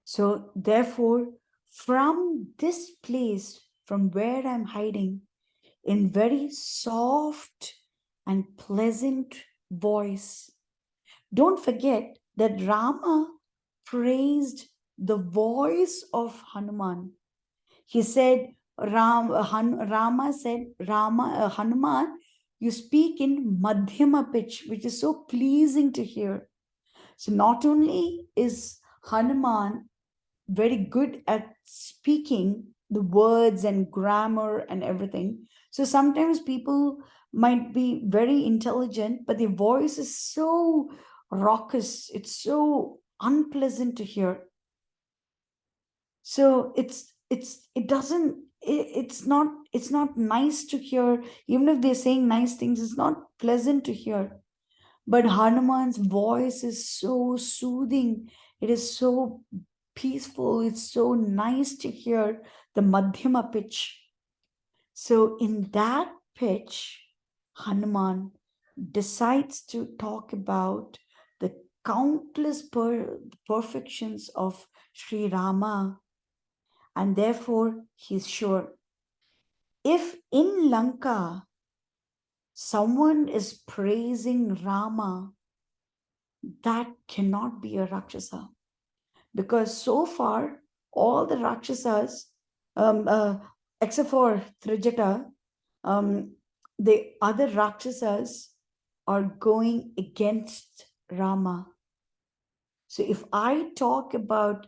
A: So therefore, from this place, from where I'm hiding, in very soft and pleasant voice, don't forget that Rama praised the voice of Hanuman. He said, Rama said, Hanuman, you speak in Madhyama pitch, which is so pleasing to hear. So not only is Hanuman very good at speaking the words and grammar and everything, so sometimes people might be very intelligent, but their voice is so raucous, it's so unpleasant to hear. So it's not nice to hear. Even if they're saying nice things, it's not pleasant to hear. But Hanuman's voice is so soothing, it is so peaceful, it's so nice to hear, the Madhyama pitch. So in that pitch, Hanuman decides to talk about the countless perfections of Sri Rama. And therefore, he's sure, if in Lanka someone is praising Rama, that cannot be a Rakshasa. Because so far, all the Rakshasas, except for Trijata, the other Rakshasas are going against Rama. So if I talk about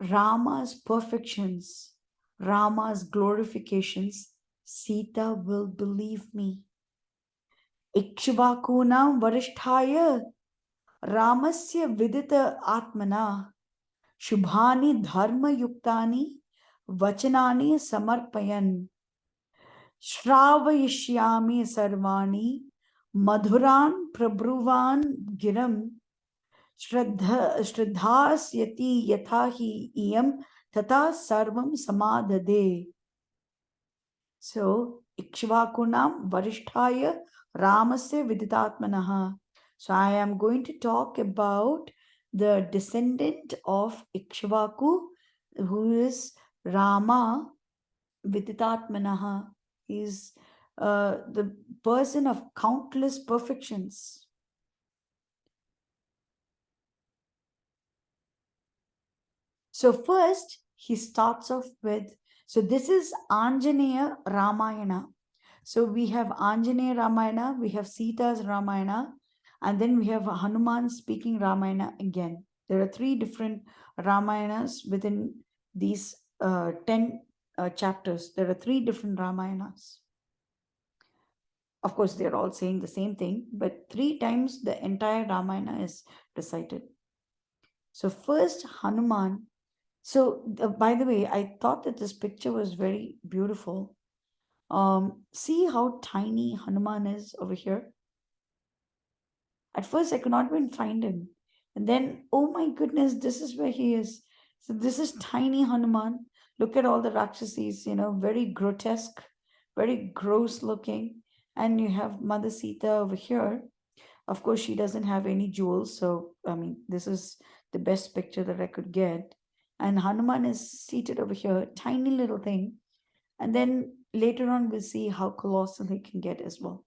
A: Rama's perfections, Rama's glorifications, Sita will believe me. Ikshvakunam varisthaya Ramasya vidita atmana Shubhani dharma yuktani vachanani samarpayan Shravayishyami sarvani madhuran prabhuvan giram Shraddhasyati yathahi iyam tata sarvam samadade. So, Ikshvakunam varisthaya Ramasya viditatmanaha. So, I am going to talk about the descendant of Ikshvaku, who is Rama viditatmanaha. He is the person of countless perfections. So first, he starts off with, so this is Anjaneya Ramayana. So we have Anjaneya Ramayana, we have Sita's Ramayana, and then we have Hanuman speaking Ramayana again. There are 3 different Ramayanas within these 10 chapters. There are 3 different Ramayanas. Of course, they're all saying the same thing, but 3 times the entire Ramayana is recited. So first, Hanuman. So, by the way, I thought that this picture was very beautiful. See how tiny Hanuman is over here? At first, I could not even find him. And then, oh my goodness, this is where he is. So this is tiny Hanuman. Look at all the Rakshasis, very grotesque. very gross looking. And you have Mother Sita over here. Of course, she doesn't have any jewels. So, I mean, this is the best picture that I could get. And Hanuman is seated over here, tiny little thing. And then later on, we'll see how colossal he can get as well.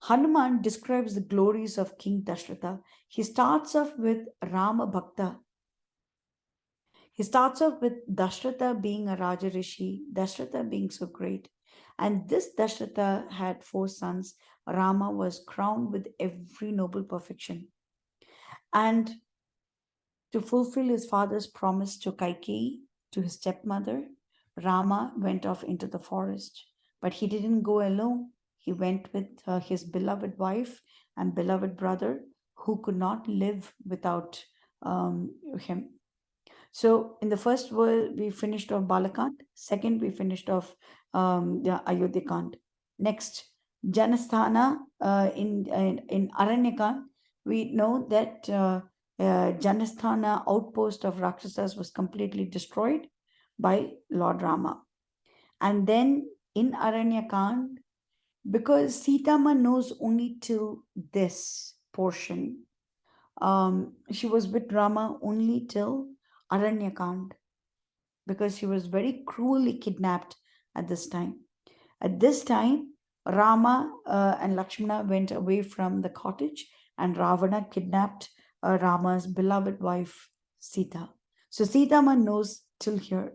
A: Hanuman describes the glories of King Dasharatha. He starts off with Rama Bhakta. He starts off with Dasharatha being a Raja Rishi, Dasharatha being so great. And this Dasharatha had 4 sons. Rama was crowned with every noble perfection. And to fulfill his father's promise to Kaikeyi, to his stepmother, Rama went off into the forest. But he didn't go alone. He went with his beloved wife and beloved brother, who could not live without him. So in the first world, we finished off Balakand. Second, we finished off the Ayodhyakand. Next, Janasthana in Aranyakand, we know that Janasthana outpost of Rakshasas was completely destroyed by Lord Rama. And then in Aranyakand, because SitaMa knows only till this portion, she was with Rama only till Aranyakand, because she was very cruelly kidnapped at this time. At this time, Rama and Lakshmana went away from the cottage, and Ravana kidnapped Rama's beloved wife, Sita. So SitaMa knows till here.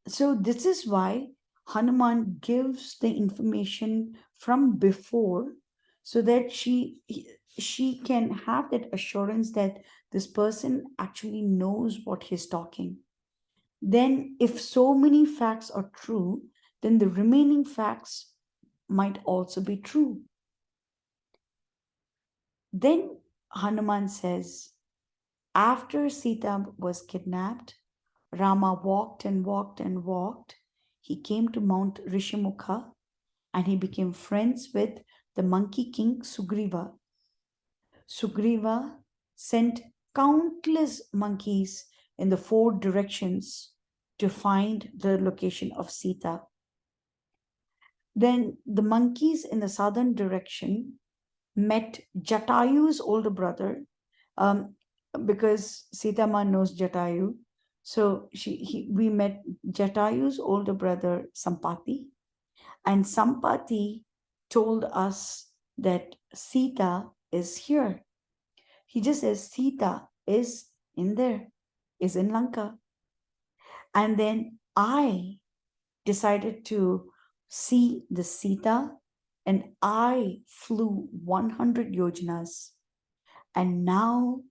A: So this is why Hanuman gives the information from before, so that she can have that assurance that this person actually knows what he's talking. Then if so many facts are true, then the remaining facts might also be true. Then Hanuman says, after Sita was kidnapped, Rama walked and walked and walked. He came to Mount Rishimukha, and he became friends with the monkey king Sugriva. Sugriva sent countless monkeys in the 4 directions to find the location of Sita. Then the monkeys in the southern direction met Jatayu's older brother, because SitaMa knows Jatayu. So we met Jatayu's older brother, Sampati. And Sampati told us that Sita is here. He just says Sita is in there, is in Lanka. And then I decided to see the Sita, and I flew 100 yojanas. And now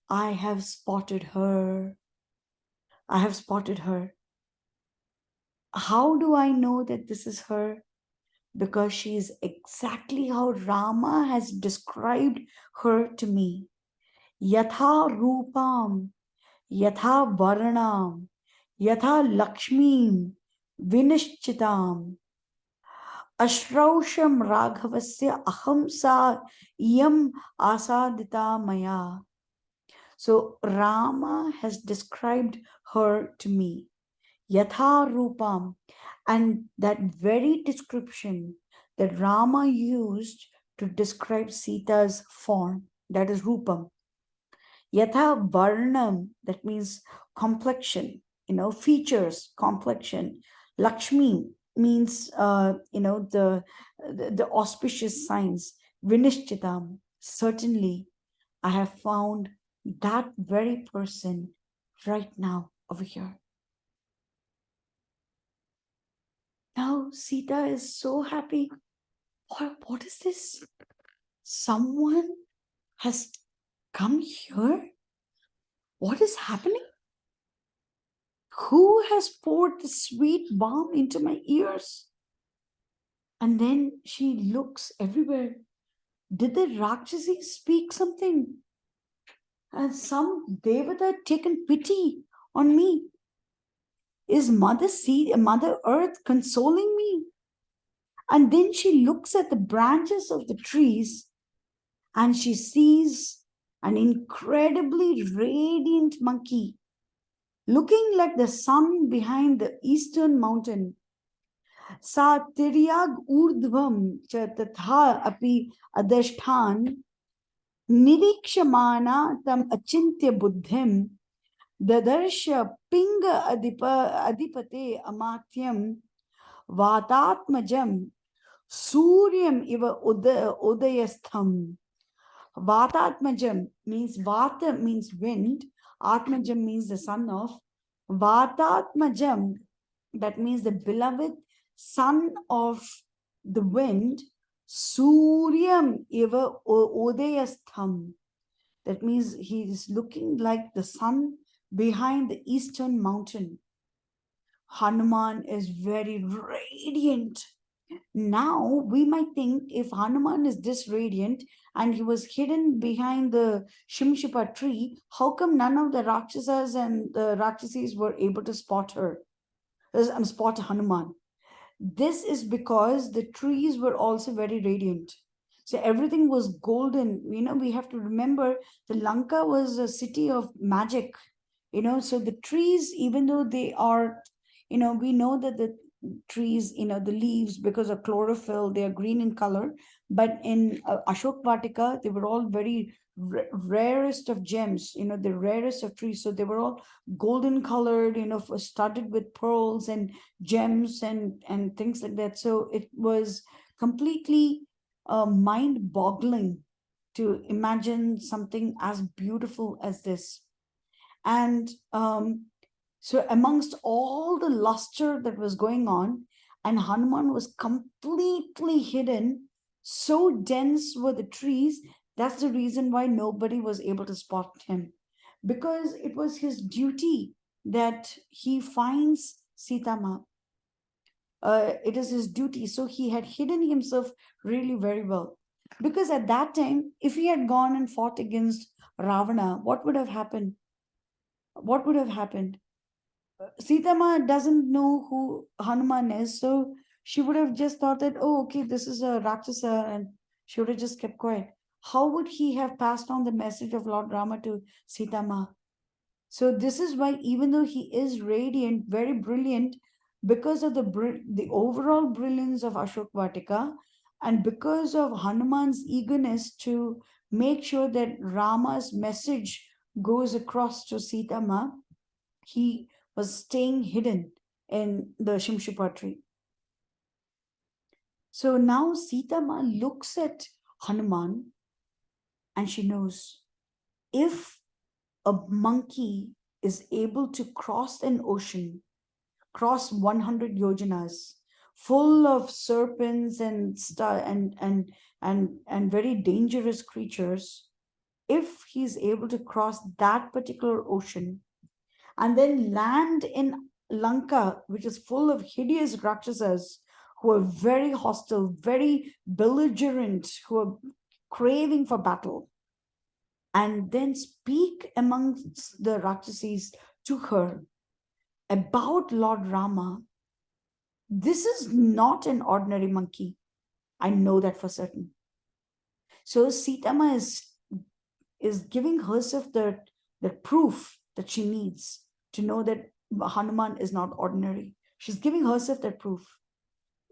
A: I have spotted her. I have spotted her. How do I know that this is her? Because she is exactly how Rama has described her to me. Yatha Rupam, Yatha Varnam, Yatha Lakshmim, Vinishchitam, Ashrausham Raghavasya Ahamsa Iyam Asadita Maya. So Rama has described her to me. Yatha Rupam. And that very description that Rama used to describe Sita's form, that is Rupam. Yatha Varnam, that means complexion, features, complexion. Lakshmi means, the auspicious signs. Vinishchitam, certainly I have found that very person right now over here. Now Sita is so happy. What is this? Someone has come here? What is happening? Who has poured the sweet balm into my ears? And then she looks everywhere. Did the Rakshasis speak something? And some Devata taken pity on me? Is Mother Earth consoling me? And then she looks at the branches of the trees, and she sees an incredibly radiant monkey looking like the sun behind the eastern mountain. Sa tiryag urdhvam cha tatha api adashthan nirikshamana tam achintya buddhim dadarsha pinga adipate amatyam vatatmajam suryam iva udayastham. Vatatmajam means Vata means wind, Atmajam means the son of. Vatatmajam, that means the beloved son of the wind. Suryam eva udayastham. That means he is looking like the sun behind the eastern mountain. Hanuman is very radiant. Now we might think if Hanuman is this radiant and he was hidden behind the Shimshipa tree, how come none of the Rakshasas and the Rakshasis were able to spot her? Spot Hanuman. This is because the trees were also very radiant. So everything was golden. We have to remember the Lanka was a city of magic. So the trees, even though they are, we know that the trees, the leaves, because of chlorophyll, they are green in color. But in Ashok Vatika, they were all very rarest of gems, the rarest of trees. So they were all golden colored, studded with pearls and gems and things like that. So it was completely mind-boggling to imagine something as beautiful as this. And so amongst all the luster that was going on, and Hanuman was completely hidden, so dense were the trees, that's the reason why nobody was able to spot him. Because it was his duty that he finds SitaMa. It is his duty. So he had hidden himself really very well. Because at that time, if he had gone and fought against Ravana, what would have happened? What would have happened? SitaMa doesn't know who Hanuman is, so she would have just thought that, oh, okay, this is a Rakshasa, and she would have just kept quiet. How would he have passed on the message of Lord Rama to SitaMa? So this is why, even though he is radiant, very brilliant, because of the overall brilliance of Ashok Vatika, and because of Hanuman's eagerness to make sure that Rama's message goes across to SitaMa, he was staying hidden in the Shimshipa tree. So now SitaMa looks at Hanuman and she knows, if a monkey is able to cross an ocean, cross 100 yojanas, full of serpents and very dangerous creatures, if he's able to cross that particular ocean and then land in Lanka, which is full of hideous Rakshasas who are very hostile, very belligerent, who are craving for battle, and then speak amongst the Rakshasis to her about Lord Rama, this is not an ordinary monkey. I know that for certain. So SitaMa is giving herself the proof that she needs to know that Hanuman is not ordinary. She's giving herself that proof.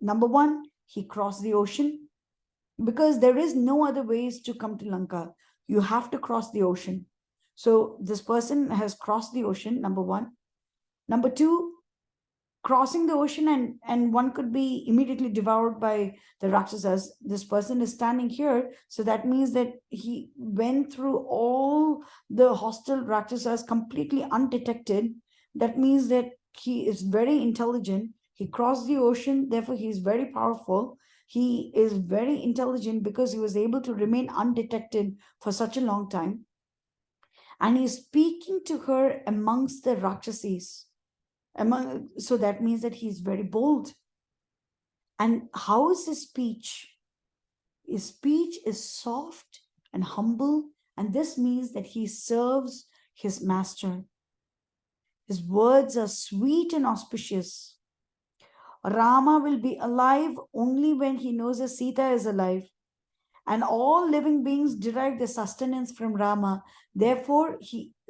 A: Number one, he crossed the ocean, because there is no other ways to come to Lanka. You have to cross the ocean. So this person has crossed the ocean, number one. Number two, crossing the ocean and one could be immediately devoured by the Rakshasas. This person is standing here, so that means that he went through all the hostile Rakshasas completely undetected. That means that he is very intelligent. He crossed the ocean, therefore he is very powerful. He is very intelligent because he was able to remain undetected for such a long time. And he's speaking to her amongst the Rakshasis. So that means that he's very bold. And how is his speech? His speech is soft and humble, and this means that he serves his master. His words are sweet and auspicious. Rama will be alive only when he knows that Sita is alive. And all living beings derive their sustenance from Rama. Therefore,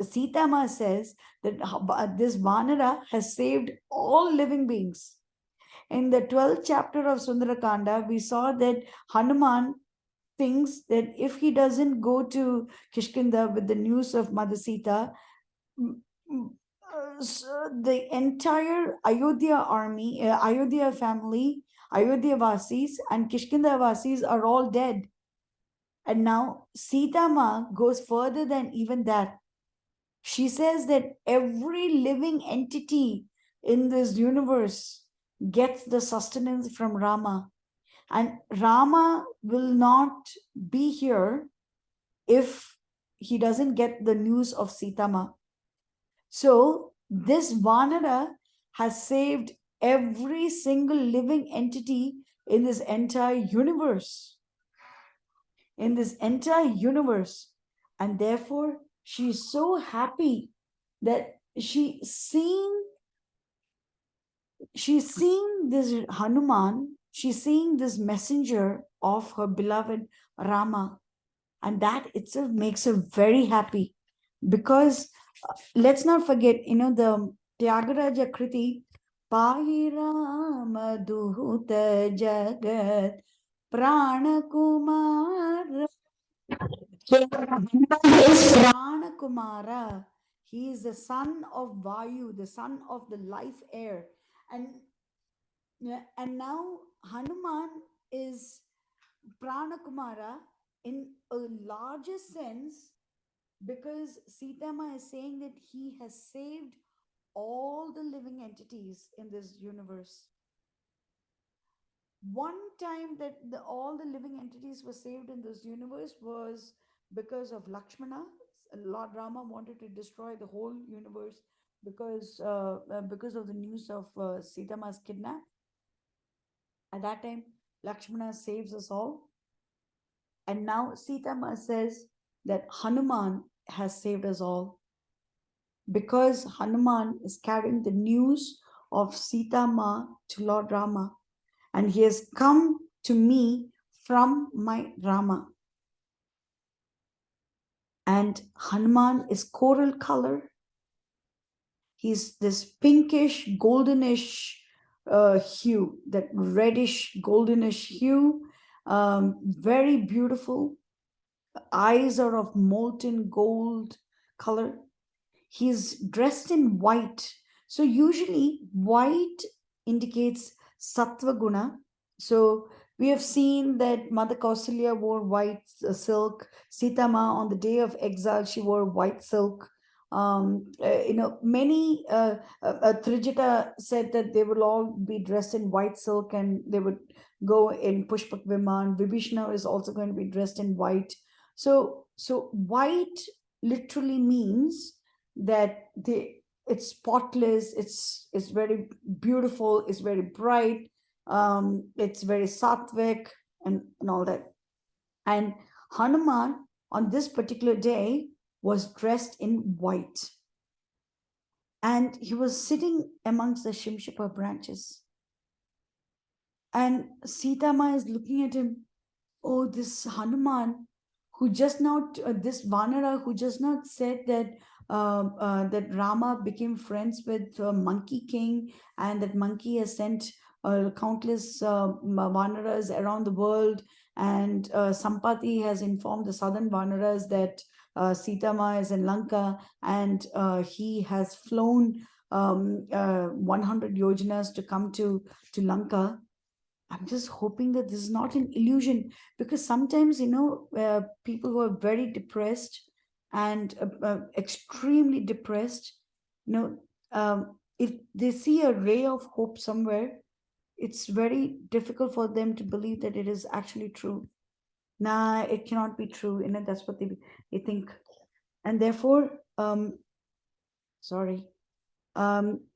A: SitaMa says that this Vanara has saved all living beings. in the 12th chapter of Sundara Kanda, we saw that Hanuman thinks that if he doesn't go to Kishkinda with the news of Mother Sita, so the entire Ayodhya army, Ayodhya family, Ayodhya Vasis and Kishkinda Vasis are all dead. And now SitaMa goes further than even that. She says that every living entity in this universe gets the sustenance from Rama. And Rama will not be here if he doesn't get the news of SitaMa. So this Vanara has saved every single living entity in this entire universe. In this entire universe. And therefore, she's so happy that she's seeing this Hanuman, she's seeing this messenger of her beloved Rama. And that itself makes her very happy. Because let's not forget, the Tyagaraja Kriti, Pahi Rama Duhuta Jagat Prana Kumara. Is Prana Kumara. He is the son of Vayu, the son of the life air. And now Hanuman is Prana Kumara in a larger sense, because SitaMa is saying that he has saved all the living entities in this universe. One time that all the living entities were saved in this universe was because of Lakshmana. Lord Rama wanted to destroy the whole universe because of the news of SitaMa's kidnap. At that time, Lakshmana saves us all. And now SitaMa says that Hanuman has saved us all, because Hanuman is carrying the news of SitaMa to Lord Rama, and he has come to me from my Rama. And Hanuman is coral color. He's this pinkish, goldenish hue, that reddish, goldenish hue, very beautiful. Eyes are of molten gold color. He's dressed in white. So usually white indicates sattva guna. So we have seen that Mother Kausalya wore white silk. SitaMa, on the day of exile, she wore white silk. Many Trijata said that they will all be dressed in white silk and they would go in Pushpak Viman. Vibhishana is also going to be dressed in white. So white literally means that it's spotless, it's very beautiful, it's very bright, it's very sattvic and all that. And Hanuman on this particular day was dressed in white, and he was sitting amongst the Shimshapa branches, and SitaMa is looking at him. Oh, this Hanuman who just now, this Vanara who just not said that that Rama became friends with Monkey King, and that monkey has sent countless Vanaras around the world, and Sampati has informed the southern Vanaras that SitaMa is in Lanka, and he has flown 100 yojanas to come to Lanka. I'm just hoping that this is not an illusion, because sometimes, people who are very depressed and extremely depressed, if they see a ray of hope somewhere, it's very difficult for them to believe that it is actually true. Nah, it cannot be true. That's what they think. And therefore, and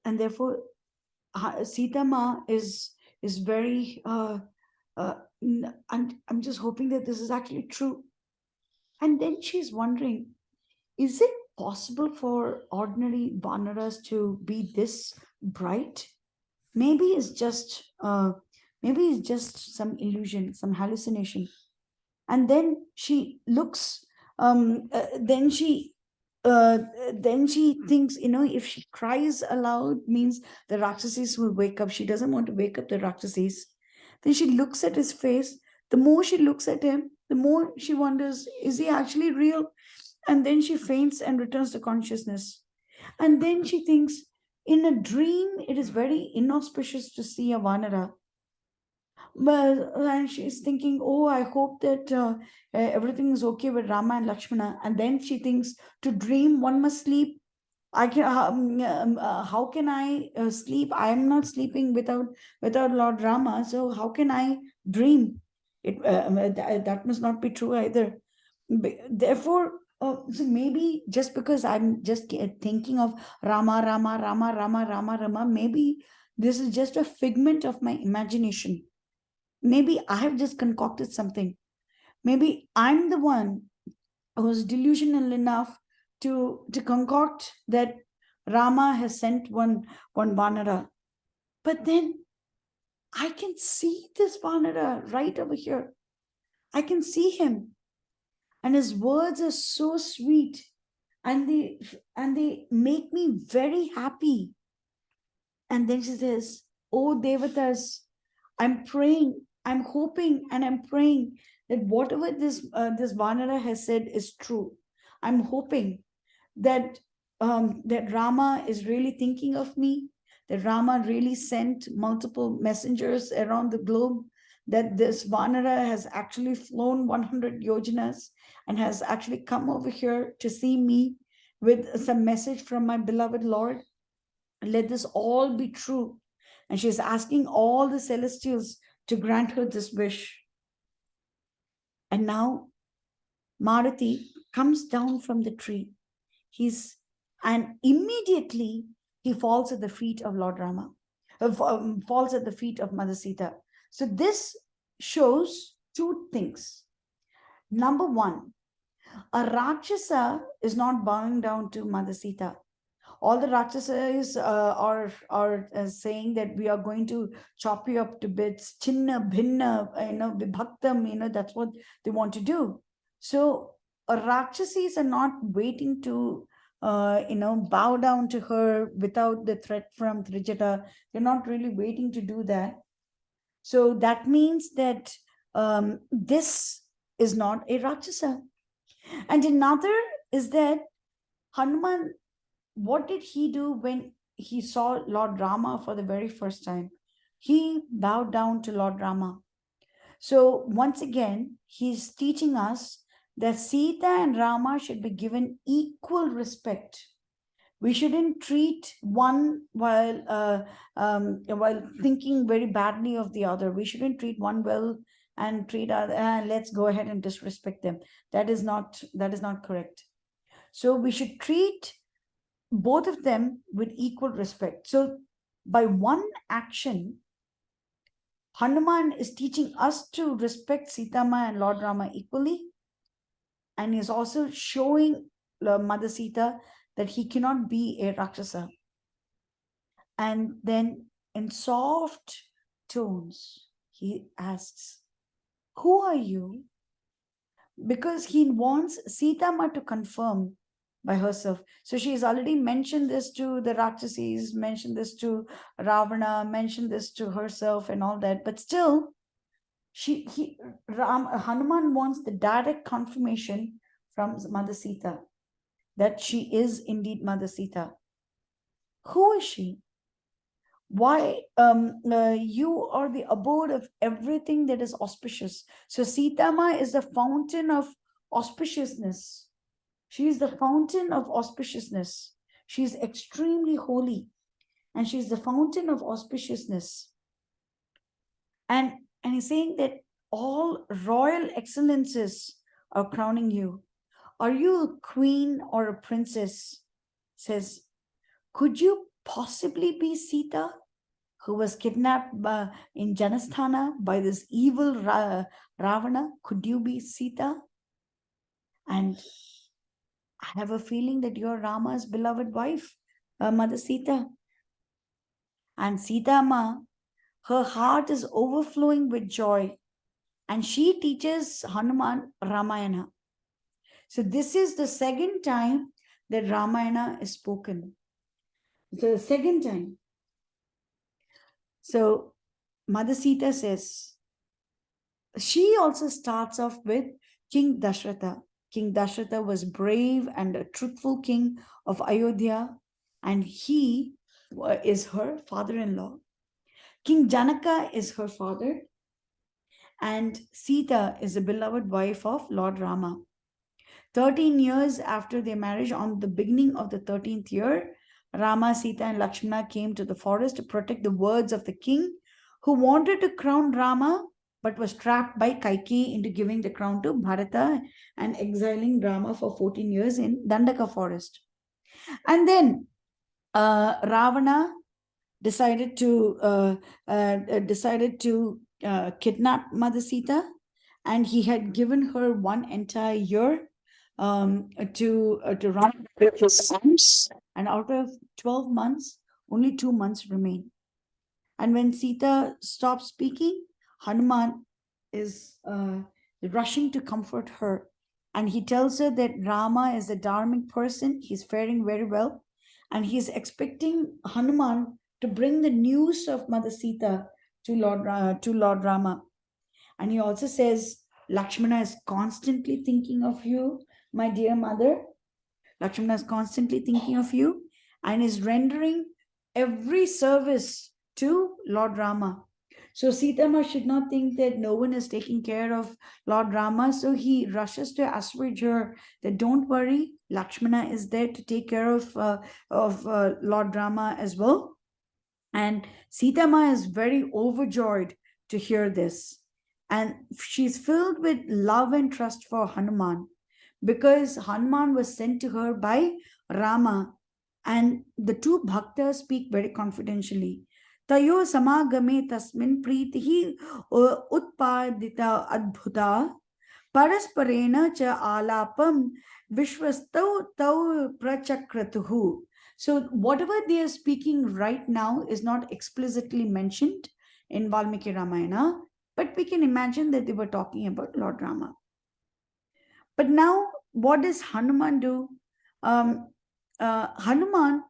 A: therefore, SitaMa is very and I'm just hoping that this is actually true. And then she's wondering, is it possible for ordinary Vanaras to be this bright? Maybe it's just some illusion, some hallucination. And then she looks, then she then she thinks, if she cries aloud, means the Rakshasis will wake up. She doesn't want to wake up the Rakshasis. Then she looks at his face. The more she looks at him, the more she wonders, is he actually real? And then she faints and returns to consciousness. And then she thinks, in a dream, it is very inauspicious to see a Vanara. But and she's thinking, oh, I hope that everything is okay with Rama and Lakshmana. And then she thinks, to dream, one must sleep. How can I sleep? I am not sleeping without Lord Rama. So how can I dream? That must not be true either. Therefore, so maybe just because I'm just thinking of Rama, Rama, Rama, Rama, Rama, Rama, maybe this is just a figment of my imagination. Maybe I have just concocted something. Maybe I'm the one who's delusional enough to concoct that Rama has sent one Vanara. But then I can see this Vanara right over here. I can see him. And his words are so sweet. And they make me very happy. And then she says, oh Devatas, I'm praying, I'm hoping, and I'm praying that whatever this Vanara has said is true. I'm hoping that that Rama is really thinking of me, that Rama really sent multiple messengers around the globe, that this Vanara has actually flown 100 yojanas and has actually come over here to see me with some message from my beloved Lord. Let this all be true. And she's asking all the celestials to grant her this wish. And now Maruti comes down from the tree. And immediately he falls at the feet of Lord Rama, falls at the feet of Mother Sita. So this shows two things. Number one, a Rakshasa is not bowing down to Mother Sita. All the Rakshasas are saying that we are going to chop you up to bits, chinna, bhinna, vibhaktam, that's what they want to do. So Rakshasis are not waiting to, bow down to her without the threat from Trijata. They're not really waiting to do that. So that means that this is not a Rakshasa. And another is that Hanuman, what did he do when he saw Lord Rama for the very first time? He bowed down to Lord Rama. So once again, he's teaching us that Sita and Rama should be given equal respect. We shouldn't treat one while thinking very badly of the other. We shouldn't treat one well and treat other. Let's go ahead and disrespect them. That is not correct. So we should treat both of them with equal respect. So by one action, Hanuman is teaching us to respect SitaMa and Lord Rama equally. And is also showing Mother Sita that he cannot be a Rakshasa. And then in soft tones, he asks, who are you? Because he wants SitaMa to confirm by herself. So she's already mentioned this to the Rakshasis, mentioned this to Ravana, mentioned this to herself and all that. But still, Hanuman wants the direct confirmation from Mother Sita that she is indeed Mother Sita. Who is she? Why you are the abode of everything that is auspicious. So SitaMa is the fountain of auspiciousness. She is the fountain of auspiciousness. She is extremely holy, and she is the fountain of auspiciousness. And he's saying that all royal excellences are crowning you. Are you a queen or a princess? Says, could you possibly be Sita, who was kidnapped in Janasthana by this evil Ravana? Could you be Sita? And I have a feeling that you're Rama's beloved wife, Mother Sita. And SitaMa, her heart is overflowing with joy. And she teaches Hanuman Ramayana. So this is the second time that Ramayana is spoken. So the second time. So Mother Sita says, she also starts off with King Dasharatha. King Dasharatha was brave and a truthful king of Ayodhya, and he is her father-in-law. King Janaka is her father, and Sita is a beloved wife of Lord Rama. 13 years after their marriage, on the beginning of the 13th year, Rama, Sita, and Lakshmana came to the forest to protect the words of the king who wanted to crown Rama but was trapped by Kaikeyi into giving the crown to Bharata and exiling Rama for 14 years in Dandaka forest. And then Ravana decided to kidnap Mother Sita, and he had given her one entire year to run his arms, and out of 12 months, only 2 months remain. And when Sita stops speaking, Hanuman is rushing to comfort her, and he tells her that Rama is a dharmic person, he's faring very well, and he's expecting Hanuman to bring the news of Mother Sita to Lord Rama. And he also says, Lakshmana is constantly thinking of you, my dear mother. Lakshmana is constantly thinking of you and is rendering every service to Lord Rama. So SitaMa should not think that no one is taking care of Lord Rama. So he rushes to assuage her that don't worry, Lakshmana is there to take care of Lord Rama as well. And SitaMa is very overjoyed to hear this. And she's filled with love and trust for Hanuman, because Hanuman was sent to her by Rama. And the two bhaktas speak very confidentially. Tayo samagame tasmin pritihi utpadita adbhuta parasparena cha alapam vishwastau tau prachakratuhu. So whatever they are speaking right now is not explicitly mentioned in Valmiki Ramayana, but we can imagine that they were talking about Lord Rama. But now, what does Hanuman do? Hanuman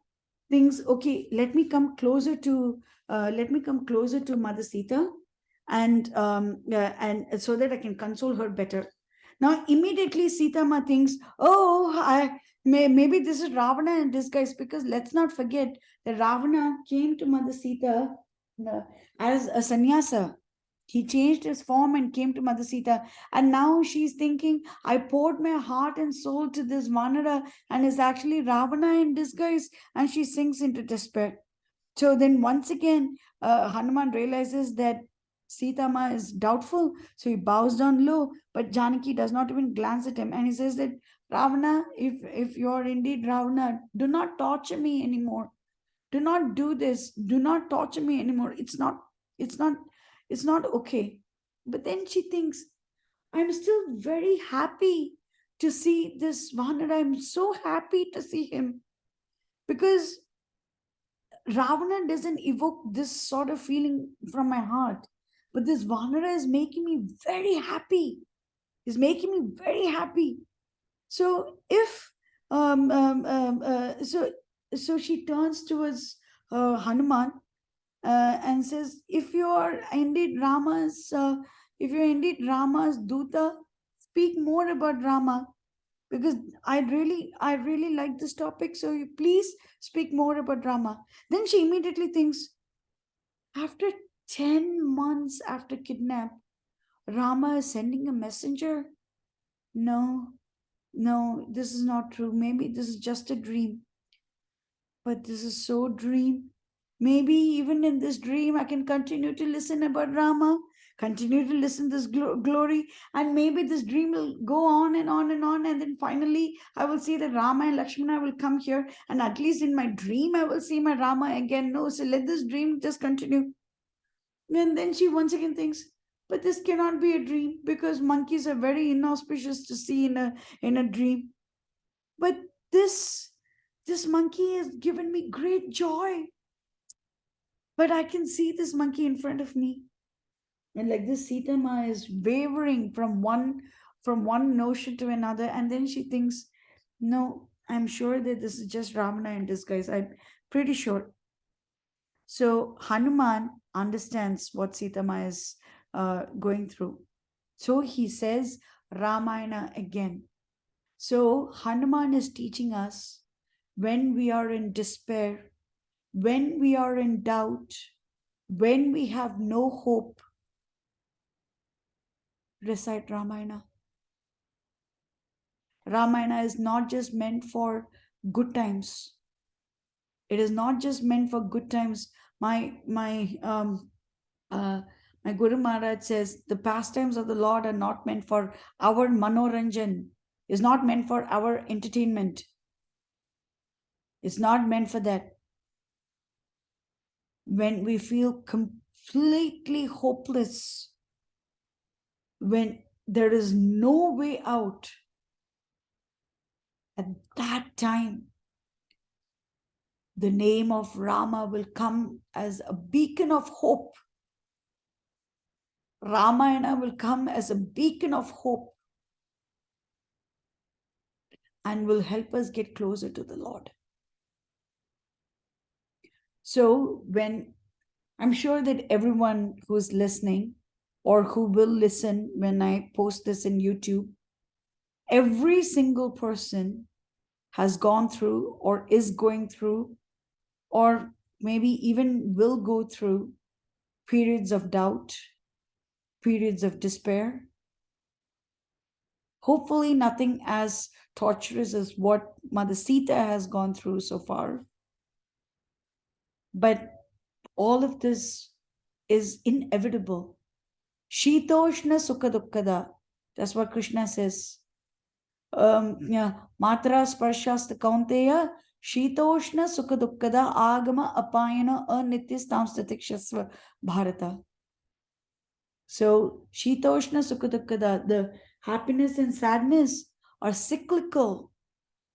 A: thinks, okay, let me come closer to Mother Sita, and so that I can console her better. Now, immediately SitaMa thinks, oh, maybe this is Ravana in disguise, because let's not forget that Ravana came to Mother Sita as a sannyasa. He changed his form and came to Mother Sita. And now she's thinking, I poured my heart and soul to this Vanara, and is actually Ravana in disguise. And she sinks into despair. So then once again, Hanuman realizes that SitaMa is doubtful. So he bows down low, but Janaki does not even glance at him. And he says that, Ravana, if you're indeed Ravana, do not torture me anymore. Do not do this. Do not torture me anymore. It's not okay. But then she thinks, I'm still very happy to see this Vanara. I'm so happy to see him, because Ravana doesn't evoke this sort of feeling from my heart. But this Vanara is making me very happy. He's making me very happy. So if so she turns towards Hanuman and says, if you're indeed Rama's Duta, speak more about Rama, because I really like this topic. So you please speak more about Rama. Then she immediately thinks, after 10 months after kidnap, Rama is sending a messenger. No, this is not true. Maybe this is just a dream. But this is so dream. Maybe even in this dream, I can continue to listen about Rama, continue to listen this glory, and maybe this dream will go on and on and on. And then finally, I will see that Rama and Lakshmana will come here. And at least in my dream, I will see my Rama again. No, so let this dream just continue. And then she once again thinks, but this cannot be a dream, because monkeys are very inauspicious to see in a dream. But this monkey has given me great joy. But I can see this monkey in front of me. And like this, SitaMa is wavering from one notion to another. And then she thinks, no, I'm sure that this is just Ravana in disguise. I'm pretty sure. So Hanuman understands what SitaMa is going through. So he says Ramayana again. So Hanuman is teaching us, when we are in despair, when we are in doubt, when we have no hope, recite Ramayana. Ramayana is not just meant for good times. It is not just meant for good times. My Guru Maharaj says the pastimes of the Lord are not meant for our manoranjan. Is not meant for our entertainment. It's not meant for that. When we feel completely hopeless, when there is no way out, at that time, the name of Rama will come as a beacon of hope. Ramayana will come as a beacon of hope and will help us get closer to the Lord. So when I'm sure that everyone who's listening or who will listen when I post this in YouTube, every single person has gone through or is going through or maybe even will go through periods of doubt, periods of despair. Hopefully nothing as torturous as what Mother Sita has gone through so far. But all of this is inevitable. Shitoshna Sukha Dukkada. That's what Krishna says. Matra Sparshasta Kaunteya Shitoshna Sukha Dukkada Agama Apayana Anityastam Statikshasva Bharata. So Shitoshna Sukha Dukkada, the happiness and sadness are cyclical,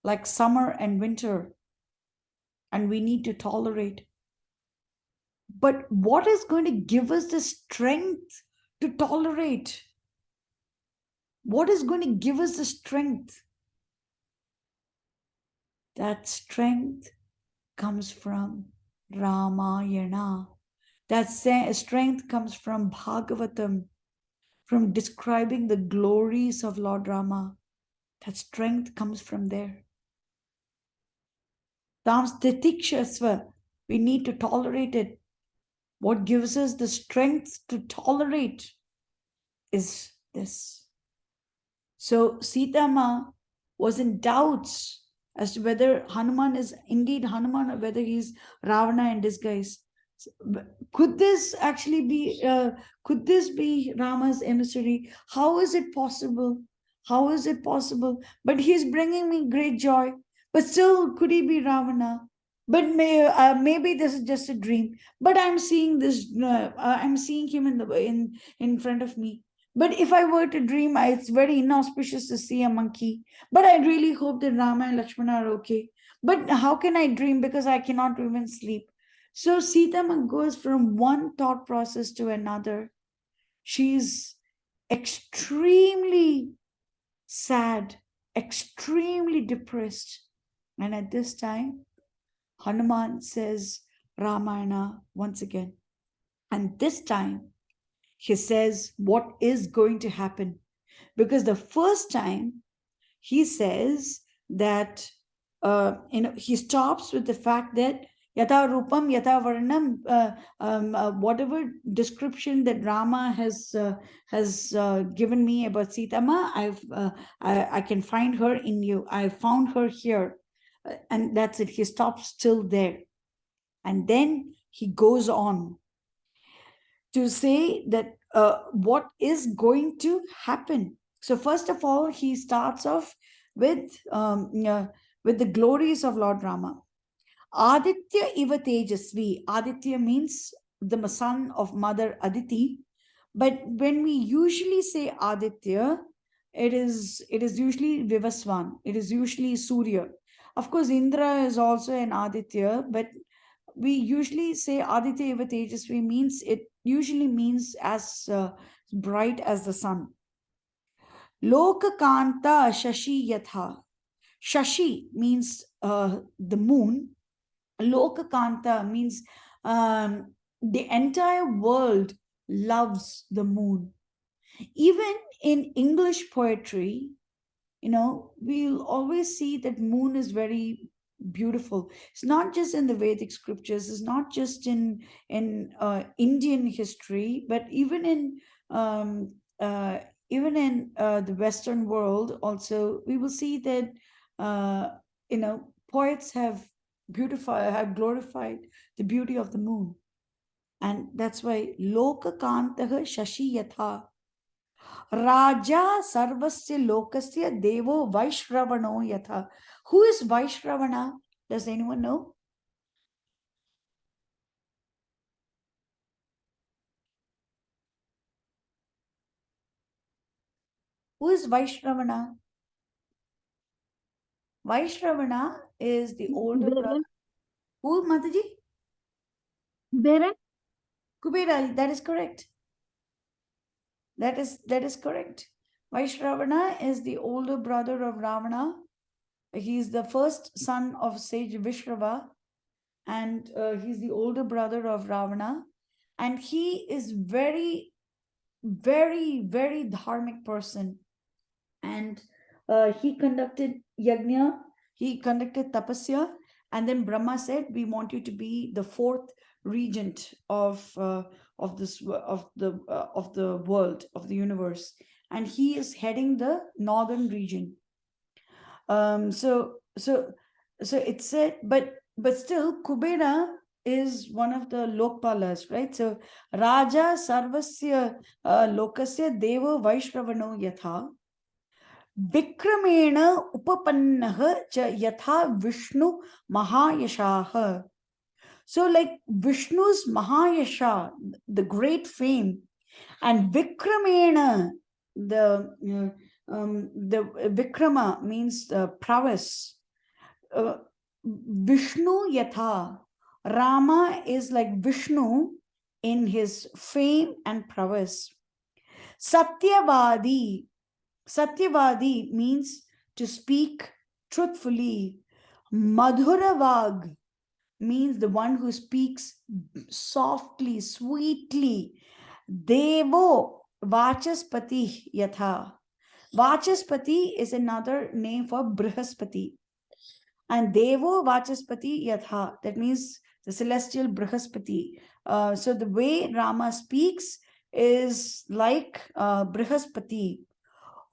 A: like summer and winter, and we need to tolerate. But what is going to give us the strength to tolerate? What is going to give us the strength? That strength comes from Ramayana. That strength comes from Bhagavatam, from describing the glories of Lord Rama. That strength comes from there. Tamstitikshasva, we need to tolerate it. What gives us the strength to tolerate is this. So SitaMa was in doubts as to whether Hanuman is indeed Hanuman or whether he's Ravana in disguise. Could this actually be, could this be Rama's emissary? How is it possible? How is it possible? But he's bringing me great joy. But still, could he be Ravana? But maybe this is just a dream. But I'm seeing this. I'm seeing him in front of me. But if I were to dream, it's very inauspicious to see a monkey. But I really hope that Rama and Lakshmana are okay. But how can I dream? Because I cannot even sleep. So SitaMa goes from one thought process to another. She's extremely sad, extremely depressed. And at this time, Hanuman says Ramayana once again. And this time, he says what is going to happen. Because the first time, he says that, he stops with the fact that Yata Rupam, Yata Varnam, whatever description that Rama has given me about SitaMa, I can find her in you. I found her here. And that's it. He stops still there. And then he goes on to say that what is going to happen. So first of all, he starts off with the glories of Lord Rama. Aditya iva tejasvi. Aditya means the son of Mother Aditi. But when we usually say Aditya, it is usually Vivaswan. It is usually Surya. Of course, Indra is also an Aditya, but we usually say Aditya iva tejasvi means, it usually means as bright as the sun. Lokakanta shashi yatha. Shashi means the moon. Lokakanta means the entire world loves the moon. Even in English poetry, we'll always see that moon is very beautiful. It's not just in the Vedic scriptures, it's not just in Indian history, but um, uh, even in the Western world also, we will see that poets have glorified the beauty of the moon. And that's why Lokakantaha Shashi Yatha Raja Sarvasya Lokasya Devo Vaishravano Yatha. Who is Vaishravana? Does anyone know? Who is Vaishravana? Vaishravana is the older brother. Who, Mataji? Kubera, that is correct. That is correct. Vaishravana is the older brother of Ravana. He is the first son of sage Vishrava, and he's the older brother of Ravana. And he is very, very dharmic person. And he conducted yajna, he conducted tapasya, and then Brahma said, "We want you to be the fourth regent of the world, of the universe." And he is heading the northern region. So it said, but still Kubera is one of the Lokpalas, right? So Raja Sarvasya Lokasya Deva Vaishravano Yatha Vikramena Upapannaha Cha Yatha Vishnu Mahayashaha. So like Vishnu's Mahayasha, the great fame, and Vikramena, the Vikrama means prowess. Vishnu Yatha. Rama is like Vishnu in his fame and prowess. Satyavadi. Satyavadi means to speak truthfully. Madhuravag means the one who speaks softly, sweetly. Devo Vachaspati Yatha. Vachaspati is another name for Brihaspati. And Devo Vachaspati Yatha, that means the celestial Brihaspati. So the way Rama speaks is like Brihaspati.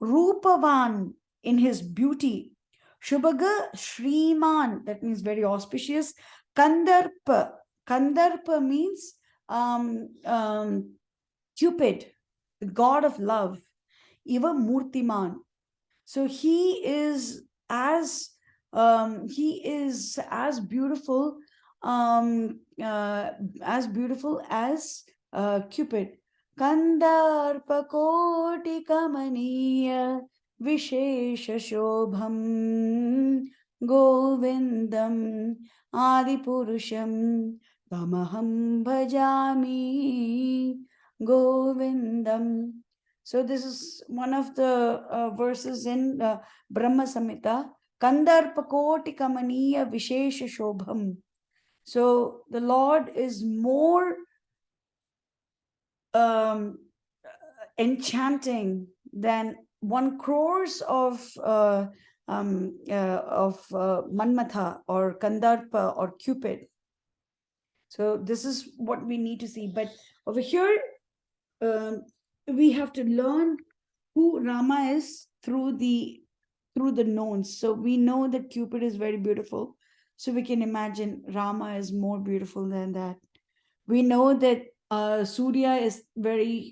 A: Rupavan in his beauty. Shubhaga Shriman, that means very auspicious. Kandarpa. Kandarpa means Cupid, the god of love. Iva Murtiman. So he is as beautiful as Cupid. Kandarpa koti kamaniya vishesha shobham govindam adipurusham tamaham bhajami govindam. So this is one of the verses in Brahma Samhita. Kandarpa koti kamaniya vishesha shobham. So the Lord is more enchanting than 1 crores of Manmatha or Kandarpa or Cupid. So this is what we need to see. But over here, we have to learn who Rama is through the knowns. So we know that Cupid is very beautiful. So we can imagine Rama is more beautiful than that. We know that Surya is very,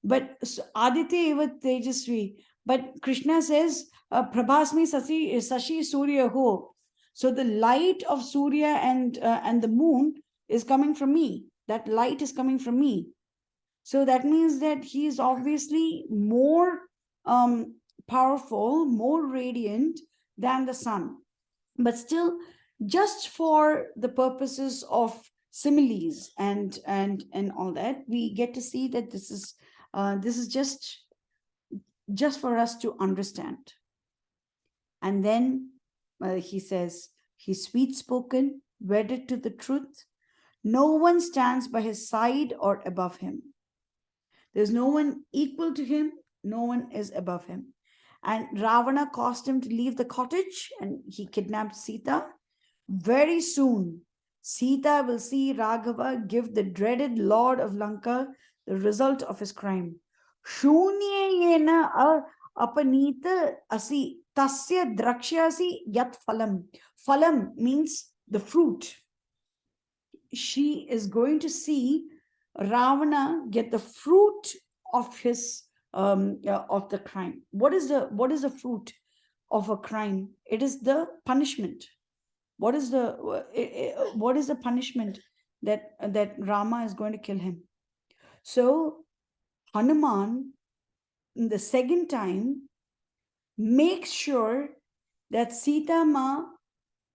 A: but Aditya eva Tejasvi. But Krishna says, Prabhasmi Sashi Surya Ho. So the light of Surya and the moon is coming from me. That light is coming from me. So that means that he is obviously more powerful, more radiant than the sun. But still, just for the purposes of similes and all that, we get to see that this is just for us to understand. And then he says, he's sweet spoken, wedded to the truth. No one stands by his side or above him. There's no one equal to him, no one is above him. And Ravana caused him to leave the cottage and he kidnapped Sita. Very soon, Sita will see Raghava give the dreaded Lord of Lanka the result of his crime. Shunyena apanita asi tasya drakshasi yat phalam. Phalam means the fruit. She is going to see Ravana get the fruit of his of the crime. What is the fruit of a crime? It is the punishment. What is the punishment that Rama is going to kill him? So Hanuman, in the second time, makes sure that SitaMa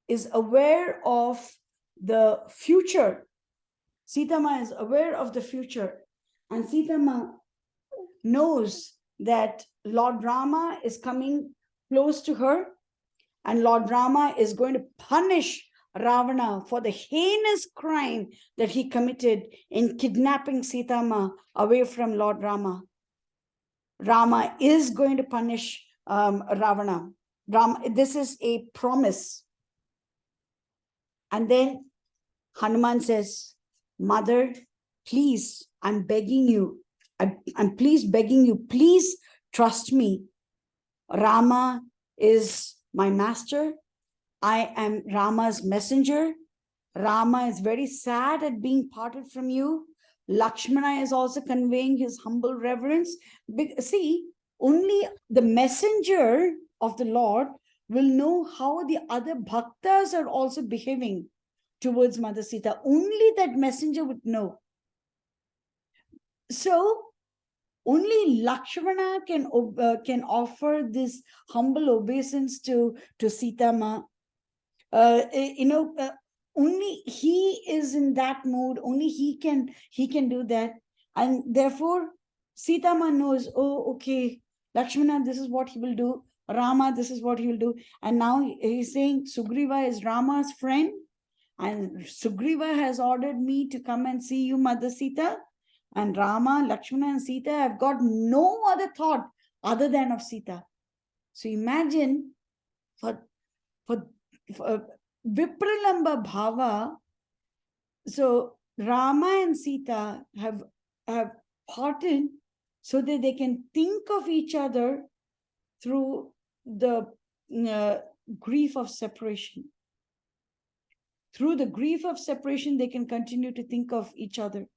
A: is aware of the future. SitaMa is aware of the future, and SitaMa knows that Lord Rama is coming close to her, and Lord Rama is going to punish Ravana for the heinous crime that he committed in kidnapping SitaMa away from Lord Rama. Rama is going to punish Ravana. This is a promise. And then Hanuman says, Mother, please, I'm begging you. I'm please begging you, please trust me. Rama is my master. I am Rama's messenger. Rama is very sad at being parted from you. Lakshmana is also conveying his humble reverence. See, only the messenger of the Lord will know how the other bhaktas are also behaving towards Mother Sita. Only that messenger would know. So only Lakshmana can offer this humble obeisance to SitaMa. Only he is in that mood. Only he can do that, and therefore SitaMa knows. Oh, okay, Lakshmana, this is what he will do. Rama, this is what he will do. And now he's saying Sugriva is Rama's friend, and Sugriva has ordered me to come and see you, Mother Sita. And Rama, Lakshmana, and Sita have got no other thought other than of Sita. So imagine for Vipralamba Bhava. So Rama and Sita have parted so that they can think of each other through the grief of separation. Through the grief of separation, they can continue to think of each other.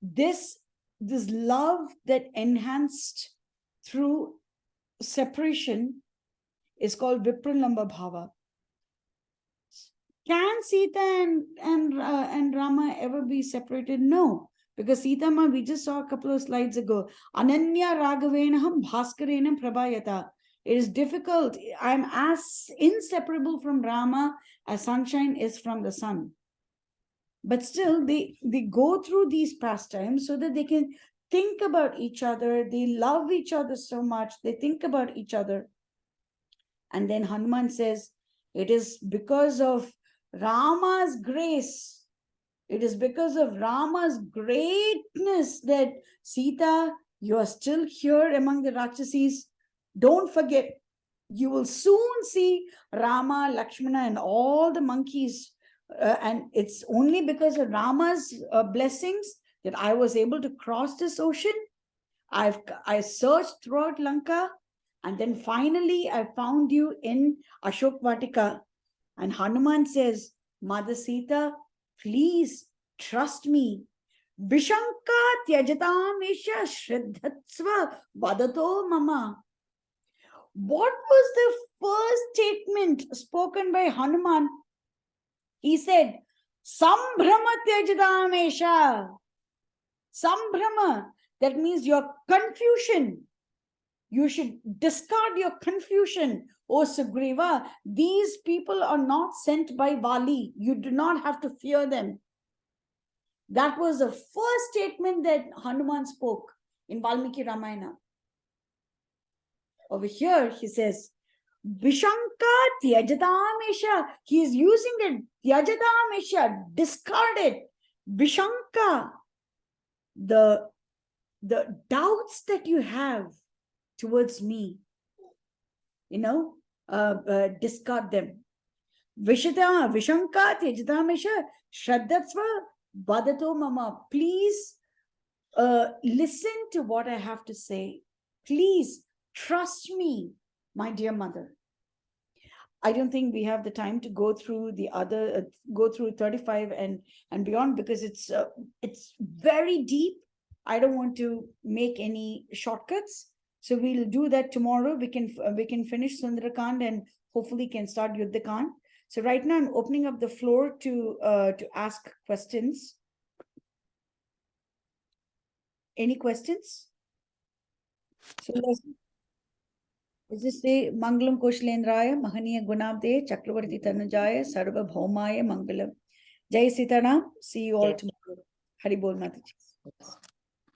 A: This love that enhanced through separation is called Vipralamba Bhava. Can Sita and Rama ever be separated? No, because SitaMa, we just saw a couple of slides ago. Ananya Raghavenaham Bhaskarenam Prabhayata. It is difficult. I'm as inseparable from Rama as sunshine is from the sun. But still, they go through these pastimes so that they can think about each other. They love each other so much. They think about each other. And then Hanuman says, it is because of Rama's grace. It is because of Rama's greatness that Sita, you are still here among the Rakshasis. Don't forget, you will soon see Rama, Lakshmana, and all the monkeys. And it's only because of Rama's blessings that I was able to cross this ocean. I searched throughout Lanka, and then finally I found you in Ashok Vatika. And Hanuman says, Mother Sita, please trust me. Vishanka tyajatam isha shraddhatsva vadato mama. What was the first statement spoken by Hanuman? He said, Sambhrama tyajatam isha. Sambhrama, that means your confusion. You should discard your confusion. Oh, Sugriva, these people are not sent by Vali. You do not have to fear them. That was the first statement that Hanuman spoke in Valmiki Ramayana. Over here, he says, Vishanka Tyajadamesha. He is using it. Tyajadamesha. Discard it. Vishanka. The doubts that you have towards me, discard them. Vishanka Tyajadamesha. Shraddhatsva Vadato Mama. Please listen to what I have to say. Please trust me, my dear mother. I don't think we have the time to go through the other, go through 35 and beyond, because it's very deep. I don't want to make any shortcuts. So we'll do that tomorrow. We can finish Sundara Kanda and hopefully can start Yuddha Kanda. So right now I'm opening up the floor to ask questions. Any questions? So let's just say Mangalam Koshalendraya, Mahaniya Gunabde, Chakravarti Tanujaya, Sarva Bhaumaya Mangalam. Jai Sitaram. See you all tomorrow. Hari Bol Mataji.